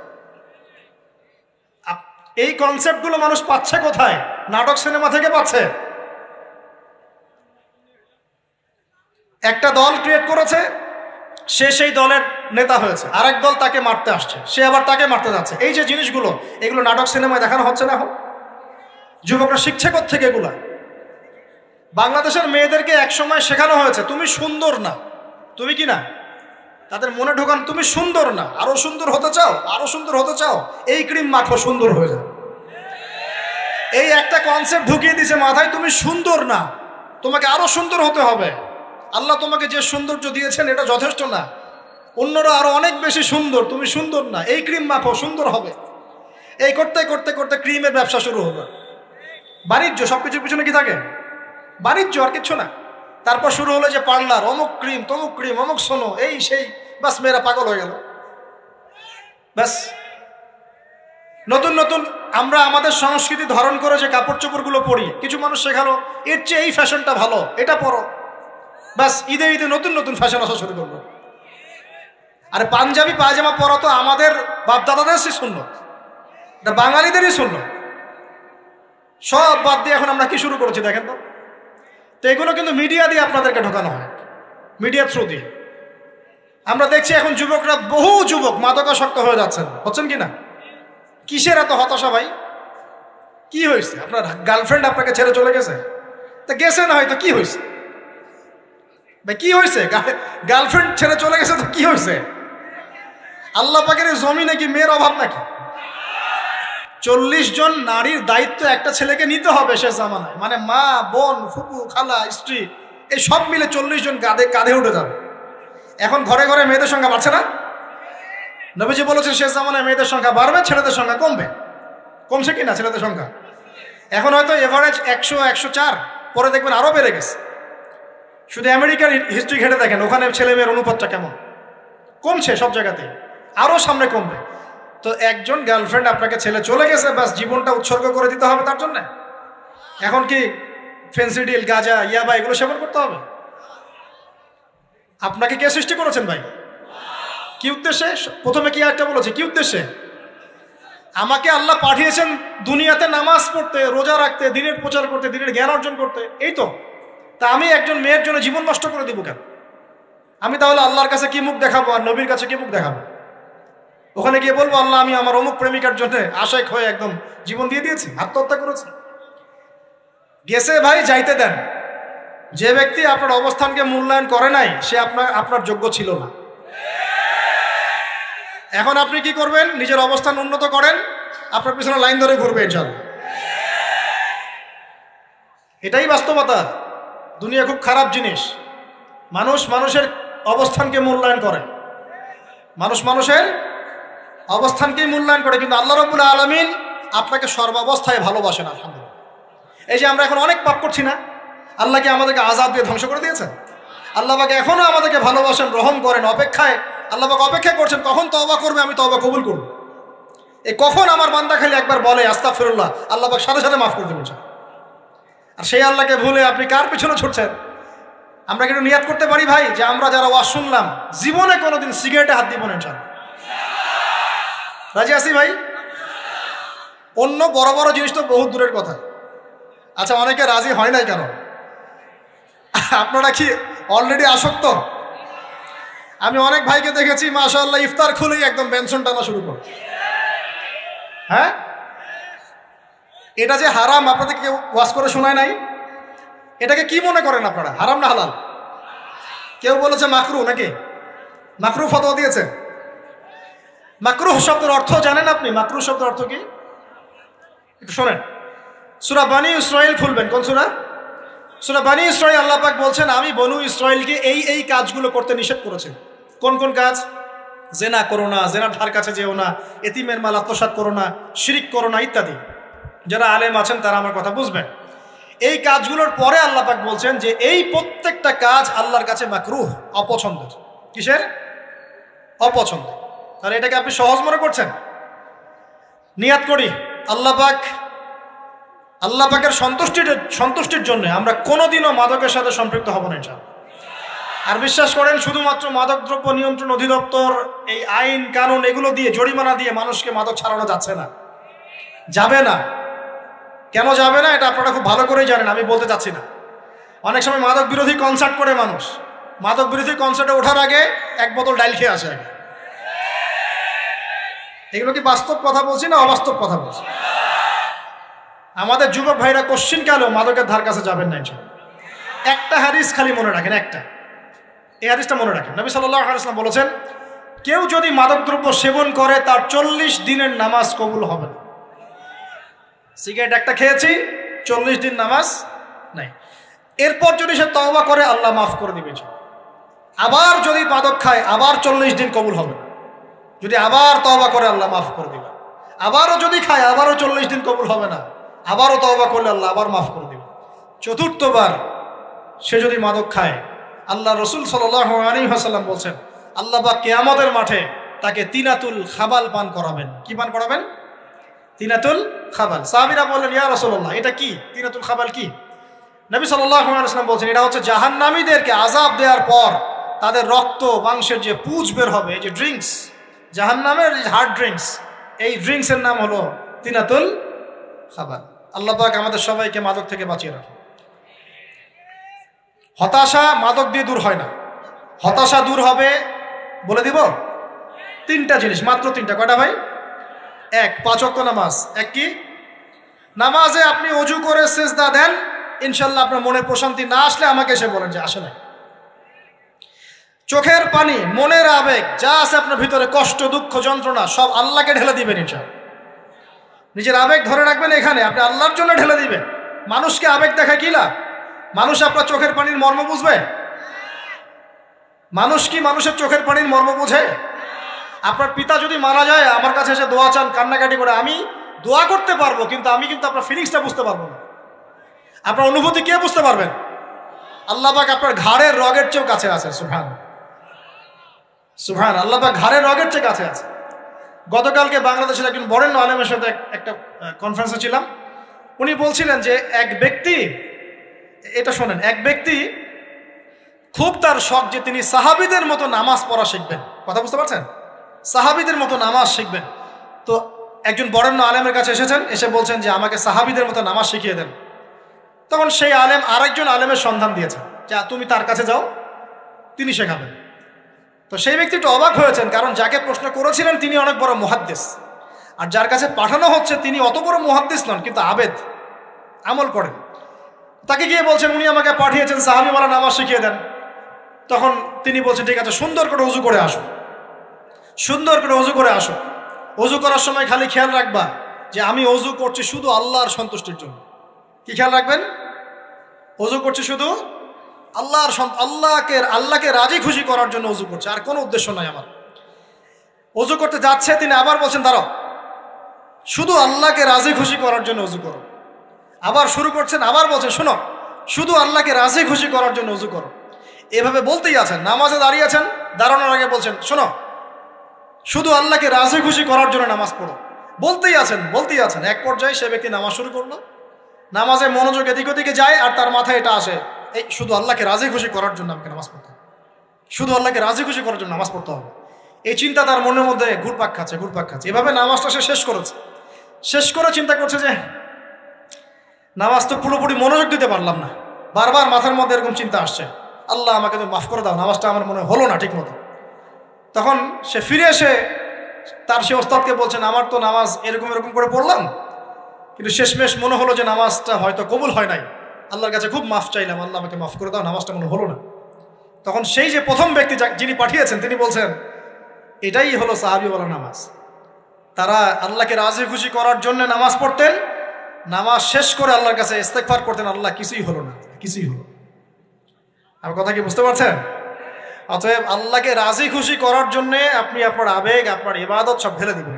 এই কনসেপ্টগুলো মানুষ পাচ্ছে কোথায়? নাটক সিনেমা থেকে পাচ্ছে। একটা দল ক্রিয়েট করেছে, সে সেই দলের নেতা হয়েছে, আরেক দল তাকে মারতে আসছে, সে আবার তাকে মারতে যাচ্ছে। এই যে জিনিসগুলো, এগুলো নাটক সিনেমায় দেখানো হচ্ছে না এখন? যুবকরা শিখছে কোত্থেকে এগুলা? বাংলাদেশের মেয়েদেরকে একসময় শেখানো হয়েছে তুমি সুন্দর না, তুমি কি না, তাদের মনে ঢোকান তুমি সুন্দর না, আরো সুন্দর হতে চাও, আরো সুন্দর হতে চাও, এই ক্রিম মাখো সুন্দর হয়ে যাও। এই একটা কনসেপ্ট ঢুকিয়ে দিছে মাথায়, তুমি সুন্দর না, তোমাকে আরো সুন্দর হতে হবে। আল্লাহ তোমাকে যে সৌন্দর্য দিয়েছেন এটা যথেষ্ট না, অন্যরা আরো অনেক বেশি সুন্দর, তুমি সুন্দর না, এই ক্রিম মাখো সুন্দর হবে। এই করতে করতে করতে ক্রিমের ব্যবসা শুরু হলো। বাণিজ্য, সবকিছুর পিছনে কি থাকে? বাণিজ্য, আর কিচ্ছু না। তারপর শুরু হলো যে পার্লার, অমুক ক্রিম তমুক ক্রিম, অমুক সোনো, এই সেই, বাস মেয়েরা পাগল হয়ে গেল। ব্যাস নতুন নতুন আমরা আমাদের সংস্কৃতি ধারণ করে যে কাপড় চোপড়গুলো পরি, কিছু মানুষ শেখালো এর চেয়ে এই ফ্যাশনটা ভালো, এটা পরো। ব্যাস ঈদে ঈদে নতুন নতুন ফ্যাশন আসা শুরু করলো। আরে পাঞ্জাবি পায়জামা পরা তো আমাদের বাপ দাদাদেরই সুন্নত, এটা বাঙালিদেরই সুন্নত। সব বাদ দিয়ে এখন আমরা কি শুরু করেছি দেখেন তো। তো এগুলো কিন্তু মিডিয়া দিয়ে আপনাদেরকে ঢোকানো হয়, মিডিয়া থ্রু দিয়ে। আমরা দেখছি এখন যুবকরা, বহু যুবক মাদকাসক্ত হয়ে যাচ্ছেন, হচ্ছেন কি না? কিসের এত হতাশা ভাই? কি হয়েছে? আপনার গার্লফ্রেন্ড আপনাকে ছেড়ে চলে গেছে? তা গেছে না হয়তো, কি হয়েছে ভাই? কি হয়েছে? গার্লফ্রেন্ড ছেড়ে চলে গেছে তো কি হয়েছে? আল্লাহ পাকের জমিনে কি মেয়ের অভাব নাকি? 40 জন নারীর দায়িত্ব একটা ছেলেকে নিতে হবে সে জামানায়, মানে মা, বোন, ফুপু, খালা, স্ত্রী, এই সব মিলে 40 জন কাঁধে উঠে যাবে। এখন ঘরে ঘরে মেয়েদের সংখ্যা বাড়ছে না? নবীজি বলেছেন শেষ জামানায় মেয়েদের সংখ্যা বাড়বে, ছেলেদের সংখ্যা কমবে। কমছে কি না ছেলেদের সংখ্যা? এখন হয়তো এভারেজ 100, 104, পরে দেখবেন আরো বেড়ে গেছে। শুধু আমেরিকার হিস্ট্রি ঘেটে দেখেন, ওখানে ছেলে মেয়ের অনুপাতটা কেমন, কমছে সব জায়গাতে, আরো সামনে কমবে। তো একজন গার্লফ্রেন্ড আপনাকে ছেলে চলে গেছে, ব্যাস জীবনটা উৎসর্গ করে দিতে হবে তার জন্য? এখন কি ফেন্সিডিল, গাঁজা, ইয়াবা এগুলো সেবন করতে হবে? আপনাকে কে সৃষ্টি করেছেন ভাই? কি উদ্দেশ্যে? প্রথমে কি একটা বলেছে, কি উদ্দেশ্যে? আমাকে আল্লাহ পাঠিয়েছেন দুনিয়াতে নামাজ পড়তে, রোজা রাখতে, দিনের প্রচার করতে, দিনের জ্ঞান অর্জন করতে, এই তো। তা আমি একজন মেয়ের জন্য জীবন নষ্ট করে দিব কেন? আমি তাহলে আল্লাহর কাছে কি মুখ দেখাবো আর নবীর কাছে কি মুখ দেখাবো? ওখানে গিয়ে বলবো আল্লাহ আমি আমার অমুক প্রেমিকার জন্য আশেক হয়ে একদম জীবন দিয়ে দিয়েছি, আত্মহত্যা করেছি? গেছে ভাই, যাইতে দেন। যে ব্যক্তি আপনার অবস্থানকে মূল্যায়ন করে নাই সে আপনার যোগ্য ছিল না। এখন আপনি কি করবেন? নিজের অবস্থান উন্নত করেন, আপনার পিছনে লাইন ধরে ঘুরবে ইনশাআল্লাহ। এটাই বাস্তবতা। দুনিয়া খুব খারাপ জিনিস। মানুষ মানুষের অবস্থানকে মূল্যায়ন করে, মানুষ মানুষের অবস্থানকেই মূল্যায়ন করে, কিন্তু আল্লাহ রাব্বুল আলামিন আপনাকে সর্বাবস্থায় ভালোবাসেন। আলহামদুলিল্লাহ। এই যে আমরা এখন অনেক পাপ করছি না, আল্লাহ কি আমাদেরকে আযাব দিয়ে ধ্বংস করে দিয়েছেন? আল্লাহ পাক এখনো আমাদেরকে ভালোবাসেন, রহম করেন, আল্লাহ পাক অপেক্ষা করছেন কখন তওবা করবে, আমি তওবা কবুল করব। এই কখন আমার বান্দা খালি একবার বলে আস্তাগফিরুল্লাহ, আল্লাহ পাক সাথে সাথে মাফ করে দেবেন। আর সেই আল্লাহকে ভুলে আপনি কার পিছনে ছুটছেন? আমরা কিন্তু নিয়াত করতে পারি ভাই যে আমরা যারা ওয়াজ শুনলাম জীবনে কোনোদিন সিগারেটে হাত দিব না ইনশাআল্লাহ। রাজি আছি ভাই? অন্য বড় বড় জিনিস তো বহুত দূরের কথা। আচ্ছা, অনেকে রাজি হয় নাই কেন? আপনারা কি অলরেডি আসক্ত? আমি অনেক ভাইকে দেখেছি মাশাআল্লাহ ইফতার খুলেই একদম বেনসন টানা শুরু করে। হ্যাঁ, এটা যে হারাম আপনাদেরকে কেউ ওয়াজ করে শোনায় নাই? এটাকে কি মনে করেন আপনারা, হারাম না হালাল? কেউ বলেছে মাকরু, নাকি মাকরু ফতোয়া দিয়েছে? মাকরুহ শব্দের অর্থ জানেন আপনি? মাকরুহ শব্দের অর্থ কি একটু শোনেন। সূরা বনী ইসরাইল খুলবেন। কোন সূরা? সূরা বনী ইসরাইল। আল্লাহ পাক বলছেন আমি বনু ইসরাইলকে এই কাজগুলো করতে নিষেধ করেছি। কোন কোন কাজ? জেনা করো না, জেনার ধার কাছে যেও না, এতিমের মাল আত্মসাৎ করো না, শিরিক করো না ইত্যাদি। যারা আলেম আছেন তারা আমার কথা বুঝবেন। এই কাজগুলোর পরে আল্লাহ পাক বলছেন যে এই প্রত্যেকটা কাজ আল্লাহর কাছে মাকরুহ, অপছন্দের। কিসের? অপছন্দ। তাহলে এটাকে আপনি সহজ মনে করছেন? নিয়াত করি আল্লাহ পাকের সন্তুষ্টির জন্য আমরা কোনোদিনও মাদকের সাথে সম্পৃক্ত হব না ইনশাআল্লাহ। আর বিশ্বাস করেন, শুধুমাত্র মাদকদ্রব্য নিয়ন্ত্রণ অধিদপ্তর এই আইন কানুন এগুলো দিয়ে, জরিমানা দিয়ে মানুষকে মাদক ছাড়ানো যাচ্ছে না, যাবে না। কেন যাবে না এটা আপনারা খুব ভালো করেই জানেন, আমি বলতে চাচ্ছি না। অনেক সময় মাদক বিরোধী কনসার্ট করে মানুষ, মাদক বিরোধী কনসার্টে ওঠার আগে এক বোতল ডাইল খেয়ে আসে আগে। এগুলো কি বাস্তব কথা বলছি না অবাস্তব কথা বলছি? আমাদের যুবক ভাইরা কোশ্চিন কালেও মাদকের ধার কাছে যাবেন না ইনশাআল্লাহ। একটা হাদিস খালি মনে রাখেন, একটা, এই হাদিসটা মনে রাখেন। নবী সাল্লাল্লাহু আলাইহি ওয়াসাল্লাম বলেছেন কেউ যদি মাদকদ্রব্য সেবন করে তার 40 দিনের নামাজ কবুল হবে না। সিগারেট একটা খেয়েছি, 40 দিন নামাজ নাই। এরপর যদি সে তওবা করে আল্লাহ মাফ করে দিবে। আবার যদি মাদক খায় আবার 40 দিন কবুল হবে না। যদি আবার তওবা করে আল্লাহ মাফ করে দিবে। আবারও যদি খায় আবারও 40 দিন কবুল হবে না। আবারও তওবা করলে আল্লাহ আবার মাফ করে দিবে। চতুর্থবার সে যদি মাদক খায়, আল্লাহ রসুল সাল্লাল্লাহু আলাইহি ওয়াসাল্লাম বলছেন আল্লাহ পাক কিয়ামতের মাঠে তাকে তিনাতুল খাবাল পান করাবেন। কি পান করাবেন? তিনাতুল খাবাল। সাহাবীরা বললেন ইয়া রাসূলুল্লাহ এটা কি? তিনাতুল খাবাল কি? নবী সাল্লাল্লাহু আলাইহি ওয়াসাল্লাম বলছেন এটা হচ্ছে জাহান্নামীদেরকে আযাব দেওয়ার পর তাদের রক্ত মাংসের যে পুঁজ বের হবে, এই যে ড্রিঙ্কস, জাহান্নামের হার্ড ড্রিঙ্কস, এই ড্রিঙ্কসের নাম হলো তিনাতুল খাবাল। আল্লাহ পাক আমাদের সবাইকে মাদক থেকে বাঁচিয়ে রাখুন। হতাশা মাদক দিয়ে দূর হয় না। হতাশা দূর হবে, বলে দিব, 3টা জিনিস, মাত্র 3টা। কয়টা ভাই? 1, 5 ওয়াক্ত নামাজ। এক কি? নামাজে আপনি ওযু করে সিজদা দেন, ইনশাআল্লাহ আপনার মনে প্রশান্তি না আসলে আমাকে এসে বলেন যে আসে না। চোখের পানি, মনের আবেগ যা আছে আপনার ভিতরে, কষ্ট, দুঃখ, যন্ত্রণা সব আল্লাহকে ঢেলে দিবেন ইনশাআল্লাহ। নিজের আবেগ ধরে রাখবেন এখানে, আপনি আল্লাহর জন্য ঢেলে দিবেন। মানুষকে আবেগ দেখায় কি লাভ? মানুষ আপনার চোখের পানির মর্ম বুঝবে? মানুষ কি মানুষের চোখের পানির মর্ম বুঝে? আপনার পিতা যদি মারা যায় আমার কাছে এসে দোয়া চান, কান্নাকাটি করে, আমি দোয়া করতে পারবো কিন্তু আমি কিন্তু আপনার ফিলিংসটা বুঝতে পারবো না। আপনার অনুভূতি কে বুঝতে পারবেন? আল্লাহ পাক আপনার ঘাড়ের রগের চেয়েও কাছে আছে। সুবহান সুবহান, আল্লাহ পাক ঘাড়ের রগের চেয়ে কাছে আছে। গতকালকে বাংলাদেশের একজন বরেণ্য আলেমের সাথে একটা কনফারেন্সে ছিলাম। উনি বলছিলেন যে এক ব্যক্তি, এটা শোনেন, এক ব্যক্তি খুব তার শখ যে তিনি সাহাবীদের মতো নামাজ পড়া শিখবেন। কথা বুঝতে পারছেন? সাহাবীদের মতো নামাজ শিখবেন। তো একজন বরেণ্য আলেমের কাছে এসেছেন, এসে বলছেন যে আমাকে সাহাবীদের মতো নামাজ শিখিয়ে দেন। তখন সেই আলেম আরেকজন আলেমের সন্ধান দিয়েছেন যে তুমি তার কাছে যাও, তিনি শেখাবেন। তো সেই ব্যক্তি একটু অবাক হয়েছেন, কারণ যাকে প্রশ্ন করেছিলেন তিনি অনেক বড় মুহাদ্দিস, আর যার কাছে পাঠানো হচ্ছে তিনি অত বড় মুহাদ্দিস নন, কিন্তু আবেদ, আমল করেন। তাকে গিয়ে বলছেন উনি আমাকে পাঠিয়েছেন সাহাবীওয়ালা নামাজ শিখিয়ে দেন। তখন তিনি বলছেন ঠিক আছে, সুন্দর করে উজু করে আসো, সুন্দর করে অজু করে আসো। অজু করার সময় খালি খেয়াল রাখবা যে আমি অজু করছি শুধু আল্লাহর সন্তুষ্টির জন্য। কি খেয়াল রাখবেন? অজু করছি শুধু আল্লাহকে রাজি খুশি করার জন্য অজু করছে, আর কোনো উদ্দেশ্য নাই আমার। অজু করতে যাচ্ছে, তিনি আবার বলছেন দাঁড়াও, শুধু আল্লাহকে রাজি খুশি করার জন্য অজু করো। আবার শুরু করছেন, আবার বলছেন শোনো, শুধু আল্লাহকে রাজি খুশি করার জন্য অজু করো। এভাবে বলতেই আছেন, নামাজে দাঁড়িয়েছেন, দাঁড়ানোর আগে বলছেন শোনো, শুধু আল্লাহকে রাজি খুশি করার জন্য নামাজ পড়ো। বলতেই আছেন। এক পর্যায়ে সে ব্যক্তি নামাজ শুরু করলো, নামাজে মনোযোগ এদিক ওদিকে যায়, আর তার মাথায় এটা আসে, এই শুধু আল্লাহকে রাজি খুশি করার জন্য আমাকে নামাজ পড়তে হবে, শুধু আল্লাহকে রাজি খুশি করার জন্য নামাজ পড়তে হবে। এই চিন্তা তার মনের মধ্যে ঘুরপাক খাচ্ছে। এভাবে নামাজটা সে শেষ করেছে। শেষ করে চিন্তা করছে যে নামাজ তো পুরোপুরি মনোযোগ দিতে পারলাম না, বারবার মাথার মধ্যে এরকম চিন্তা আসছে, আল্লাহ আমাকে তুমি মাফ করে দাও, নামাজটা আমার মনে হলো না ঠিক মতো। তখন সে ফিরে এসে তার সে ওস্তাদকে বলছেন আমার তো নামাজ এরকম করে পড়লাম, কিন্তু শেষমেশ মনে হলো যে নামাজটা হয়তো কবুল হয় নাই, আল্লাহর কাছে খুব মাফ চাইলাম, আল্লাহ আমাকে মাফ করে দাও, নামাজটা মনে হলো না। তখন সেই যে প্রথম ব্যক্তি যিনি পাঠিয়েছেন তিনি বলছেন এটাই হলো সাহাবীওয়ালা নামাজ। তারা আল্লাহকে রাজি খুশি করার জন্য নামাজ পড়তেন, নামাজ শেষ করে আল্লাহর কাছে ইস্তেগফার করতেন, আল্লাহ কিছুই হলো না, কিছুই হলো। আমার কথা কি বুঝতে পারছেন? অতএব আল্লাহকে রাজি খুশি করার জন্য আপনি আপনার আবেগ, আপনার ইবাদত সব ঢেলে দিবেন,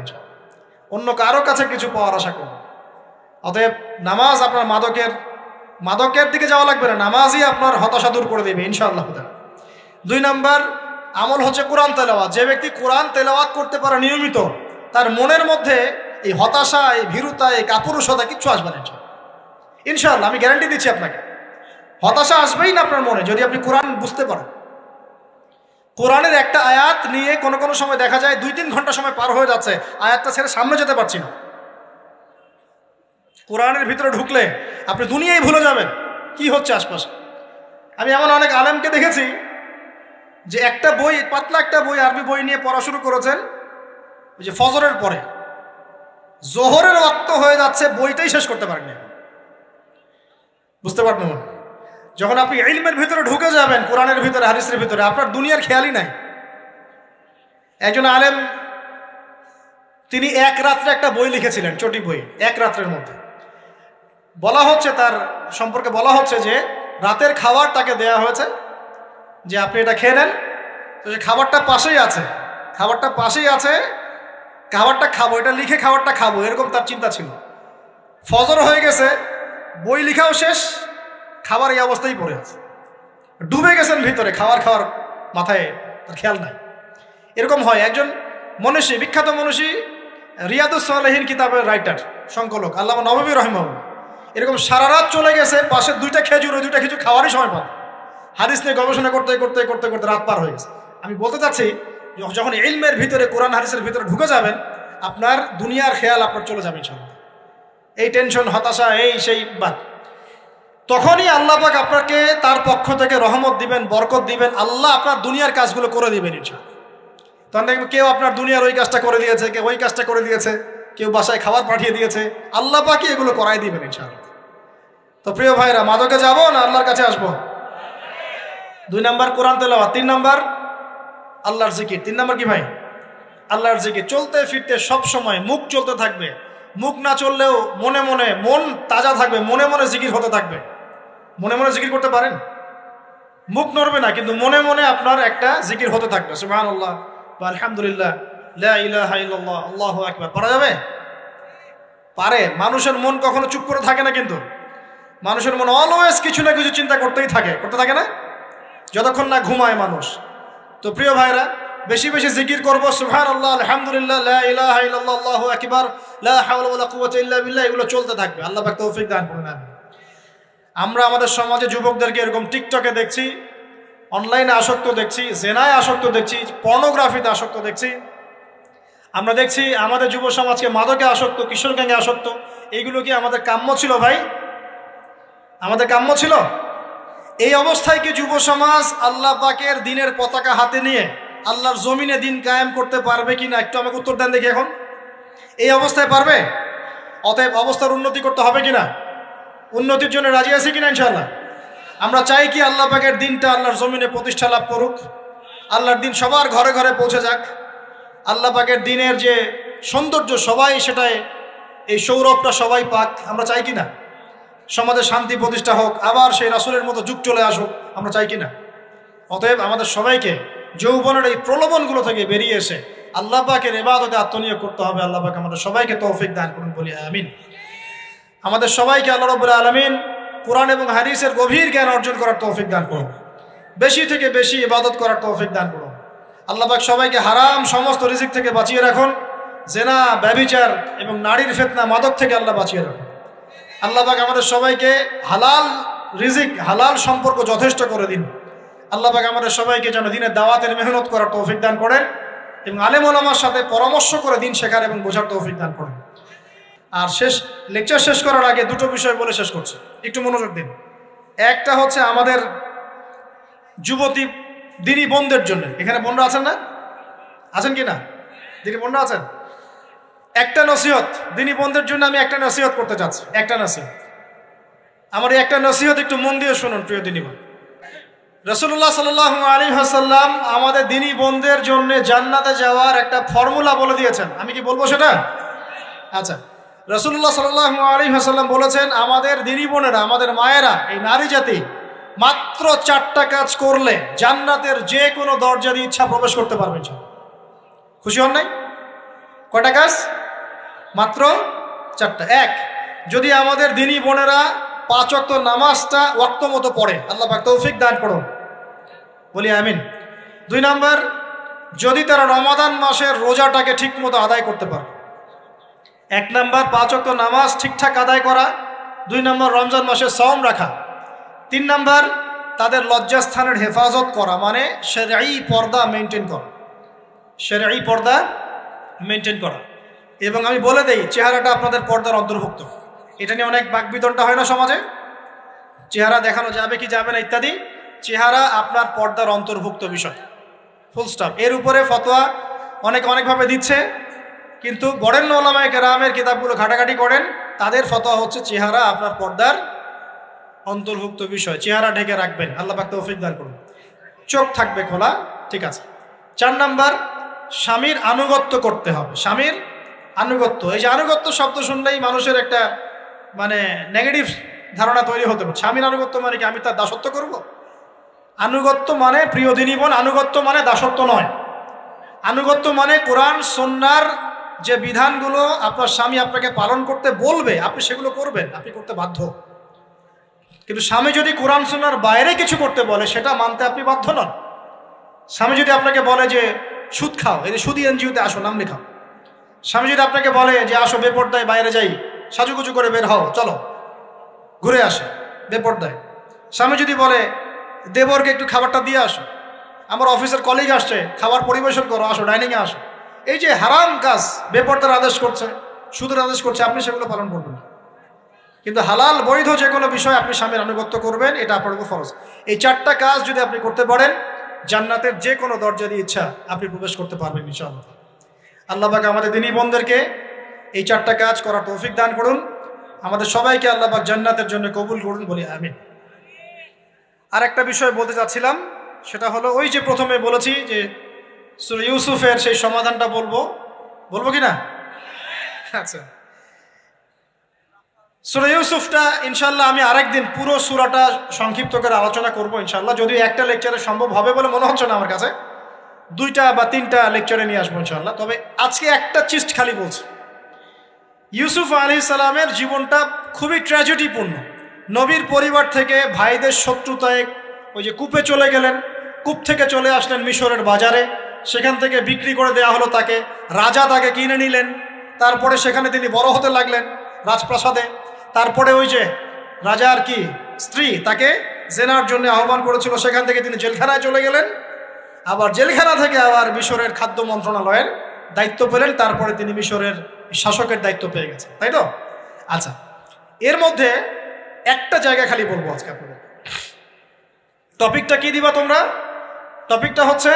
অন্য কারো কাছে কিছু পাওয়ার আশা করবেন। অতএব নামাজ আপনার মাদকের দিকে যাওয়া লাগবে না, নামাজই আপনার হতাশা দূর করে দেবে ইনশাআল্লাহ। 2 নাম্বার আমল হচ্ছে কোরআন তেলাওয়াত। যে ব্যক্তি কোরআন তেলাওয়াত করতে পারে নিয়মিত, তার মনের মধ্যে এই হতাশা, এই ভীরুতা, এই কাপুরুষতা কিচ্ছু আসবে না ইনশাআল্লাহ। আমি গ্যারান্টি দিচ্ছি আপনাকে, হতাশা আসবেই না আপনার মনে যদি আপনি কোরআন বুঝতে পারেন। কোরআনের একটা আয়াত নিয়ে কোনো সময় দেখা যায় 2-3 ঘন্টা সময় পার হয়ে যাচ্ছে, আয়াতটা ছেড়ে সামনে যেতে পারছি না। কোরআনের ভিতরে ঢুকলে আপনি দুনিয়ায় ভুলে যাবেন কি হচ্ছে আশপাশে। আমি এমন অনেক আলেমকে দেখেছি যে একটা বই, পাতলা একটা বই, আরবি বই নিয়ে পড়া শুরু করেছেন, ওই যে ফজরের পরে জোহরের ওয়াক্ত হয়ে যাচ্ছে, বইটাই শেষ করতে পারেননি। বুঝতে পারবেন? যখন আপনি ইলমের ভিতরে ঢুকে যাবেন, কোরআনের ভিতরে, হাদিসের ভিতরে, আপনার দুনিয়ার খেয়ালই নাই। একজন আলেম তিনি এক রাত্রে একটা বই লিখেছিলেন, চটি বই, এক রাত্রের মধ্যে। বলা হচ্ছে তার সম্পর্কে বলা হচ্ছে যে রাতের খাবার তাকে দেয়া হয়েছে যে আপনি এটা খেয়ে নেন। তো যে খাবারটা পাশেই আছে, খাবারটা খাবো, এটা লিখে খাবারটা খাবো, এরকম তার চিন্তা ছিল। ফজর হয়ে গেছে, বই লিখাও শেষ, খাবার এই অবস্থায় পড়ে আছে, ডুবে গেছেন ভিতরে, খাওয়ার মাথায় তার খেয়াল নাই। এরকম হয়। একজন মনীষী, বিখ্যাত মনীষী, রিয়াদুস সালেহীন কিতাবের রাইটার, সংকলক আল্লামা নববী রাহিমাহুল্লাহ, এরকম সারা রাত চলে গেছে, পাশে 2টা খেজুর, ওই 2টা খেজুর খাওয়ারই সময় পান। হাদিস নিয়ে গবেষণা করতে রাত পার হয়ে গেছে। আমি বলতে চাচ্ছি যখন ইলমের ভিতরে, কোরআন হাদিসের ভিতরে ঢুকে যাবেন, আপনার দুনিয়ার খেয়াল আপনার চলে যাবে ইনশাআল্লাহ। এই টেনশন, হতাশা, এই সেই বাদ, তখনই আল্লাহ পাক আপনাকে তার পক্ষ থেকে রহমত দিবেন, বরকত দিবেন, আল্লাহ আপনার দুনিয়ার কাজগুলো করে দিবেন ইনশাআল্লাহ। তখন দেখবেন কেউ আপনার দুনিয়ার ওই কাজটা করে দিয়েছে, কেউ ওই কাজটা করে দিয়েছে, কেউ বাসায় খাবার পাঠিয়ে দিয়েছে, আল্লাহ পাকই এগুলো করাই দিবেন ইনশাআল্লাহ। তো প্রিয় ভাইরা, মাদকে যাব না আল্লাহর কাছে আসবো? 2 নাম্বার কোরআন তেলাওয়াত, 3 নাম্বার আল্লাহর জিকির। 3 নাম্বার কি ভাই? আল্লাহর জিকির। চলতে ফিরতে সব সময় মুখ চলতে থাকবে, মুখ না চললেও মনে মনে মন তাজা থাকবে, মনে মনে জিকির হতে থাকবে। মনে মনে জিকির করতে পারেন? মুখ নড়বে না, কিন্তু মনে মনে আপনার একটা জিকির হতে থাকবে, সুবহানাল্লাহ বা আলহামদুলিল্লাহ, লা ইলাহা ইল্লাল্লাহ, আল্লাহু আকবার। পারা যাবে? পারে। মানুষের মন কখনো চুপ করে থাকে না, কিন্তু মানুষের মন অলওয়েজ কিছু না কিছু চিন্তা করতে থাকে না, যতক্ষণ না ঘুমায় মানুষ। তো প্রিয় ভাইরা, বেশি বেশি জিকির করবো, সুবহানাল্লাহ, আলহামদুলিল্লাহ, লা ইলাহা ইল্লাল্লাহ, আল্লাহু আকবার, লা হাওলা ওয়ালা কুওয়াতা ইল্লা বিল্লাহ, এগুলো চলতে থাকবে। আল্লাহ পাক তৌফিক দান করুন। আমরা আমাদের সমাজে যুবকদেরকে এরকম টিকটকে দেখছি, অনলাইনে আসক্ত দেখছি, জেনায় আসক্ত দেখছি, পর্নোগ্রাফিতে আসক্ত দেখছি। আমরা দেখছি আমাদের যুব সমাজকে মাদকে আসক্ত, কিশোর গ্যাংয়ে আসক্ত। এইগুলো কি আমাদের কাম্য ছিল ভাই? আমাদের কাম্য ছিল? এই অবস্থায় কি যুব সমাজ আল্লাহ পাকের দ্বীনের পতাকা হাতে নিয়ে আল্লাহর জমিনে দিন কায়েম করতে পারবে কি না একটু আমাকে উত্তর দেন দেখি। এখন এই অবস্থায় পারবে? অতএব অবস্থার উন্নতি করতে হবে কিনা? উন্নতির জন্য রাজি আছি কিনা ইনশাআল্লাহ? আমরা চাই কি আল্লাহ পাকের দিনটা আল্লাহর জমিনে প্রতিষ্ঠা লাভ করুক, আল্লাহর দিন সবার ঘরে ঘরে পৌঁছে যাক, আল্লাহ পাকের দিনের যে সৌন্দর্য সবাই সেটাই, এই সৌরভটা সবাই পাক। আমরা চাই কিনা সমাজে শান্তি প্রতিষ্ঠা হোক, আবার সেই রাসূলের মতো যুগ চলে আসুক? আমরা চাই কিনা? অতএব আমাদের সবাইকে যৌবনের এই প্রলোভনগুলো থেকে বেরিয়ে এসে আল্লাহ পাকের ইবাদতে আত্মনিয়োগ করতে হবে। আল্লাহ পাক আমাদের সবাইকে তৌফিক দান করুন, বলি আমিন। আমাদের সবাইকে আল্লাহ রাব্বুল আলামিন কোরআন এবং হাদিসের গভীর জ্ঞান অর্জন করার তৌফিক দান করুন, বেশি থেকে বেশি ইবাদত করার তৌফিক দান করুন। আল্লাহ পাক সবাইকে হারাম সমস্ত রিজিক থেকে বাঁচিয়ে রাখুন, জেনা, ব্যভিচার এবং নারীর ফিতনা, মাদক থেকে আল্লাহ বাঁচিয়ে রাখুন। আল্লাহ পাক আমাদের সবাইকে হালাল রিজিক, হালাল সম্পর্ক যথেষ্ট করে দিন। আল্লাহ পাক আমাদের সবাইকে যেন দিনের দাওয়াতের মেহনত করার তৌফিক দান করেন এবং আলেম ওলামার সাথে পরামর্শ করে দিন শেখার এবং বোঝার তৌফিক দান করেন। আর লেকচার শেষ করার আগে দুটো বিষয় বলে শেষ করছি, একটু মনোযোগ দিন। একটা হচ্ছে আমাদের যুবতী দিনী বোনদের জন্য, এখানে বোনরা আছেন না? আছেন কি না? দিনী বোনরা আছেন? একটা নসিহত দিনী বোনদের জন্য আমি একটা নসিহত করতে চাচ্ছি, একটা নসিহত। আমার এই একটা নসিহত একটু মন দিয়ে শুনুন প্রিয় দিনী বোন। রাসূলুল্লাহ সাল্লাল্লাহু আলাইহি ওয়াসাল্লাম আমাদের দিনী বোনদের জন্য জান্নাতে যাওয়ার একটা ফর্মুলা বলে দিয়েছেন। আমি কি বলবো সেটা? আচ্ছা, রাসূলুল্লাহ সাল্লাল্লাহু আলাইহি ওয়াসাল্লাম বলেছেন আমাদের দিনী বোনেরা, আমাদের মায়েরা, এই নারী জাতি মাত্র 4টা কাজ করলে জান্নাতের যে কোনো দরজা দিয়ে ইচ্ছা প্রবেশ করতে পারবেন। খুশি হন নাই? কয়টা কাজ? মাত্র 4টা। এক, যদি আমাদের দিনী বোনেরা 5 ওয়াক্ত নামাজটা ওয়াক্ত মতো পড়ে, আল্লাহ পাক তৌফিক দান করুন, বলি আমিন। 2 নাম্বার, যদি তারা রমাদান মাসের রোজাটাকে ঠিক মতো আদায় করতে পারে। 1 নাম্বার 5 ওয়াক্ত নামাজ ঠিকঠাক আদায় করা, 2 নাম্বার রমজান মাসে সওম রাখা, 3 নাম্বার তাদের লজ্জাস্থানের হেফাজত করা, মানে শরঈ পর্দা মেনটেন করা, শরঈ পর্দা মেনটেন করা। এবং আমি বলে দেই, চেহারাটা আপনাদের পর্দার অন্তর্ভুক্ত। এটা নিয়ে অনেক বাকবিতণ্ডা হয় না সমাজে, চেহারা দেখানো যাবে কি যাবে না ইত্যাদি। চেহারা আপনার পর্দার অন্তর্ভুক্ত বিষয়, ফুল স্টপ। এর উপরে ফতোয়া অনেকভাবে দিচ্ছে, কিন্তু বরেণ্য উলামায়ে কেরামের কিতাবগুলো ঘাটাঘাটি করেন, তাদের ফতোয়া হচ্ছে চেহারা আপনার পর্দার অন্তর্ভুক্ত বিষয়, চেহারা ঢেকে রাখবেন, আল্লাহ পাক তৌফিক দান করুন। চোখ থাকবে খোলা, ঠিক আছে। 4 নাম্বার, স্বামীর আনুগত্য করতে হবে। স্বামীর আনুগত্য, এই যে আনুগত্য শব্দ শুনলেই মানুষের একটা মানে নেগেটিভ ধারণা তৈরি হতে পারে। স্বামীর আনুগত্য মানে কি আমি তার দাসত্ব করব? আনুগত্য মানে, প্রিয় দিনী বোন, আনুগত্য মানে দাসত্ব নয়। আনুগত্য মানে কোরআন সুন্নাহর যে বিধানগুলো আপনার স্বামী আপনাকে পালন করতে বলবে, আপনি সেগুলো করবেন, আপনি করতে বাধ্য। কিন্তু স্বামী যদি কোরআন সুন্নাহর বাইরে কিছু করতে বলে, সেটা মানতে আপনি বাধ্য নন। স্বামী যদি আপনাকে বলে যে সুদ খাও, এই যে সুদী এনজিওতে আসো, নাম লেখাও। স্বামী যদি আপনাকে বলে যে আসো বেপর্দায় বাইরে যাই, সাজুগুজু করে বের হও, চলো ঘুরে আসে বেপর্দায়। স্বামী যদি বলে দেবরকে একটু খাবারটা দিয়ে আসো, আমার অফিসের কলিগ আসছে, খাবার পরিবেশন করো, আসো ডাইনিংয়ে আসো। এই যে হারাম কাজ, বেপর্দার আদেশ করছে, সুদের আদেশ করছে, আপনি সেগুলো পালন করবেন। কিন্তু হালাল বৈধ যে কোনো বিষয় আপনি স্বামীর আনুগত্য করবেন, এটা আপনার উপর ফরজ। এই 4টা কাজ যদি আপনি করতে পারেন, জান্নাতের যে কোনো দরজা দিয়ে ইচ্ছা আপনি প্রবেশ করতে পারবেন ইনশাআল্লাহ। আল্লাহ পাক আমাদের দিনী বোনদেরকে এই 4টা কাজ করার তৌফিক দান করুন। আমাদের সবাইকে আল্লাহ পাক জান্নাতের জন্য কবুল করুন, বলি আমিন। আর একটা বিষয় বলতে চাচ্ছিলাম, সেটা হলো ওই যে প্রথমে বলেছি যে সূরা ইউসুফের সেই সমাধানটা বলবো কি না? আচ্ছা, সূরা ইউসুফটা ইনশাআল্লাহ আমি আরেকদিন পুরো সূরাটা সংক্ষিপ্ত করে আলোচনা করব ইনশাআল্লাহ। যদিও একটা লেকচারে সম্ভব হবে বলে মনে হচ্ছে না আমার কাছে, 2টা বা 3টা লেকচারে নিয়ে আসবো ইনশাআল্লাহ। তবে আজকে একটা চিস্ট খালি বলছি। ইউসুফ আলাইহিস সালামের জীবনটা খুবই ট্র্যাজেডিপূর্ণ। নবীর পরিবার থেকে ভাইদের শত্রুতায় ওই যে কূপে চলে গেলেন, কূপ থেকে চলে আসলেন মিশরের বাজারে, সেখান থেকে বিক্রি করে দেওয়া হলো তাকে, রাজা তাকে কিনে নিলেন, তারপরে সেখানে তিনি বড় হতে লাগলেন রাজপ্রাসাদে। তারপরে ওই যে রাজার কি স্ত্রী তাকে জেনার জন্য আহ্বান করেছিল, সেখান থেকে তিনি জেলখানায় চলে গেলেন, আবার জেলখানা থেকে আবার মিশরের খাদ্য মন্ত্রণালয়ের দায়িত্ব পেলেন, তারপরে তিনি মিশরের শাসকের দায়িত্ব পেয়ে গেছেন, তাই তো? আচ্ছা, এর মধ্যে একটা জায়গা খালি বলবো আজকে আপনাদের। টপিকটা কি দিবা তোমরা? টপিকটা হচ্ছে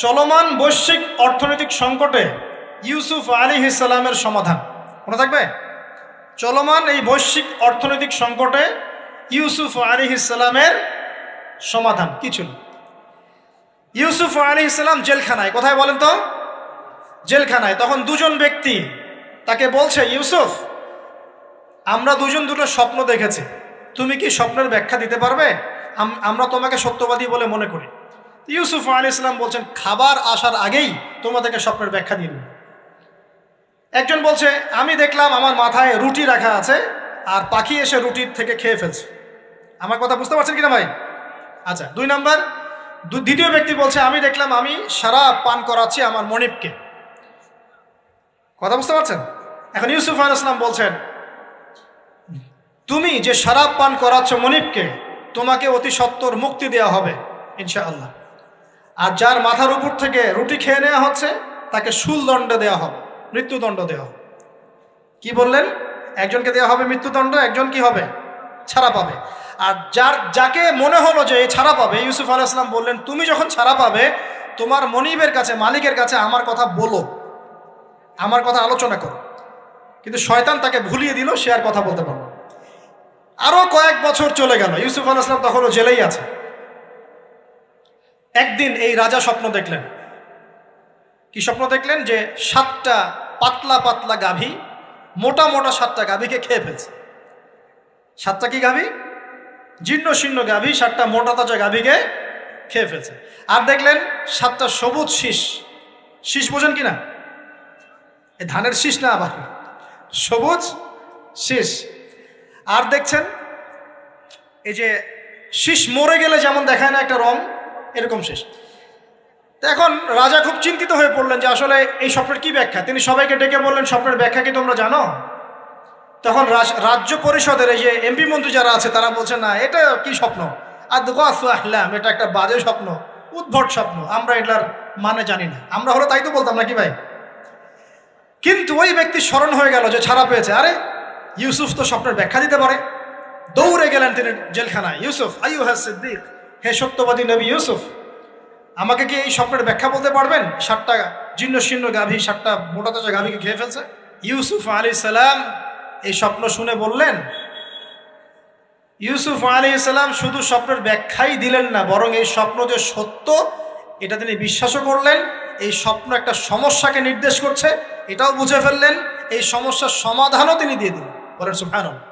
চলমান বৈশ্বিক অর্থনৈতিক সংকটে ইউসুফ আলাইহিস সালামের সমাধান মনে থাকবে। চলমান এই বৈশ্বিক অর্থনৈতিক সংকটে ইউসুফ আলাইহিস সালামের সমাধান কি ছিল? ইউসুফ আলাইহিস সালাম জেলখানায়, কোথায় বলেন তো? জেলখানায়। তখন দুজন ব্যক্তি তাকে বলছে, ইউসুফ, আমরা দুজন দুটো স্বপ্ন দেখেছি, তুমি কি স্বপ্নের ব্যাখ্যা দিতে পারবে? আমরা তোমাকে সত্যবাদী বলে মনে করি। ইউসুফ আলাইহিস সালাম বলছেন, খাবার আসার আগেই তোমাদেরকে স্বপ্নের ব্যাখ্যা দিয়ে দেব। একজন বলছে, আমি দেখলাম আমার মাথায় রুটি রাখা আছে আর পাখি এসে রুটির থেকে খেয়ে ফেলছে। আমার কথা বুঝতে পারছেন কিনা ভাই? আচ্ছা, দুই নাম্বার, দ্বিতীয় ব্যক্তি বলছে, আমি দেখলাম আমি শরাব পান করাচ্ছি আমার মনিবকে। কথা বুঝতে পারছেন? এখন ইউসুফ আলাইহিস সালাম বলছেন, তুমি যে শরাব পান করাচ্ছ মনিবকে, তোমাকে অতি সত্বর মুক্তি দেওয়া হবে ইনশাআল্লাহ। আর যার মাথার উপর থেকে রুটি খেয়ে নেওয়া হচ্ছে তাকে শুলদণ্ড দেওয়া হবে, মৃত্যুদণ্ড দেওয়া হবে। কি বললেন? একজনকে দেওয়া হবে মৃত্যুদণ্ড, একজন কি হবে? ছাড়া পাবে। আর যাকে মনে হলো যে এই ছাড়া পাবে, ইউসুফ আলাইহিস সালাম বললেন, তুমি যখন ছাড়া পাবে তোমার মনিবের কাছে, মালিকের কাছে আমার কথা বলো, আমার কথা আলোচনা করো। কিন্তু শয়তান তাকে ভুলিয়ে দিল, সে আর কথা বলতে পারল। আরো কয়েক বছর চলে গেল, ইউসুফ আলাইহিস সালাম তখনও জেলেই আছে। একদিন এই রাজা স্বপ্ন দেখলেন। কি স্বপ্ন দেখলেন? যে 7টা পাতলা পাতলা গাভী, মোটা মোটা 7টা গাভীকে খেয়ে ফেলছে। 7টা কি গাভী? জীর্ণ শীর্ণ গাভী 7টা মোটা তাজা গাভীকে খেয়ে ফেলছে। আর দেখলেন 7টা সবুজ শীষ। শীষ বোঝেন কিনা? এই ধানের শীষ না, আবার সবুজ শীষ। আর দেখছেন এই যে শীষ মরে গেলে যেমন দেখায় না একটা রং, এরকম শীষ। তো এখন রাজা খুব চিন্তিত হয়ে পড়লেন যে আসলে এই স্বপ্নের কি ব্যাখ্যা। তিনি সবাইকে ডেকে বললেন, স্বপ্নের ব্যাখ্যা কি তোমরা জানো? তখন রাজ্য পরিষদের এই যে এমপি মন্ত্রী যারা আছে তারা বলছে, না, এটা কি স্বপ্ন, আহলাম, এটা একটা বাজে স্বপ্ন, উদ্ভট স্বপ্ন, আমরা এটার মানে জানি না। আমরা হলো তাই তো বলতাম নাকি ভাই? কিন্তু ওই ব্যক্তি স্মরণ হয়ে গেল যে ছাড়া পেয়েছে, আরে ইউসুফ তো স্বপ্নের ব্যাখ্যা দিতে পারে। দৌড়ে গেলেন তিনি জেলখানায়। ইউসুফ, আইয়ুহা সিদ্দিক, হে সত্যবাদী নবী ইউসুফ, আমাকে কি এই স্বপ্নের ব্যাখ্যা বলতে পারবেন? 7টা জীর্ণ শীর্ণ গাভী 7টা মোটা তাজা গাভীকে খেয়ে ফেলছে। ইউসুফ আলাইহিস সালাম এই স্বপ্ন শুনে বললেন, ইউসুফ আলাইহিস সালাম শুধু স্বপ্নের ব্যাখ্যাই দিলেন না, বরং এই স্বপ্ন যে সত্য এটা তিনি বিশ্বাসও করলেন। এই স্বপ্ন একটা সমস্যাকে নির্দেশ করছে এটাও বুঝে ফেললেন। এই সমস্যার সমাধানও তিনি দিয়ে দিলেন। বলেন সুবহানাল্লাহ।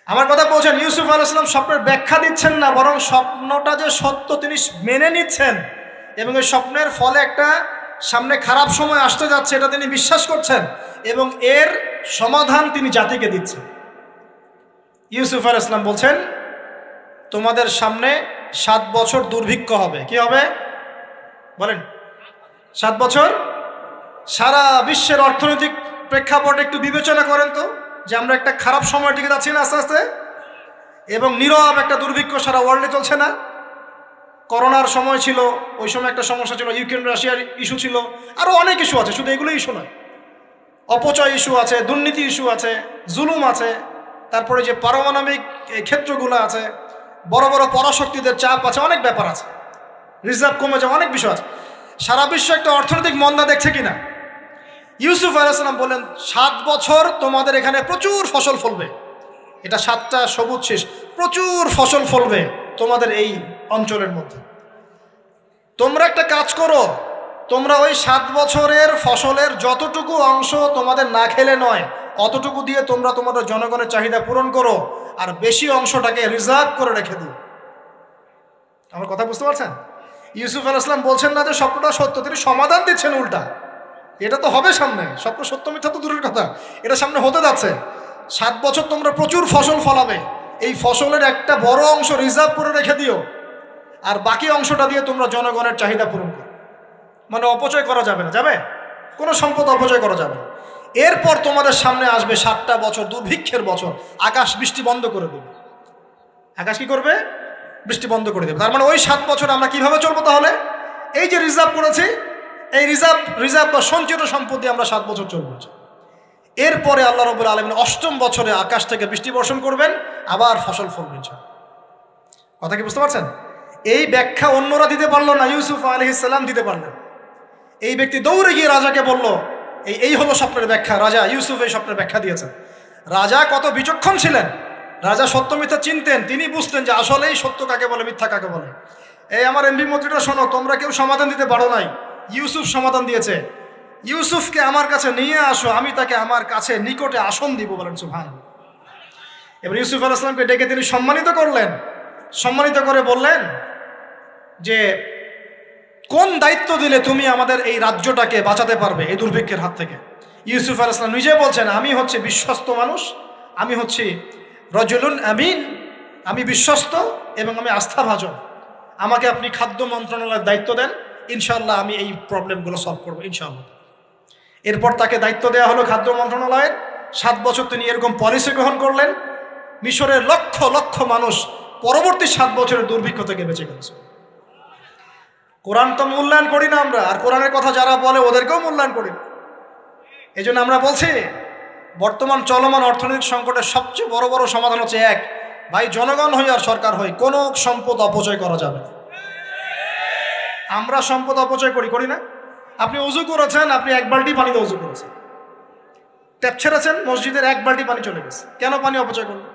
আমার কথা বলছেন, ইউসুফ আলাইহিস সালাম স্বপ্নের ব্যাখ্যা দিচ্ছেন না, বরং স্বপ্নটা যে সত্য তিনি মেনে নিচ্ছেন এবং এই স্বপ্নের ফলে একটা সামনে খারাপ সময় আসতে যাচ্ছে এটা তিনি বিশ্বাস করছেন এবং এর সমাধান তিনি জাতিকে দিচ্ছেন। ইউসুফ আলাইহিস সালাম বলছেন, তোমাদের সামনে 7 বছর দুর্ভিক্ষ হবে। কি হবে বলেন? 7 বছর। সারা বিশ্বের অর্থনৈতিক প্রেক্ষাপট একটু বিবেচনা করেন তো, যে আমরা একটা খারাপ সময়ের দিকে যাচ্ছি না আস্তে আস্তে, এবং নীরব একটা দুর্ভিক্ষ সারা ওয়ার্ল্ডে চলছে না? করোনার সময় ছিল, ওই সময় একটা সমস্যা ছিল, ইউক্রেন রাশিয়ার ইস্যু ছিল, আরও অনেক ইস্যু আছে, শুধু এগুলো ইস্যু নয়। অপচয় ইস্যু আছে, দুর্নীতি ইস্যু আছে, জুলুম আছে, তারপরে যে পারমাণবিক ক্ষেত্রগুলো আছে, বড় বড় পরাশক্তিদের চাপ আছে, অনেক ব্যাপার আছে, রিজার্ভ কমে যাওয়া, অনেক বিষয় আছে। সারা বিশ্ব একটা অর্থনৈতিক মন্দা দেখছে কিনা? ইউসুফ আলাইহিস সালাম বললেন, 7 বছর তোমাদের এখানে প্রচুর ফসল ফলবে। এটা 7টা সবুজ শীষ, প্রচুর ফসল ফলবে তোমাদের এই অঞ্চলের মধ্যে। তোমরা একটা কাজ করো, তোমরা ওই 7 বছরের ফসলের যতটুকু অংশ তোমাদের না খেলে নয়, অতটুকু দিয়ে তোমরা তোমাদের জনগণের চাহিদা পূরণ করো, আর বেশি অংশটাকে রিজার্ভ করে রেখে দিও। আমার কথা বুঝতে পারছেন? ইউসুফ আলাইহিস সালাম বলছেন না যে স্বপ্নটা সত্য, তিনি সমাধান দিচ্ছেন উল্টা। এটা তো হবে সামনে, স্বপ্ন সত্য মিথ্যা তো দূরের কথা, এটা সামনে হতে যাচ্ছে। 7 বছর তোমরা প্রচুর ফসল ফলাবে, এই ফসলের একটা বড় অংশ রিজার্ভ করে রেখে দিও, আর বাকি অংশটা দিয়ে তোমরা জনগণের চাহিদা পূরণ করো। মানে অপচয় করা যাবে না, যাবে কোনো সম্পদ অপচয় করা যাবে না। এরপর তোমাদের সামনে আসবে 7টা বছর দুর্ভিক্ষের বছর, আকাশ বৃষ্টি বন্ধ করে দেবে। আকাশ কি করবে? বৃষ্টি বন্ধ করে দেবে। তার মানে ওই 7 বছর আমরা কিভাবে চলবো তাহলে? এই যে রিজার্ভ করেছি, এই রিজার্ভ বা সঞ্চিত সম্পদ দিয়ে আমরা 7 বছর চলবো। এরপরে আল্লাহ রাব্বুল আলামিন 8ম বছরে আকাশ থেকে বৃষ্টি বর্ষণ করবেন, আবার ফসল ফলবে। কথা কি বুঝতে পারছেন? এই ব্যাখ্যা অন্যরা দিতে পারলো না, ইউসুফ আলাইহিস সালাম দিতে পারলেন। এই ব্যক্তি দৌড়ে গিয়ে রাজাকে বলল, এই হলো স্বপ্নের ব্যাখ্যা। রাজা ইউসুফ এই স্বপ্নের ব্যাখ্যা দিয়েছেন। রাজা কত বিচক্ষণ ছিলেন, রাজা সত্য মিথ্যা চিনতেন। তিনি বুঝতেন যে আসলেই সত্য কাকে বলে, মিথ্যা কাকে বলে। এই আমার এমপি মন্ত্রীরা শোনো, তোমরা কেউ সমাধান দিতে পারো নাই, ইউসুফ সমাধান দিয়েছে। ইউসুফকে আমার কাছে নিয়ে আসো, আমি তাকে আমার কাছে নিকটে আসন দিব, বলেন সুবহানাল্লাহ। এবার ইউসুফ আলাইহিস সালামকে ডেকে তিনি সম্মানিত করলেন। সম্মানিত করে বললেন যে কোন দায়িত্ব দিলে তুমি আমাদের এই রাজ্যটাকে বাঁচাতে পারবে এই দুর্ভিক্ষের হাত থেকে। ইউসুফ আলাইহিস সালাম নিজে বলছেন, আমি হচ্ছে বিশ্বস্ত মানুষ, আমি হচ্ছি রজুলুন আমিন, আমি বিশ্বস্ত এবং আমি আস্থাভাজন। আমাকে আপনি খাদ্য মন্ত্রণালয়ের দায়িত্ব দেন, ইনশাআল্লাহ আমি এই প্রবলেমগুলো সলভ করবো ইনশাআল্লাহ। এরপর তাকে দায়িত্ব দেওয়া হলো খাদ্য মন্ত্রণালয়ের। 7 বছর তিনি এরকম পলিসি গ্রহণ করলেন। মিশরের লক্ষ লক্ষ মানুষ পরবর্তী 7 বছরের দুর্ভিক্ষ থেকে বেঁচে গেছে। কোরআন তো মূল্যায়ন করি না আমরা, আর কোরআনের কথা যারা বলে ওদেরকেও মূল্যায়ন করি না। এই জন্য আমরা বলছি, বর্তমান চলমান অর্থনৈতিক সংকটের সবচেয়ে বড় বড় সমাধান হচ্ছে এক, ভাই জনগণ হই আর সরকার হই, কোনো সম্পদ অপচয় করা যাবে না। আমরা সম্পদ অপচয় করি না? আপনি উজু করেছেন, আপনি 1 বালতি পানিতে উজু করেছেন, ট্যাপ ছেড়েছেন, মসজিদের 1 বালতি পানি চলে গেছে, কেন পানি অপচয় করবেন?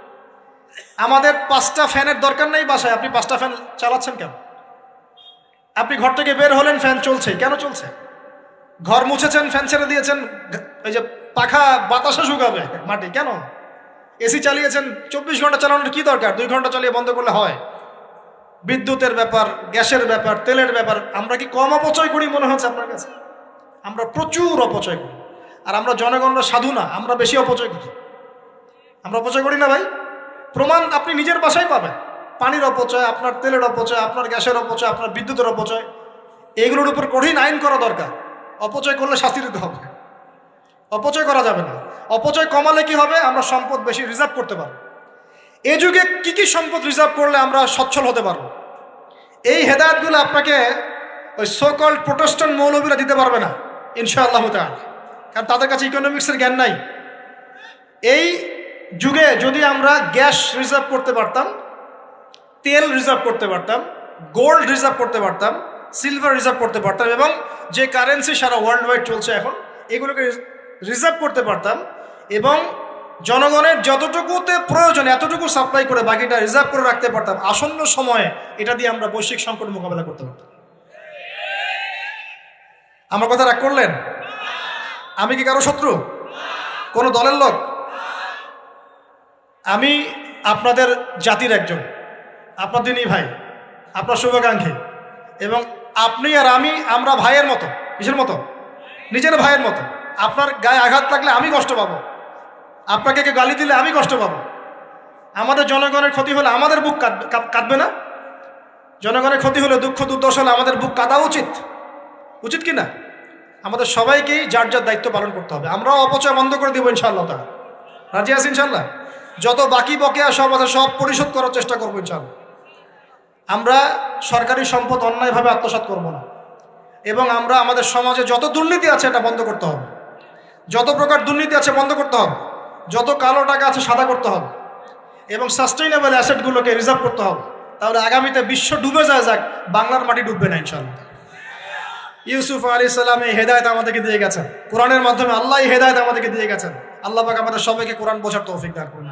আমাদের 5টা ফ্যানের দরকার নেই বাসায়, আপনি 5টা ফ্যান চালাচ্ছেন কেন? আপনি ঘর থেকে বের হলেন, ফ্যান চলছে, কেন চলছে? ঘর মুছেছেন, ফ্যান ছেড়ে দিয়েছেন, এই যে পাখা বাতাসে শুকাবে মাটি, কেন? এসি চালিয়েছেন, 24 ঘন্টা চালানোর কি দরকার? 2 ঘন্টা চালিয়ে বন্ধ করলে হয়। বিদ্যুতের ব্যাপার, গ্যাসের ব্যাপার, তেলের ব্যাপার, আমরা কি কম অপচয় করি মনে হচ্ছে আপনার কাছে? আমরা প্রচুর অপচয় করি। আর আমরা জনগণরা সাধু না, আমরা বেশি অপচয় করি। আমরা অপচয় করি না ভাই? প্রমাণ আপনি নিজের বাসায় পাবেন। পানির অপচয়, আপনার তেলের অপচয়, আপনার গ্যাসের অপচয়, আপনার বিদ্যুতের অপচয়, এগুলোর উপর কঠিন আইন করা দরকার। অপচয় করলে শাস্তি দিতে হবে, অপচয় করা যাবে না। অপচয় কমালে কি হবে? আমরা সম্পদ বেশি রিজার্ভ করতে পারবো। এই যুগে কি কি সম্পদ রিজার্ভ করলে আমরা সচ্ছল হতে পারবো, এই হেদায়েতগুলো আপনাকে ওই সোকল প্রোটেস্ট্যান্ট মৌলবীরা দিতে পারবে না ইনশাআল্লাহ তাআলা, কারণ তাদের কাছে ইকোনমিক্সের জ্ঞান নাই। এই যুগে যদি আমরা গ্যাস রিজার্ভ করতে পারতাম, তেল রিজার্ভ করতে পারতাম, গোল্ড রিজার্ভ করতে পারতাম, সিলভার রিজার্ভ করতে পারতাম, এবং যে কারেন্সি সারা ওয়ার্ল্ড ওয়াইড চলছে এখন, এগুলোকে রিজার্ভ করতে পারতাম, এবং জনগণের যতটুকুতে প্রয়োজন এতটুকু সাপ্লাই করে বাকিটা রিজার্ভ করে রাখতে পারতাম, আসন্ন সময়ে এটা দিয়ে আমরা বৈশ্বিক সংকট মোকাবেলা করতে পারতাম। আমার কথা রাগ করলেন? আমি কি কারো শত্রু? কোন দলের লোক? আমি আপনাদের জাতির একজন, আপনাদেরই ভাই, আপনার শুভাকাঙ্ক্ষী, এবং আপনি আর আমরা ভাইয়ের মতো। কিসের মতো? নিজের ভাইয়ের মতো। আপনার গায়ে আঘাত লাগলে আমি কষ্ট পাবো, আপনাকে কে গালি দিলে আমি কষ্ট পাবো। আমাদের জনগণের ক্ষতি হলে আমাদের বুক কাঁদবে না? জনগণের ক্ষতি হলে, দুঃখ দুর্দশা হলে আমাদের বুক কাঁদা উচিত, উচিত কি না? আমাদের সবাইকেই যার যার দায়িত্ব পালন করতে হবে। আমরাও অপচয় বন্ধ করে দেবো ইনশাআল্লাহ তাআলা। রাজি আছি ইনশাআল্লাহ? যত বাকি বকেয়া সব আছে সব পরিশোধ করার চেষ্টা করবো ইনশাআল্লাহ। আমরা সরকারি সম্পদ অন্যায়ভাবে আত্মসাৎ করব না, এবং আমরা আমাদের সমাজে যত দুর্নীতি আছে এটা বন্ধ করতে হবে, যত প্রকার দুর্নীতি আছে বন্ধ করতে হবে, যত কালো টাকা আছে সাদা করতে হবে, এবং সাস্টেইনেবল অ্যাসেটগুলোকে রিজার্ভ করতে হবে। তাহলে আগামীতে বিশ্ব ডুবে যায়, যাক, বাংলার মাটি ডুববে না ইনশাআল্লাহ। ইউসুফ আলাইহিস সালাম এই হেদায়েত আমাদেরকে দিয়ে গেছেন, কোরআনের মাধ্যমে আল্লাহ এই হেদায়েত আমাদেরকে দিয়ে গেছেন। আল্লাহ পাক আমাদের সবাইকে কোরআন বোঝার তৌফিক দান করুন।